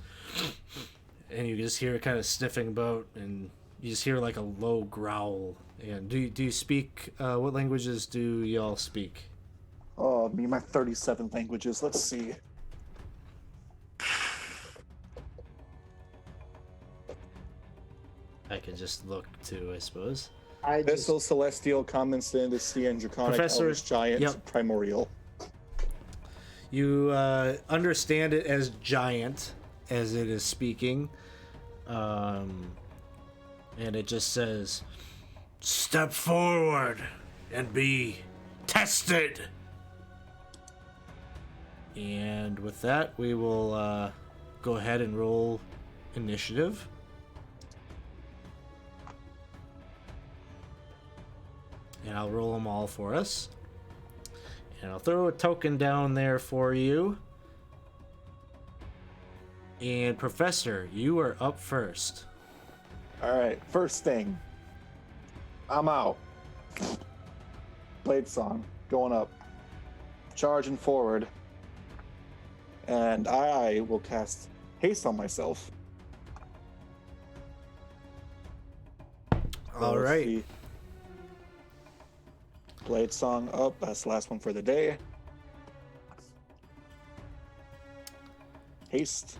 and you just hear it kind of sniffing about, and you just hear like a low growl. And do you speak? What languages do y'all speak? Oh, me, my 37 languages. Let's see. I can just look too, I suppose. Abyssal, Celestial, Common, Sindician, Draconic, Professor, Elvish, Giant, yep. Primordial. You understand it as giant, as it is speaking, and it just says, "Step forward and be tested." And with that, we will go ahead and roll initiative. And I'll roll them all for us. And I'll throw a token down there for you. And Professor, you are up first. All right, first thing. I'm out. Blade Song, going up. Charging forward. And I will cast Haste on myself. All Let's right. see. Blade Song up. That's the last one for the day. Haste.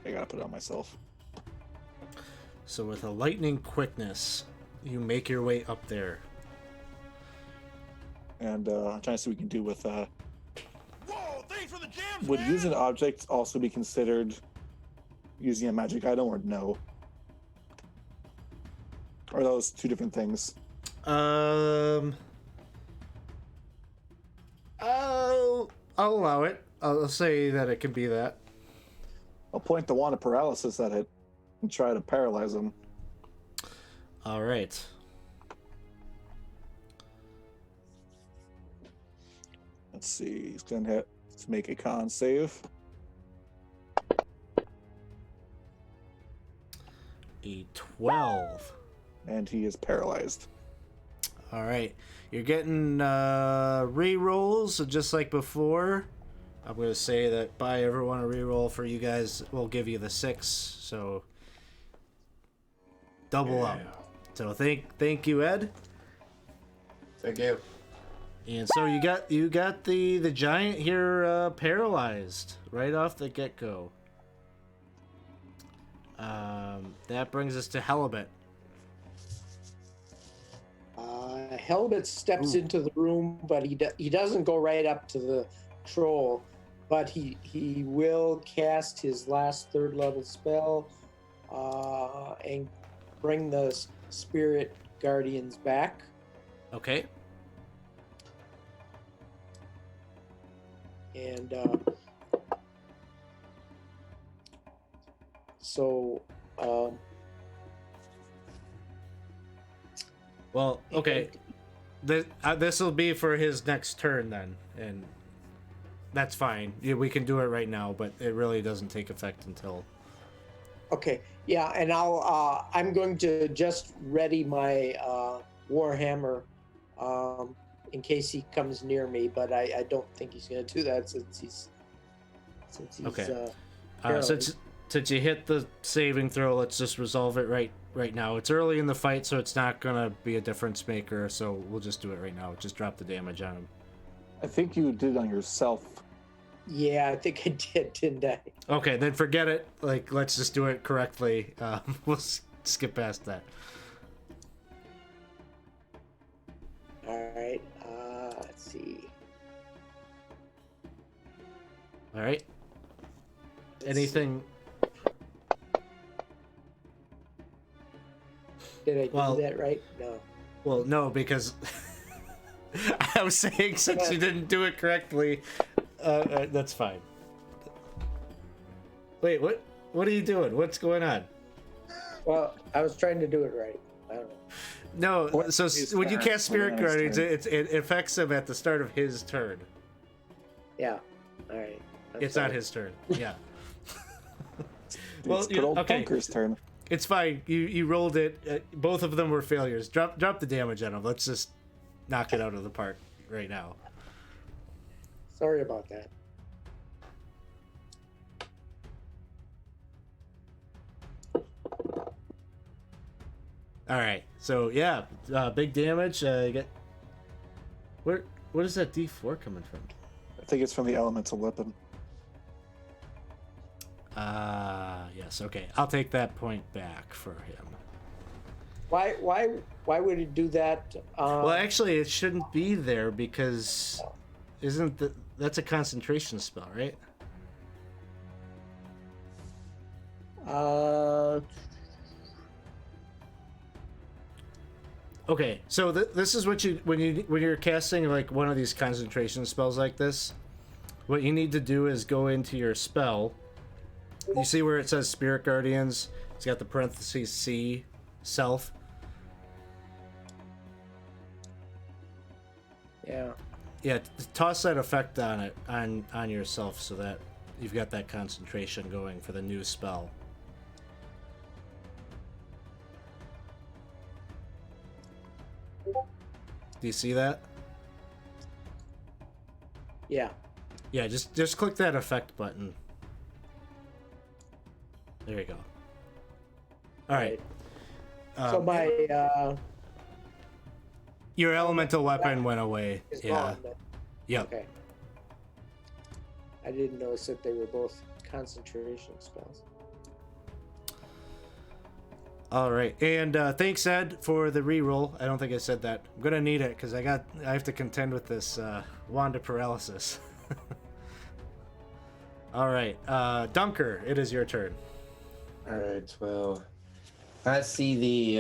I gotta put it on myself. So with a lightning quickness, you make your way up there. And I'm trying to see what we can do with... Whoa, thanks for the jams, would man! using an object also be considered using a magic item, or no? Or are those two different things? I'll allow it. I'll say that it can be that. I'll point the wand of paralysis at it and try to paralyze him. All right. Let's see. He's gonna hit to make a con save. A 12. And he is paralyzed. All right. You're getting re-rolls, so just like before. I'm going to say that buy everyone a re-roll for you guys. We'll give you the 6, so double up. So thank you, Ed. Thank you. And so you got the giant here paralyzed right off the get-go. That brings us to Halibut. Helmet steps into the room, but he doesn't go right up to the troll, but he will cast his last third level spell and bring the spirit guardians back. Okay. And so Well, okay. This will be for his next turn then, and that's fine. Yeah, we can do it right now, but it really doesn't take effect until. okay, yeah, and I'm going to just ready my warhammer in case he comes near me, but I don't think he's going to do that since he's Okay. paralyzed. Since you hit the saving throw, let's just resolve it right now. It's early in the fight, so it's not gonna be a difference maker. So we'll just do it right now. Just drop the damage on him. I think you did it on yourself Yeah, I think I did, didn't I? Okay, then forget it. Like, let's just do it correctly. We'll skip past that. All right. Let's see. All right. Anything? Did I do Well- that right? No. Well, no, because I was saying since you didn't do it correctly, that's fine. Wait, what? What are you doing? What's going on? Well, I was trying to do it right. I don't know. No, so when you cast Spirit What is Guardians, turn? it affects him at the start of his turn. Yeah. All right. I'm It's sorry. not his turn. Yeah. It's good old okay. Bunker's turn. It's fine. You rolled it. Both of them were failures. Drop the damage on them. Let's just knock it out of the park right now. Sorry about that. All right. So yeah, big damage. You get. What is that D4 coming from? I think it's from the elemental weapon. Yes. Okay. I'll take that point back for him. Why would it do that? Well, actually, it shouldn't be there because that's a concentration spell, right? Okay, so this is what you when you're casting like one of these concentration spells like this, what you need to do is go into your spell. You see where it says Spirit Guardians? It's got the parentheses C, self. Yeah. Yeah, toss that effect on it on yourself so that you've got that concentration going for the new spell. Do you see that? Yeah. Yeah, just click that effect button. There you go. All right. So my Your elemental weapon went away. is Yeah. gone. Then. Yep. Okay. I didn't notice that they were both concentration spells. All right. And thanks, Ed, for the reroll. I don't think I said that. I'm gonna need it because I have to contend with this Wanda paralysis. All right, Dunker, it is your turn. All right. Well, I see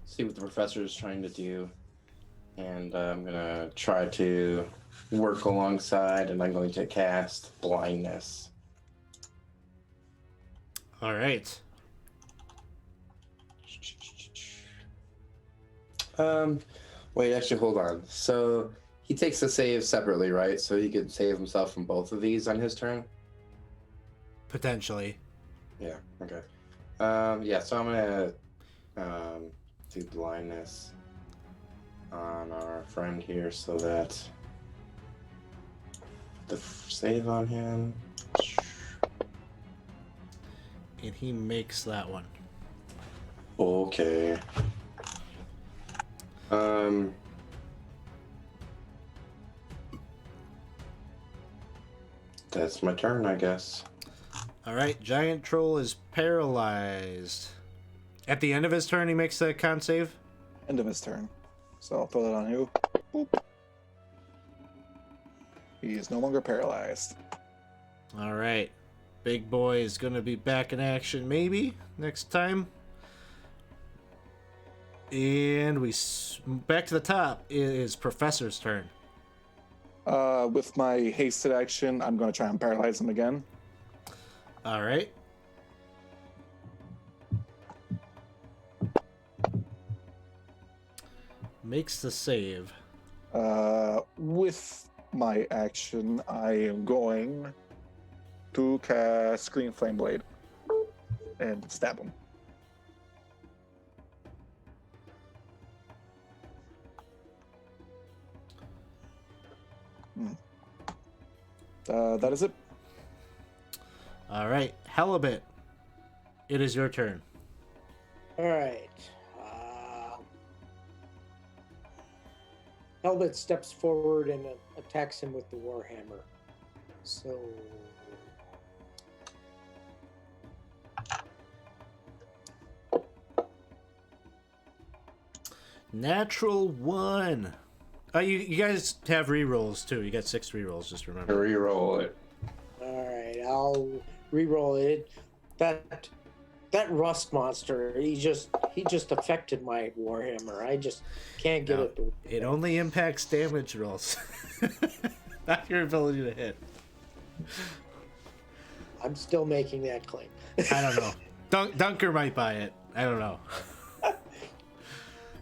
see what the professor is trying to do, and I'm gonna try to work alongside, and I'm going to cast blindness. All right. Wait, actually, hold on. So he takes the save separately, right? So he could save himself from both of these on his turn? Potentially. Yeah, okay. Yeah, so I'm gonna do blindness on our friend here so that the save on him. And he makes that one. Okay. That's my turn, I guess. All right, Giant Troll is paralyzed. At the end of his turn, he makes the con save. End of his turn. So I'll throw that on you. Boop. He is no longer paralyzed. All right. Big boy is going to be back in action maybe next time. And back to the top is Professor's turn. With my hasted action, I'm going to try and paralyze him again. All right. Makes the save. With my action, I am going to cast Screen Flame Blade and stab him. That is it. All right. Halibut, it is your turn. All right. Helmet steps forward and attacks him with the warhammer. So Natural 1. You guys have rerolls too. You got 6 rerolls, just remember. Reroll it. all right, I'll re-roll it. That rust monster, he just affected my warhammer. I just can't get No, it to. it only impacts damage rolls, not your ability to hit. I'm still making that claim. I don't know. Dunker might buy it. I don't know.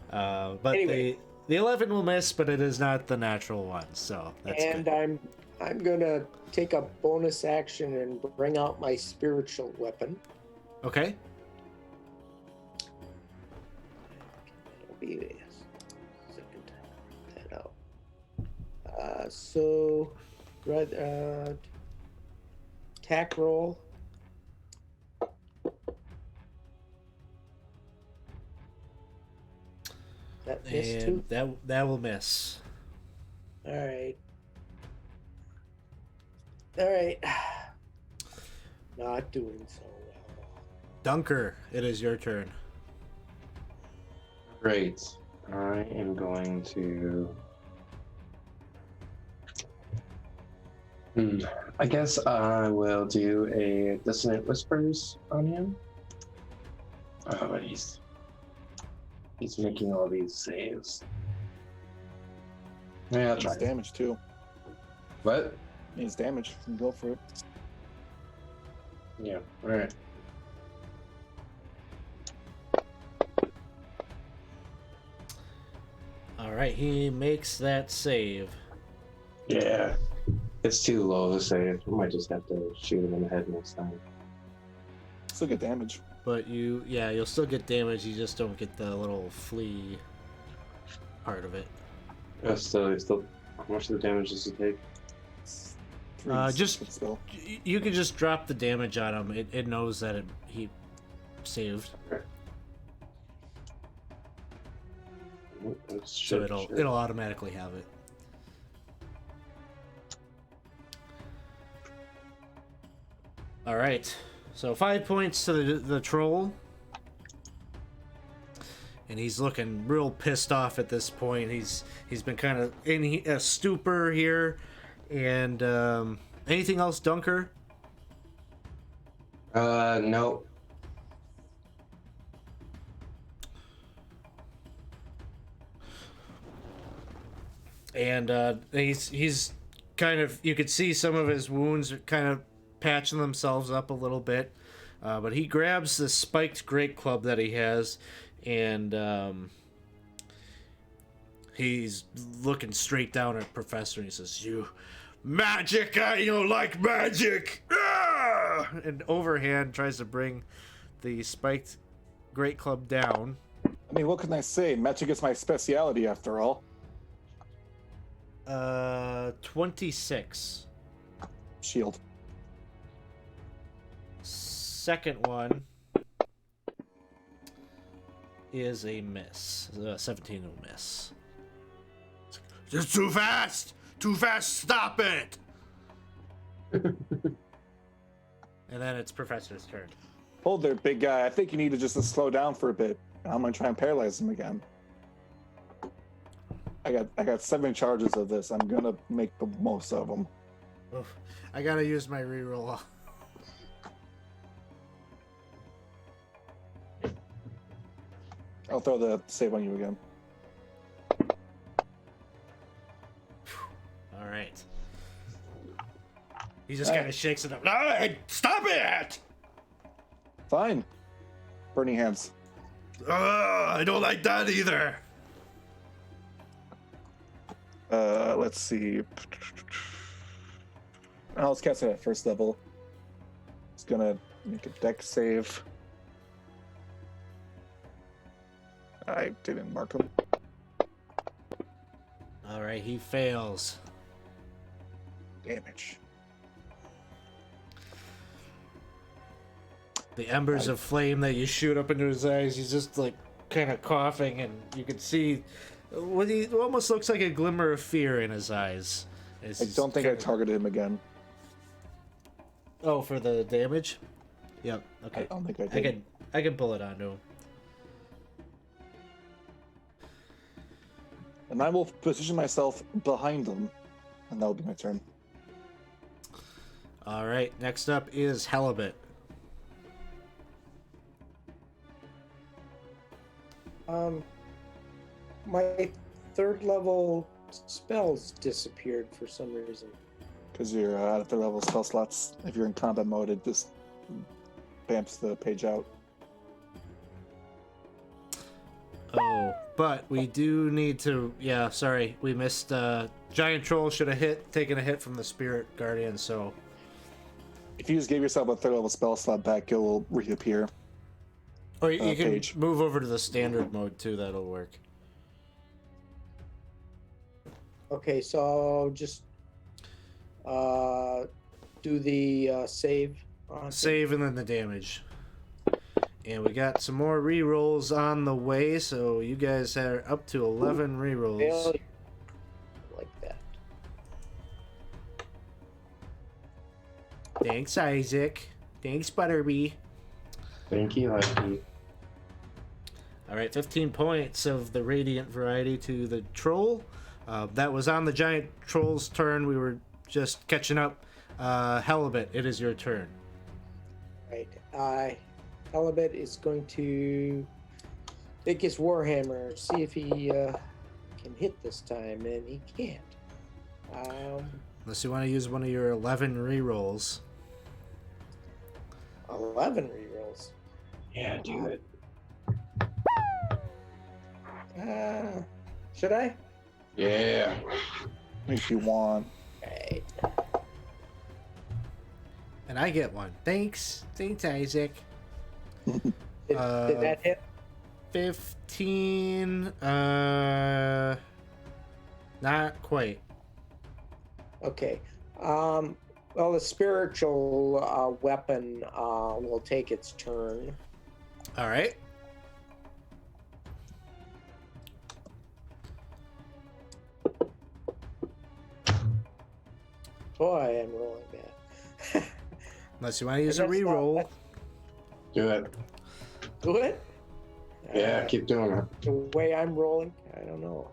But Anyway. the 11 will miss, but it is not the natural one, so that's And good. I'm gonna take a bonus action and bring out my spiritual weapon. Okay. It'll be this second time I write that out. So, attack roll. That missed too. And that will miss. All right. All right. Not doing so well. Dunker, it is your turn. Great. I am going to. I guess I will do a Dissonant Whispers on him. Oh, but he's making all these saves. Yeah, I'll try. Needs damage too. What? Needs damage. Go for it. Yeah. All right. All right, he makes that save. Yeah. It's too low to save. I might just have to shoot him in the head next time. Still get damage. But you'll still get damage. You just don't get the little flea part of it. Still, how much of the damage does it take? Just Still. you can just drop the damage on him. It knows that he saved, so it'll automatically have it. All right, so 5 points to the troll, and he's looking real pissed off at this point. He's been kind of in a stupor here, and anything else, Dunker? No. And he's kind of, you could see some of his wounds are kind of patching themselves up a little bit, but he grabs the spiked great club that he has, and he's looking straight down at Professor, and he says, "You magic, I don't like magic!" Ah! And overhand tries to bring the spiked great club down. I mean, what can I say? Magic is my speciality, after all. 26. Shield. Second one is a miss. 17 will miss. Just too fast! Too fast! Stop it! And then it's Professor's turn. Hold there, big guy. I think you need to just slow down for a bit. I'm gonna try and paralyze him again. I got 7 charges of this. I'm gonna make the most of them. Oof. I gotta use my reroll. I'll throw the save on you again. All right. He just kind of shakes it up. No, stop it! Fine. Burning hands. I don't like that either. Let's see. I'll just cast it at first level. It's gonna make a deck save. I didn't mark him. All right, he fails. Damage. The embers of flame that you shoot up into his eyes, he's just like kind of coughing, and you can see What he almost looks like a glimmer of fear in his eyes. I don't think I targeted him again. Oh, for the damage? Yep. I Okay. don't think I did. I can pull it onto him. And I will position myself behind him, and that will be my turn. All right. Next up is Halibut. My third level spells disappeared for some reason. Because you're out of the level spell slots. If you're in combat mode, it just bamps the page out. Oh, but we do need to. Yeah, sorry, we missed. Giant Troll should have taken a hit from the Spirit Guardian. So If you just gave yourself a third level spell slot back, it will reappear. or you can Page. move over to the standard mode too. That'll work. Okay, so I'll just do the save. Save and then the damage. And we got some more rerolls on the way, so you guys are up to 11 rerolls. Failure. Like that. Thanks, Isaac. Thanks, Butterby. Thank you, Lucky. All right, 15 points of the Radiant variety to the Troll. That was on the Giant Troll's turn. We were just catching up. Halibut, it is your turn. Right. Halibut is going to take his Warhammer, see if he can hit this time, and he can't. Unless you want to use one of your 11 rerolls. 11 rerolls. Yeah, do it. Should I? Yeah. If you want. Right. And I get one. Thanks. Thanks, Isaac. Did that hit? 15. Not quite. Okay. Well, the spiritual weapon will take its turn. All right. Boy, I'm rolling bad. Unless you want to use a That's not- reroll. Do it. Do it? Yeah, keep doing it. The way I'm rolling, I don't know.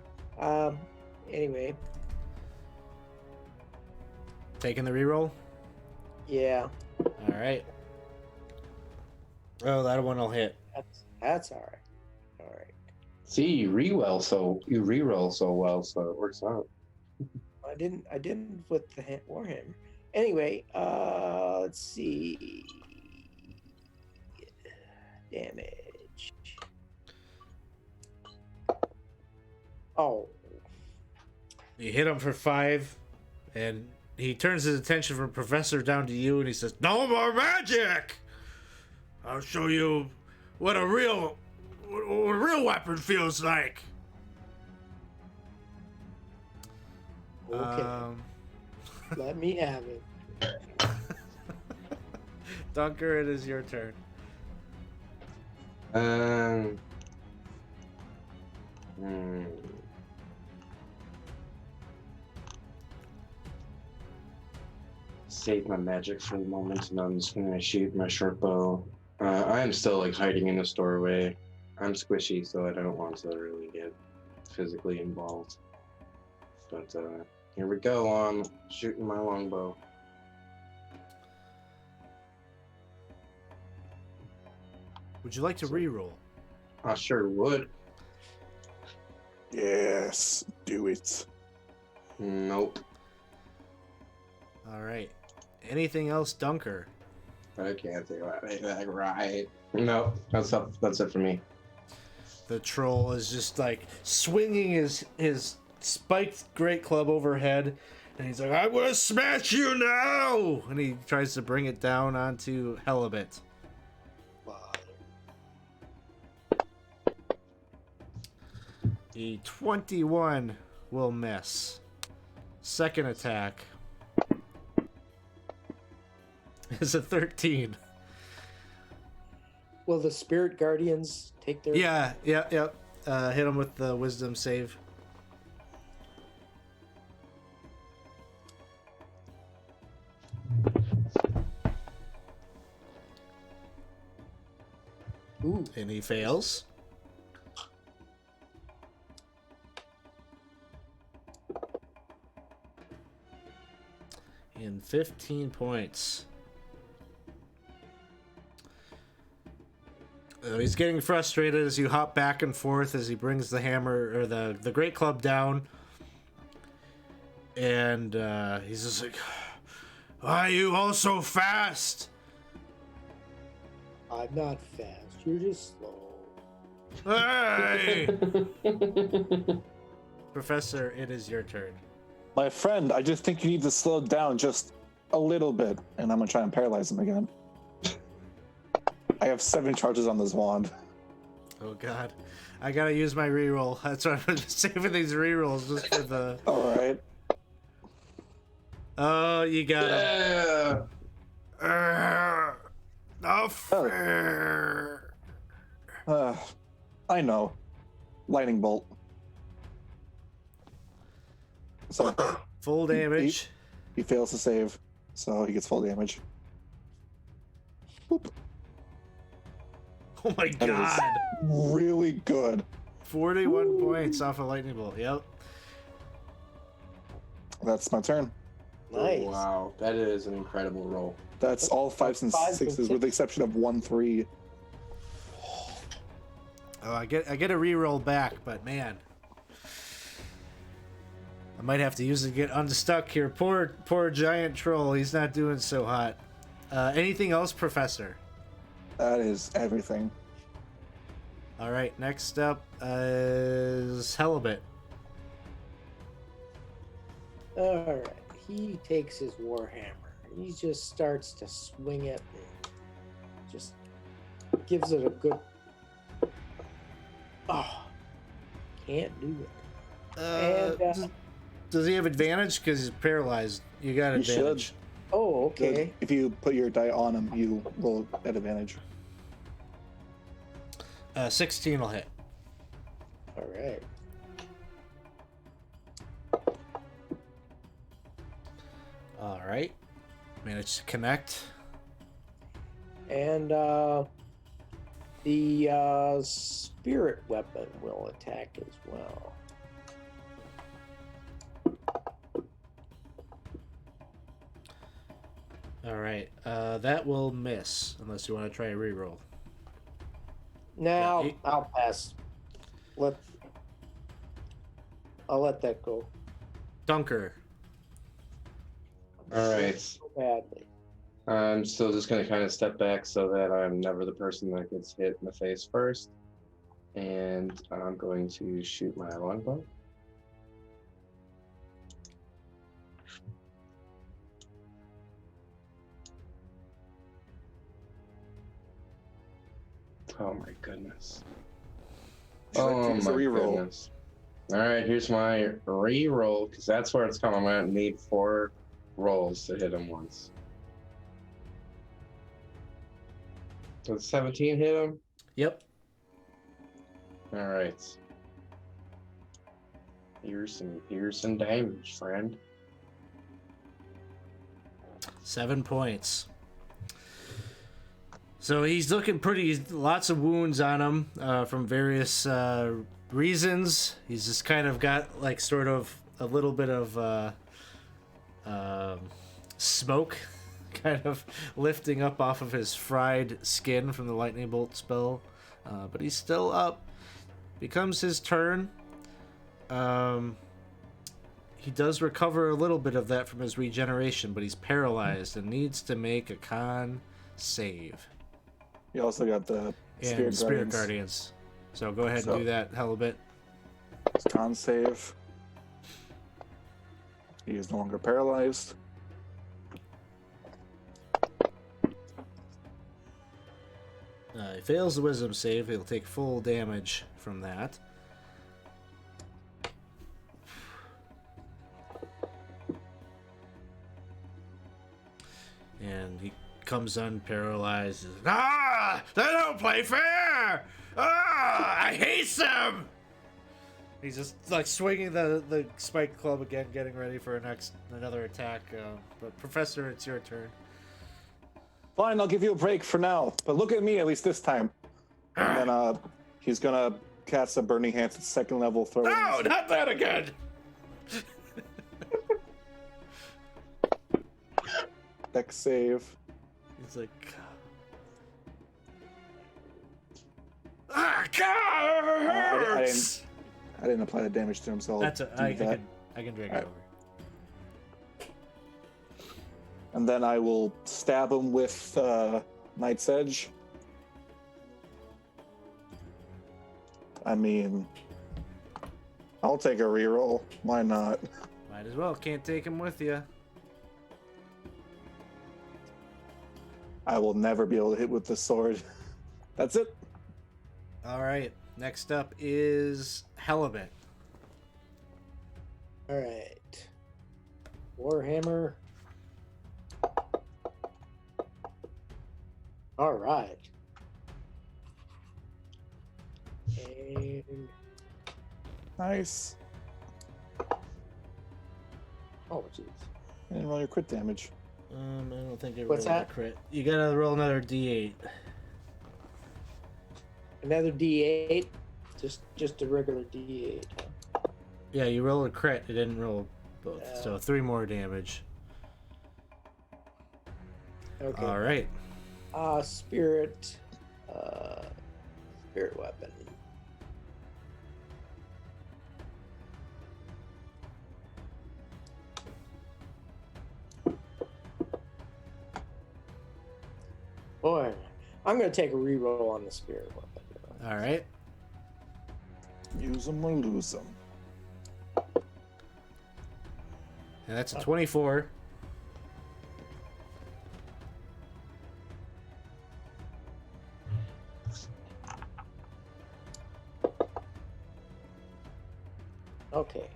Anyway, Taking the reroll. yeah, All right. Oh, that one will hit. that's all right. All right. See, you reroll so well, so it works out. I didn't with the Warhammer. Anyway, let's see. Damage. Oh, You hit him for 5, and he turns his attention from Professor down to you, and he says, "No more magic! I'll show you what a real weapon feels like." okay. Let me have it. Dunker, it is your turn. Save my magic for the moment, and I'm just gonna shoot my short bow. I am still like hiding in this doorway. I'm squishy, so I don't want to really get physically involved. But here we go. I'm shooting my longbow. Would you like to reroll? I sure would. Yes, do it. Nope. All right. Anything else, Dunker? I can't do that right. Nope. That's it for me. The troll is just like swinging his spiked great club overhead, and he's like, "I will smash you now!" And he tries to bring it down onto Halibut. The 21 will miss. Second attack is a 13. Will the spirit guardians take their? Yeah. Hit him with the wisdom save. Ooh. And he fails. And 15 points. He's getting frustrated as you hop back and forth as he brings the hammer or the great club down. And he's just like, Why are you all so fast? I'm not fast. You're just slow. Hey! Professor, it is your turn. My friend, I just think you need to slow down just a little bit, and I'm gonna try and paralyze him again. I have 7 charges on this wand. Oh god. I gotta use my reroll. That's why I'm saving these rerolls just for the... Alright. Oh, you got him. Not fair. I know. Lightning bolt. So Full damage. he fails to save, so he gets full damage. Boop. Oh my That is god. really good. 41 points off a lightning bolt. Yep. That's my turn. Nice. Oh, wow, that is an incredible roll. That's all 5s and 5s and 6s with the exception of 1 3. Oh, I get a reroll back, but man. I might have to use it to get unstuck here. Poor giant troll. He's not doing so hot. Anything else, Professor? That is everything. All right, next up is Helibet. All right. He takes his warhammer. He just starts to swing it. And just gives it a good. Oh, can't do it. And, Does he have advantage? Because he's paralyzed. You got You advantage. should. Oh, okay. If you put your die on him, you roll at advantage. 16 will hit. All right. All right. Managed to connect. And the spirit weapon will attack as well. All right. That will miss unless you want to try a reroll. Now Yeah, I'll pass. I'll let that go. Dunker. All right. So badly. I'm still just going to kind of step back so that I'm never the person that gets hit in the face first. And I'm going to shoot my longbow. Oh my goodness. Oh Use a my reroll. goodness. All right, here's my re-roll because that's where it's coming. I'm going to need 4 rolls to hit him once. Does 17 hit him? Yep. All right. Here's some damage, friend. 7 points. So he's looking pretty. Lots of wounds on him from various reasons. He's just kind of got like sort of a little bit of smoke kind of lifting up off of his fried skin from the lightning bolt spell. But he's still up. Becomes his turn. He does recover a little bit of that from his regeneration, but he's paralyzed and needs to make a con save. You also got the And Spirit Guardians. Guardians. So go ahead So- and do that, Helibet. Con save. He is no longer paralyzed. He fails the wisdom save. He'll take full damage from that. And he comes unparalyzed. Ah! They don't play fair! Ah! I hate them! He's just like swinging the spike club again, getting ready for another attack. But Professor, it's your turn. Fine, I'll give you a break for now. But look at me at least this time. And then he's gonna cast a Burning Hands at second level throw. No, not that again. Dex save. He's like, Ah, I hurts. didn't apply the damage to him, so I'll that's do I that. can drag Alright. it over. And then I will stab him with Knight's Edge. I mean, I'll take a reroll. Why not? Might as well. Can't take him with you. I will never be able to hit with the sword. That's it. All right. Next up is Halibut. All right. Warhammer. All right. And Nice. oh jeez. And roll your crit damage. I don't think I What's rolled a that? crit. You gotta roll another D8. Another D8. Just a regular D8. Yeah, you rolled a crit. It didn't roll both. Yeah. So 3 more damage. Okay. All right. Spirit. Spirit weapon. Boy, I'm gonna take a reroll on the spirit weapon. All right. Use them or lose them. And that's a 24. Okay.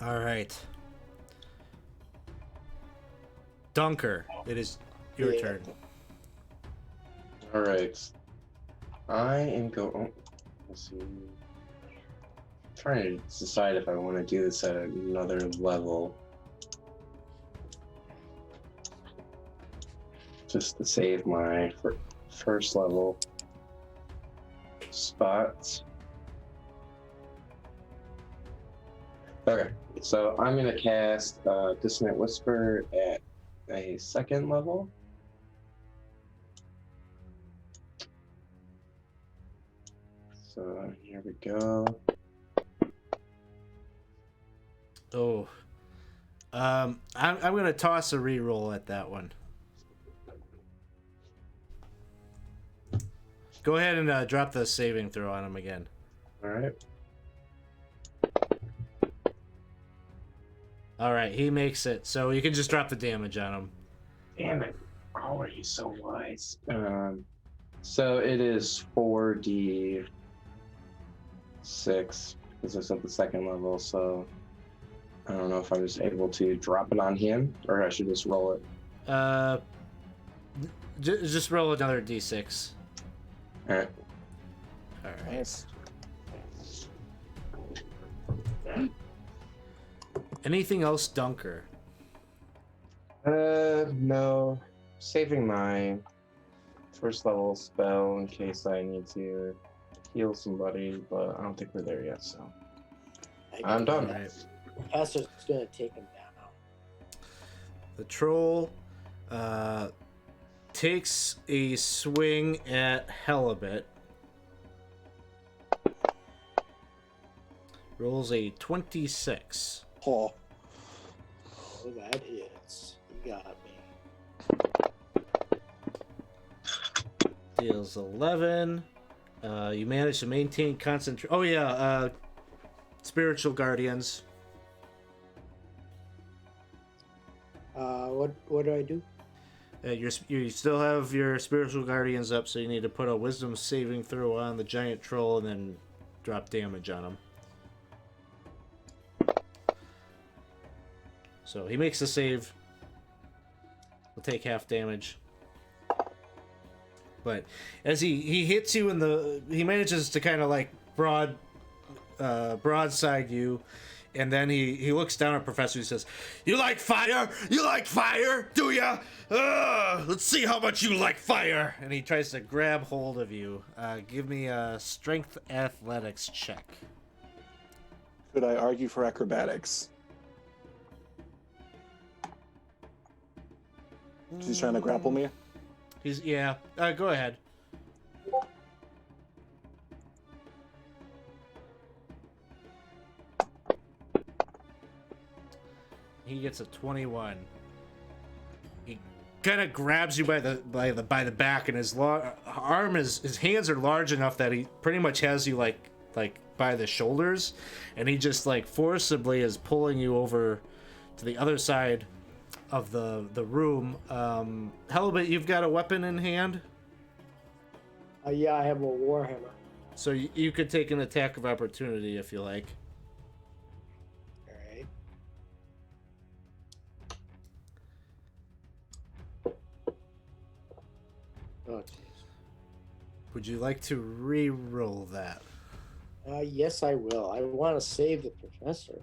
All right. Dunker, it is your Yeah. turn. All right. I am going. Let's see. Trying to decide if I want to do this at another level. Just to save my first level spots. Okay, so I'm going to cast Dissonant Whisper at a second level. So here we go. Oh. I'm gonna toss a reroll at that one. Go ahead and drop the saving throw on him again. All right. All right, he makes it. So you can just drop the damage on him. Damn it. Oh, he's so wise. So it is 4d6 because it's at the second level, so I don't know if I'm just able to drop it on him or I should just roll it. Just roll another d6. All right. All right. Nice. Anything else, Dunker? No. Saving my first level spell in case I need to heal somebody, but I don't think we're there yet, so I'm done. All right. Caster's gonna take him down. The troll takes a swing at Halibut. Rolls a 26. Oh, Oh, that hits. You got me. Deals 11. You manage to maintain concentration. Oh yeah, spiritual guardians. What do I do? You still have your spiritual guardians up, so you need to put a wisdom saving throw on the giant troll and then drop damage on him. So he makes the save. He'll take half damage. But as he hits you in the, he manages to kind of like broadside you, And then he looks down at Professor. He says, "You like fire? You like fire? Do ya? Let's see how much you like fire." And he tries to grab hold of you. Give me a strength athletics check. Could I argue for acrobatics? He's trying to grapple me. Yeah. Go ahead. He gets a 21. He kind of grabs you by the back, and his hands are large enough that he pretty much has you like by the shoulders, and he just like forcibly is pulling you over to the other side of the room. Helbit, you've got a weapon in hand? Yeah, I have a warhammer. So you could take an attack of opportunity if you like. All right. Oh, jeez. Would you like to re-roll that? Yes, I will. I want to save the professor.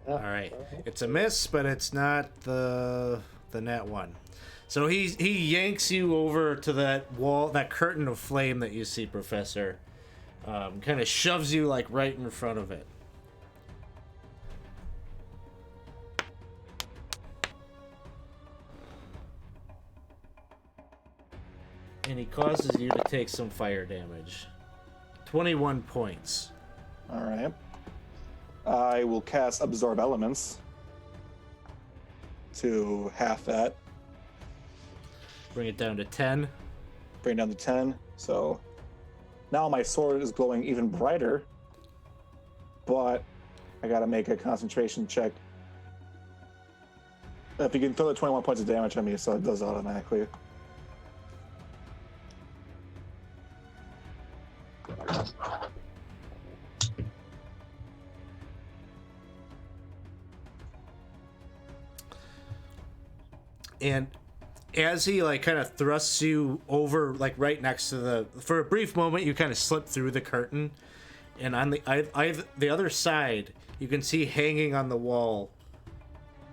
All right, it's a miss, but it's not the net one. So he yanks you over to that wall, that curtain of flame that you see, Professor. Kind of shoves you like right in front of it. And he causes you to take some fire damage. 21 points. All right. I will cast Absorb Elements to half that. Bring it down to 10. Bring it down to 10. So now my sword is glowing even brighter, but I gotta make a concentration check. If you can throw the 21 points of damage on me, so it does automatically. And as he like kind of thrusts you over like right next to for a brief moment you kind of slip through the curtain, and on the other side you can see hanging on the wall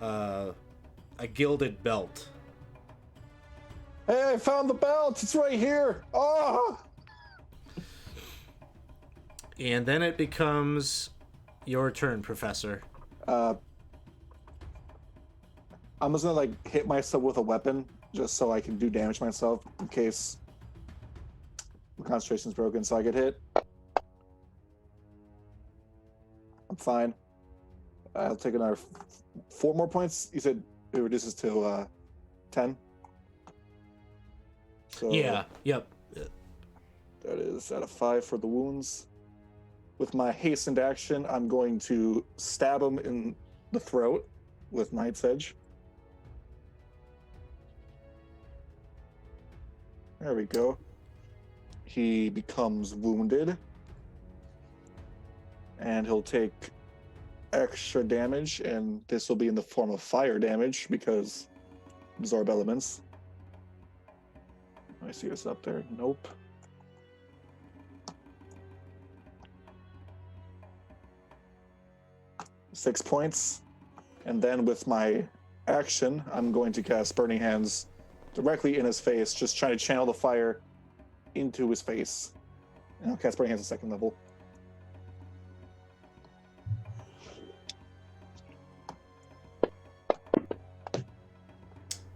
a gilded belt. Hey, I found the belt! It's right here! Oh! And then it becomes your turn, Professor. I'm just gonna like hit myself with a weapon just so I can do damage myself in case my concentration's broken, so I get hit. I'm fine. I'll take another 4 more points. You said it reduces to 10. So Yeah. Yep. that is at a 5 for the wounds. With my hastened action, I'm going to stab him in the throat with Knight's Edge. There we go. He becomes wounded. And he'll take extra damage, and this will be in the form of fire damage because absorb elements. I see this up there. Nope. Six points. And then with my action, I'm going to cast Burning Hands directly in his face, just trying to channel the fire into his face. And I'll cast Burning Hands at 2nd level.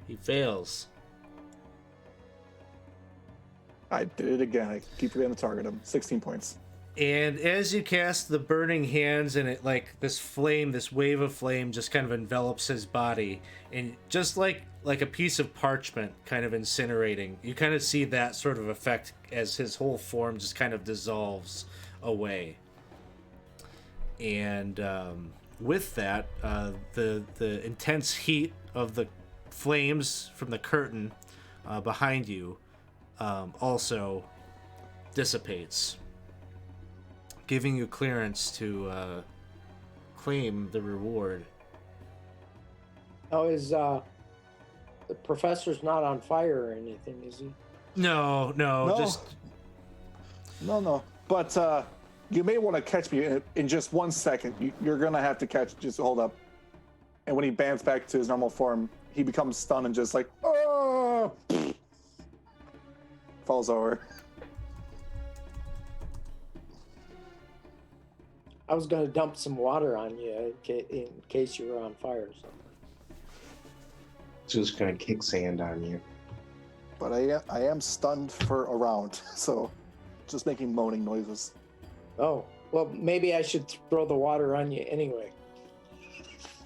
He fails. I did it again. I keep forgetting to target him. 16 points. And as you cast the burning hands, and it like this wave of flame just kind of envelops his body, and just like a piece of parchment kind of incinerating, you kind of see that sort of effect as his whole form just kind of dissolves away. And with that, the intense heat of the flames from the curtain behind you also dissipates, giving you clearance to claim the reward. Oh, is the professor's not on fire or anything, is he? No, No. just No. But You may want to catch me in just 1 second. You're gonna have to catch. Just hold up. And when he bands back to his normal form, he becomes stunned and just like, oh, falls over. I was gonna dump some water on you in case you were on fire or something. Just gonna kick sand on you. But I am stunned for a round, so just making moaning noises. Oh, well, maybe I should throw the water on you anyway.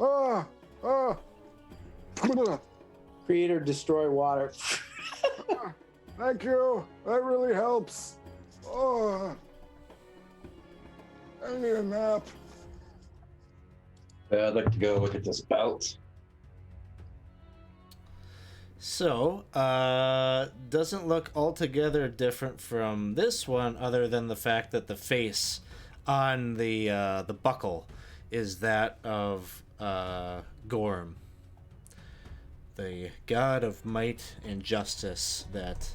Ah, ah. Create or destroy water. Thank you. That really helps. Oh, I need a nap. I'd like to go look at this belt. So, doesn't look altogether different from this one, other than the fact that the face on the buckle is that of Gorm, the god of might and justice. That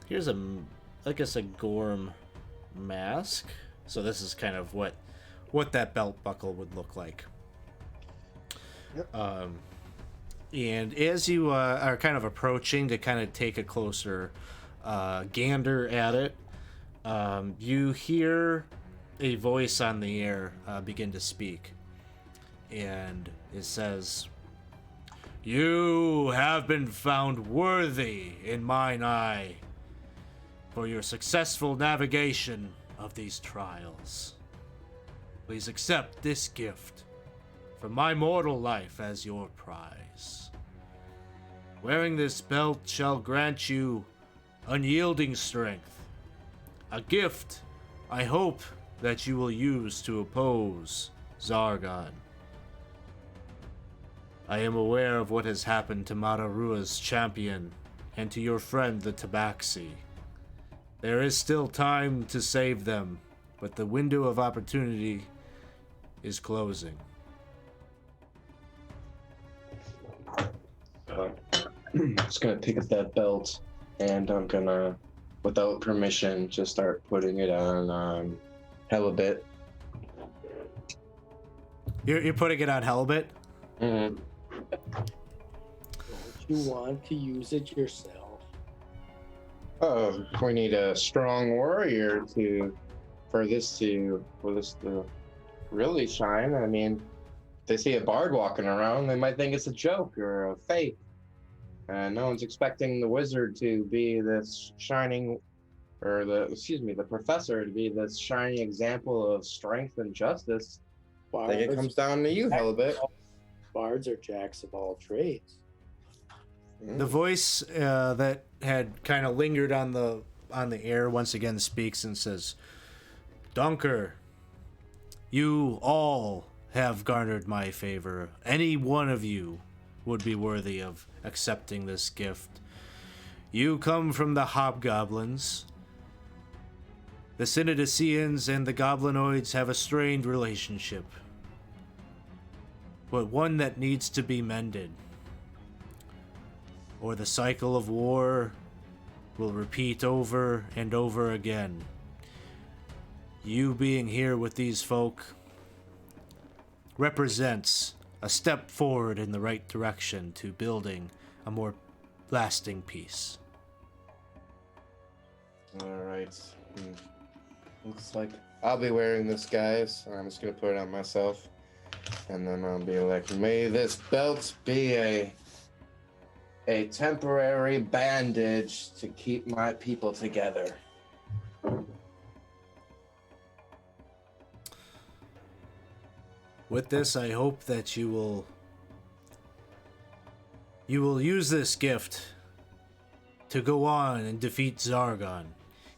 here's I guess a Gorm mask. So this is kind of what that belt buckle would look like. Yep. And as you are kind of approaching to kind of take a closer gander at it, you hear a voice on the air begin to speak. And it says, "You have been found worthy in mine eye for your successful navigation of these trials. Please accept this gift from my mortal life as your prize. Wearing this belt shall grant you unyielding strength, a gift I hope that you will use to oppose Zargon. I am aware of what has happened to Matarua's champion and to your friend the Tabaxi. There is still time to save them, but the window of opportunity is closing." Just gonna pick up that belt, and I'm gonna, without permission, just start putting it on Halibut. You're putting it on Halibut? Mm-hmm. Don't you want to use it yourself? Oh, we need a strong warrior for this to really shine. I mean, if they see a bard walking around, they might think it's a joke or a fake. No one's expecting the wizard to be this shining, or the professor to be this shining example of strength and justice. I think it comes down to you, Halibut. Bards are jacks of all trades. The voice that had kind of lingered on the air once again speaks and says, "Dunker, you all have garnered my favor. Any one of you would be worthy of accepting this gift. You come from the hobgoblins. The Synodicians and the goblinoids have a strained relationship, but one that needs to be mended, or the cycle of war will repeat over and over again. You being here with these folk represents a step forward in the right direction to building a more lasting peace." All right. Looks like I'll be wearing this, guys. I'm just gonna put it on myself, and then I'll be like, "May this belt be a temporary bandage to keep my people together." With this, I hope that you will use this gift to go on and defeat Zargon.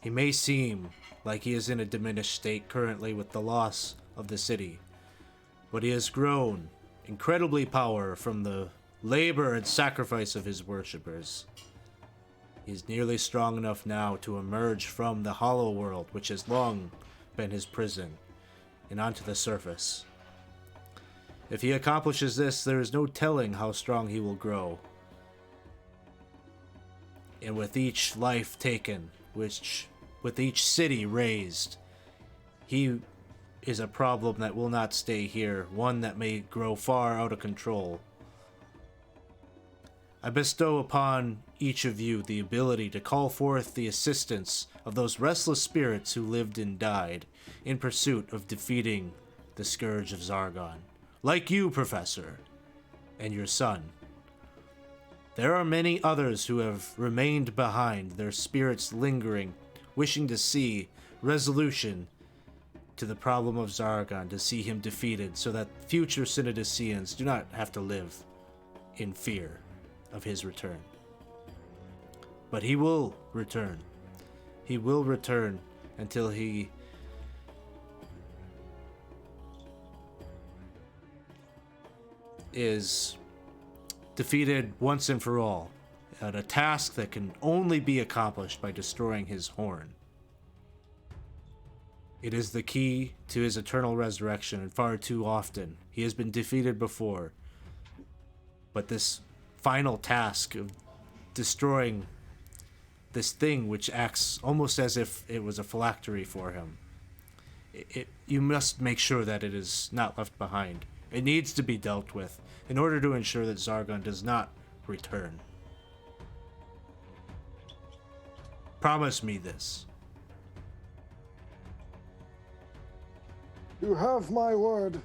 He may seem like he is in a diminished state currently with the loss of the city, but he has grown incredibly power from the labor and sacrifice of his worshippers. He's nearly strong enough now to emerge from the hollow world, which has long been his prison, and onto the surface. If he accomplishes this, there is no telling how strong he will grow. And with each life taken, with each city razed, He is a problem that will not stay here, one that may grow far out of control. I bestow upon each of you the ability to call forth the assistance of those restless spirits who lived and died in pursuit of defeating the Scourge of Zargon. Like you, Professor, and your son. There are many others who have remained behind, their spirits lingering, wishing to see resolution to the problem of Zargon, to see him defeated, so that future Synodicians do not have to live in fear of his return. But he will return. He will return until he is defeated once and for all at a task that can only be accomplished by destroying his horn. It is the key to his eternal resurrection, and far too often he has been defeated before. But this final task of destroying this thing which acts almost as if it was a phylactery for him, you must make sure that it is not left behind. It needs to be dealt with in order to ensure that Zargon does not return. Promise me this. You have my word.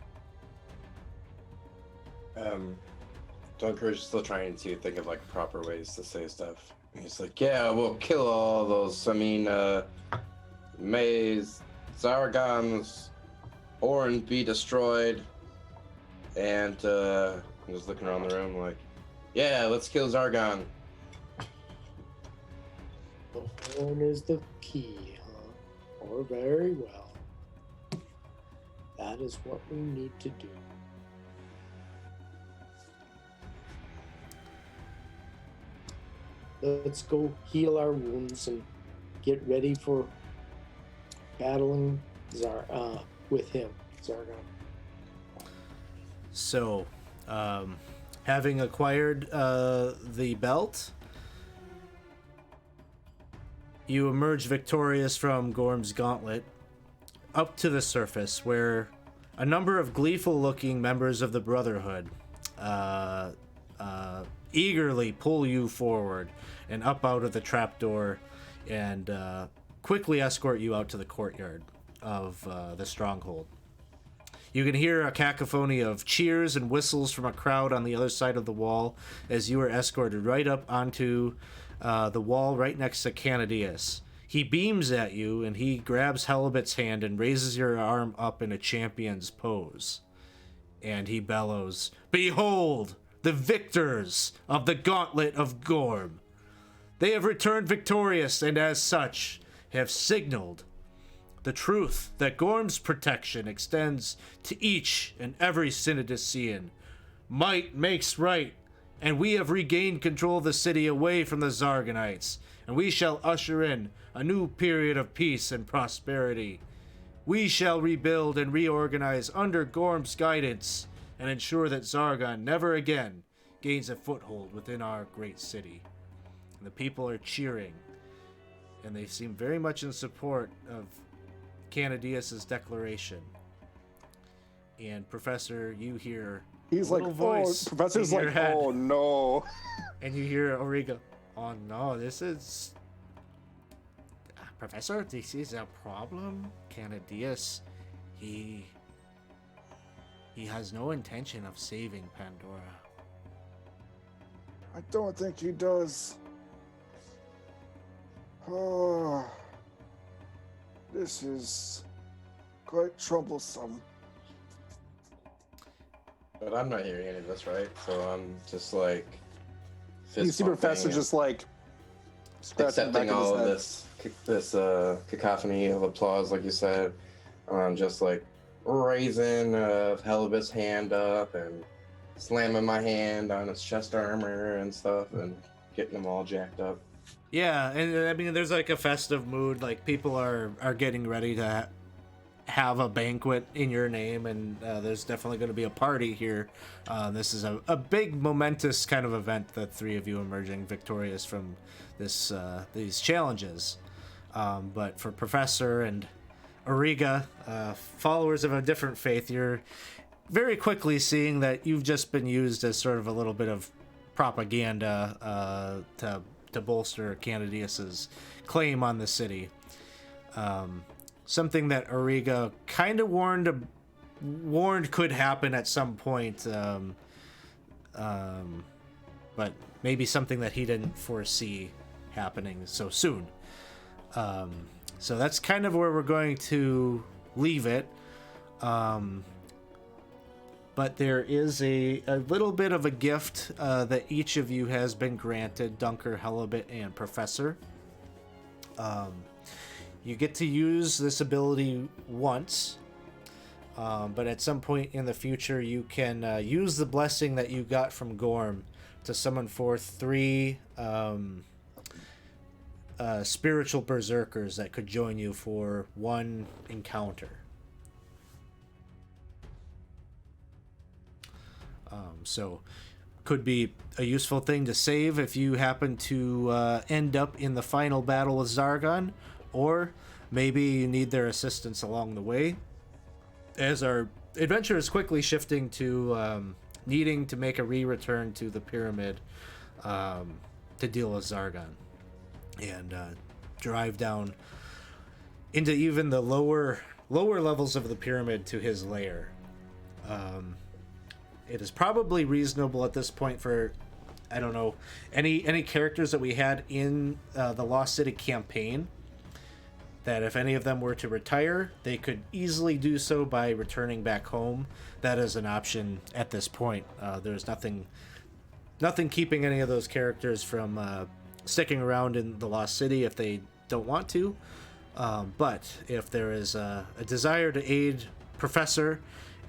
Dunker's still trying to think of like proper ways to say stuff. He's like, yeah, we'll kill all those. I mean, may Zargon's horn be destroyed. And I'm just looking around the room like, yeah, let's kill Zargon. The horn is the key, huh? Or very well. That is what we need to do. Let's go heal our wounds and get ready for battling with him, Zargon. So, having acquired the belt, you emerge victorious from Gorm's Gauntlet up to the surface, where a number of gleeful-looking members of the Brotherhood eagerly pull you forward and up out of the trapdoor and quickly escort you out to the courtyard of the stronghold. You can hear a cacophony of cheers and whistles from a crowd on the other side of the wall as you are escorted right up onto the wall right next to Canadius. He beams at you and he grabs Halibut's hand and raises your arm up in a champion's pose. And he bellows, "Behold, the victors of the Gauntlet of Gorm! They have returned victorious and as such have signaled the truth that Gorm's protection extends to each and every Synodician. Might makes right, and we have regained control of the city away from the Zargonites, and we shall usher in a new period of peace and prosperity. We shall rebuild and reorganize under Gorm's guidance and ensure that Zargon never again gains a foothold within our great city." And the people are cheering, and they seem very much in support of Canadius's declaration. And Professor, you hear He's a like, little voice oh, Professor's in your like, head, oh no. and you hear Origo, "Oh no, this is... Professor, this is a problem. Canadius, he has no intention of saving Pandora." I don't think he does. Oh, this is quite troublesome. But I'm not hearing any of this, right? So I'm just like... You see Professor just like scratching the back accepting of all of his head. this cacophony of applause, like you said. Just like raising Halibut's hand up and slamming my hand on his chest armor and stuff and getting them all jacked up. Yeah, and I mean, there's like a festive mood. Like people are getting ready to have a banquet in your name, and there's definitely going to be a party here. This is a big, momentous kind of event. The three of you emerging victorious from this these challenges. But for Professor and Auriga, followers of a different faith, you're very quickly seeing that you've just been used as sort of a little bit of propaganda to bolster Canadius's claim on the city. Something that Auriga kind of warned could happen at some point, but maybe something that he didn't foresee happening so soon. So that's kind of where we're going to leave it. But there is a little bit of a gift that each of you has been granted, Dunker, Helibet, and Professor. You get to use this ability once, but at some point in the future you can use the blessing that you got from Gorm to summon forth 3 spiritual berserkers that could join you for one encounter. So could be a useful thing to save if you happen to end up in the final battle with Zargon, or maybe you need their assistance along the way, as our adventure is quickly shifting to needing to make a return to the pyramid to deal with Zargon and drive down into even the lower levels of the pyramid to his lair. It is probably reasonable at this point for, I don't know, any characters that we had in the Lost City campaign, that if any of them were to retire, they could easily do so by returning back home. That is an option at this point. There's nothing keeping any of those characters from sticking around in the Lost City if they don't want to. But if there is a desire to aid Professor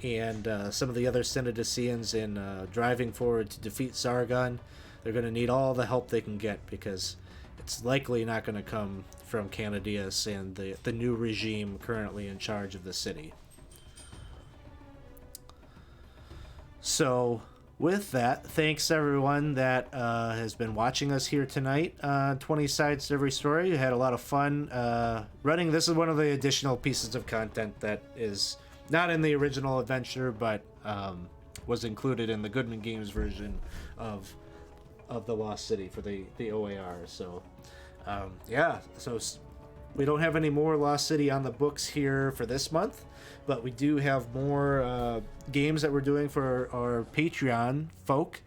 and some of the other Synodoceans in driving forward to defeat Zargon, they're going to need all the help they can get, because it's likely not going to come from Canadius and the new regime currently in charge of the city. So with that, thanks everyone that has been watching us here tonight on 20 Sides to Every Story. We had a lot of fun running. This is one of the additional pieces of content that is not in the original adventure, but was included in the Goodman Games version of the Lost City for the OAR. So so we don't have any more Lost City on the books here for this month, but we do have more games that we're doing for our Patreon folk.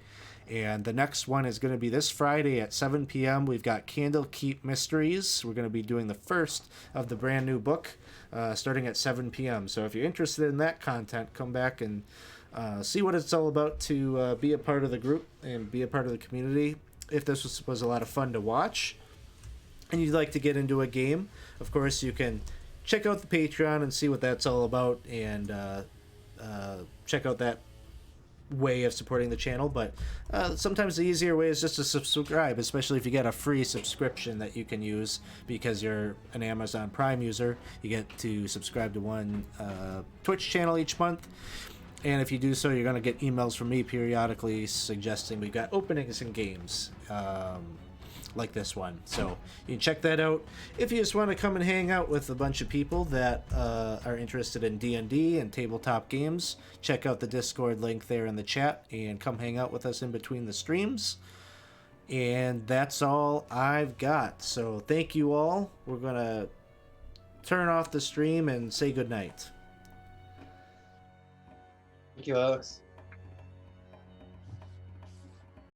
And the next one is going to be this Friday at 7 p.m. We've got Candlekeep Mysteries. We're going to be doing the first of the brand new book starting at 7 p.m. So if you're interested in that content, come back and see what it's all about to be a part of the group and be a part of the community. If this was a lot of fun to watch and you'd like to get into a game, of course, you can check out the Patreon and see what that's all about, and check out that way of supporting the channel. But sometimes the easier way is just to subscribe, especially if you get a free subscription that you can use because you're an Amazon Prime user. You get to subscribe to one Twitch channel each month, and if you do so, you're going to get emails from me periodically suggesting we've got openings in games like this one. So you can check that out. If you just want to come and hang out with a bunch of people that are interested in D&D and tabletop games, check out the Discord link there in the chat and come hang out with us in between the streams. And that's all I've got. So thank you all. We're going to turn off the stream and say goodnight. Thank you, Alex.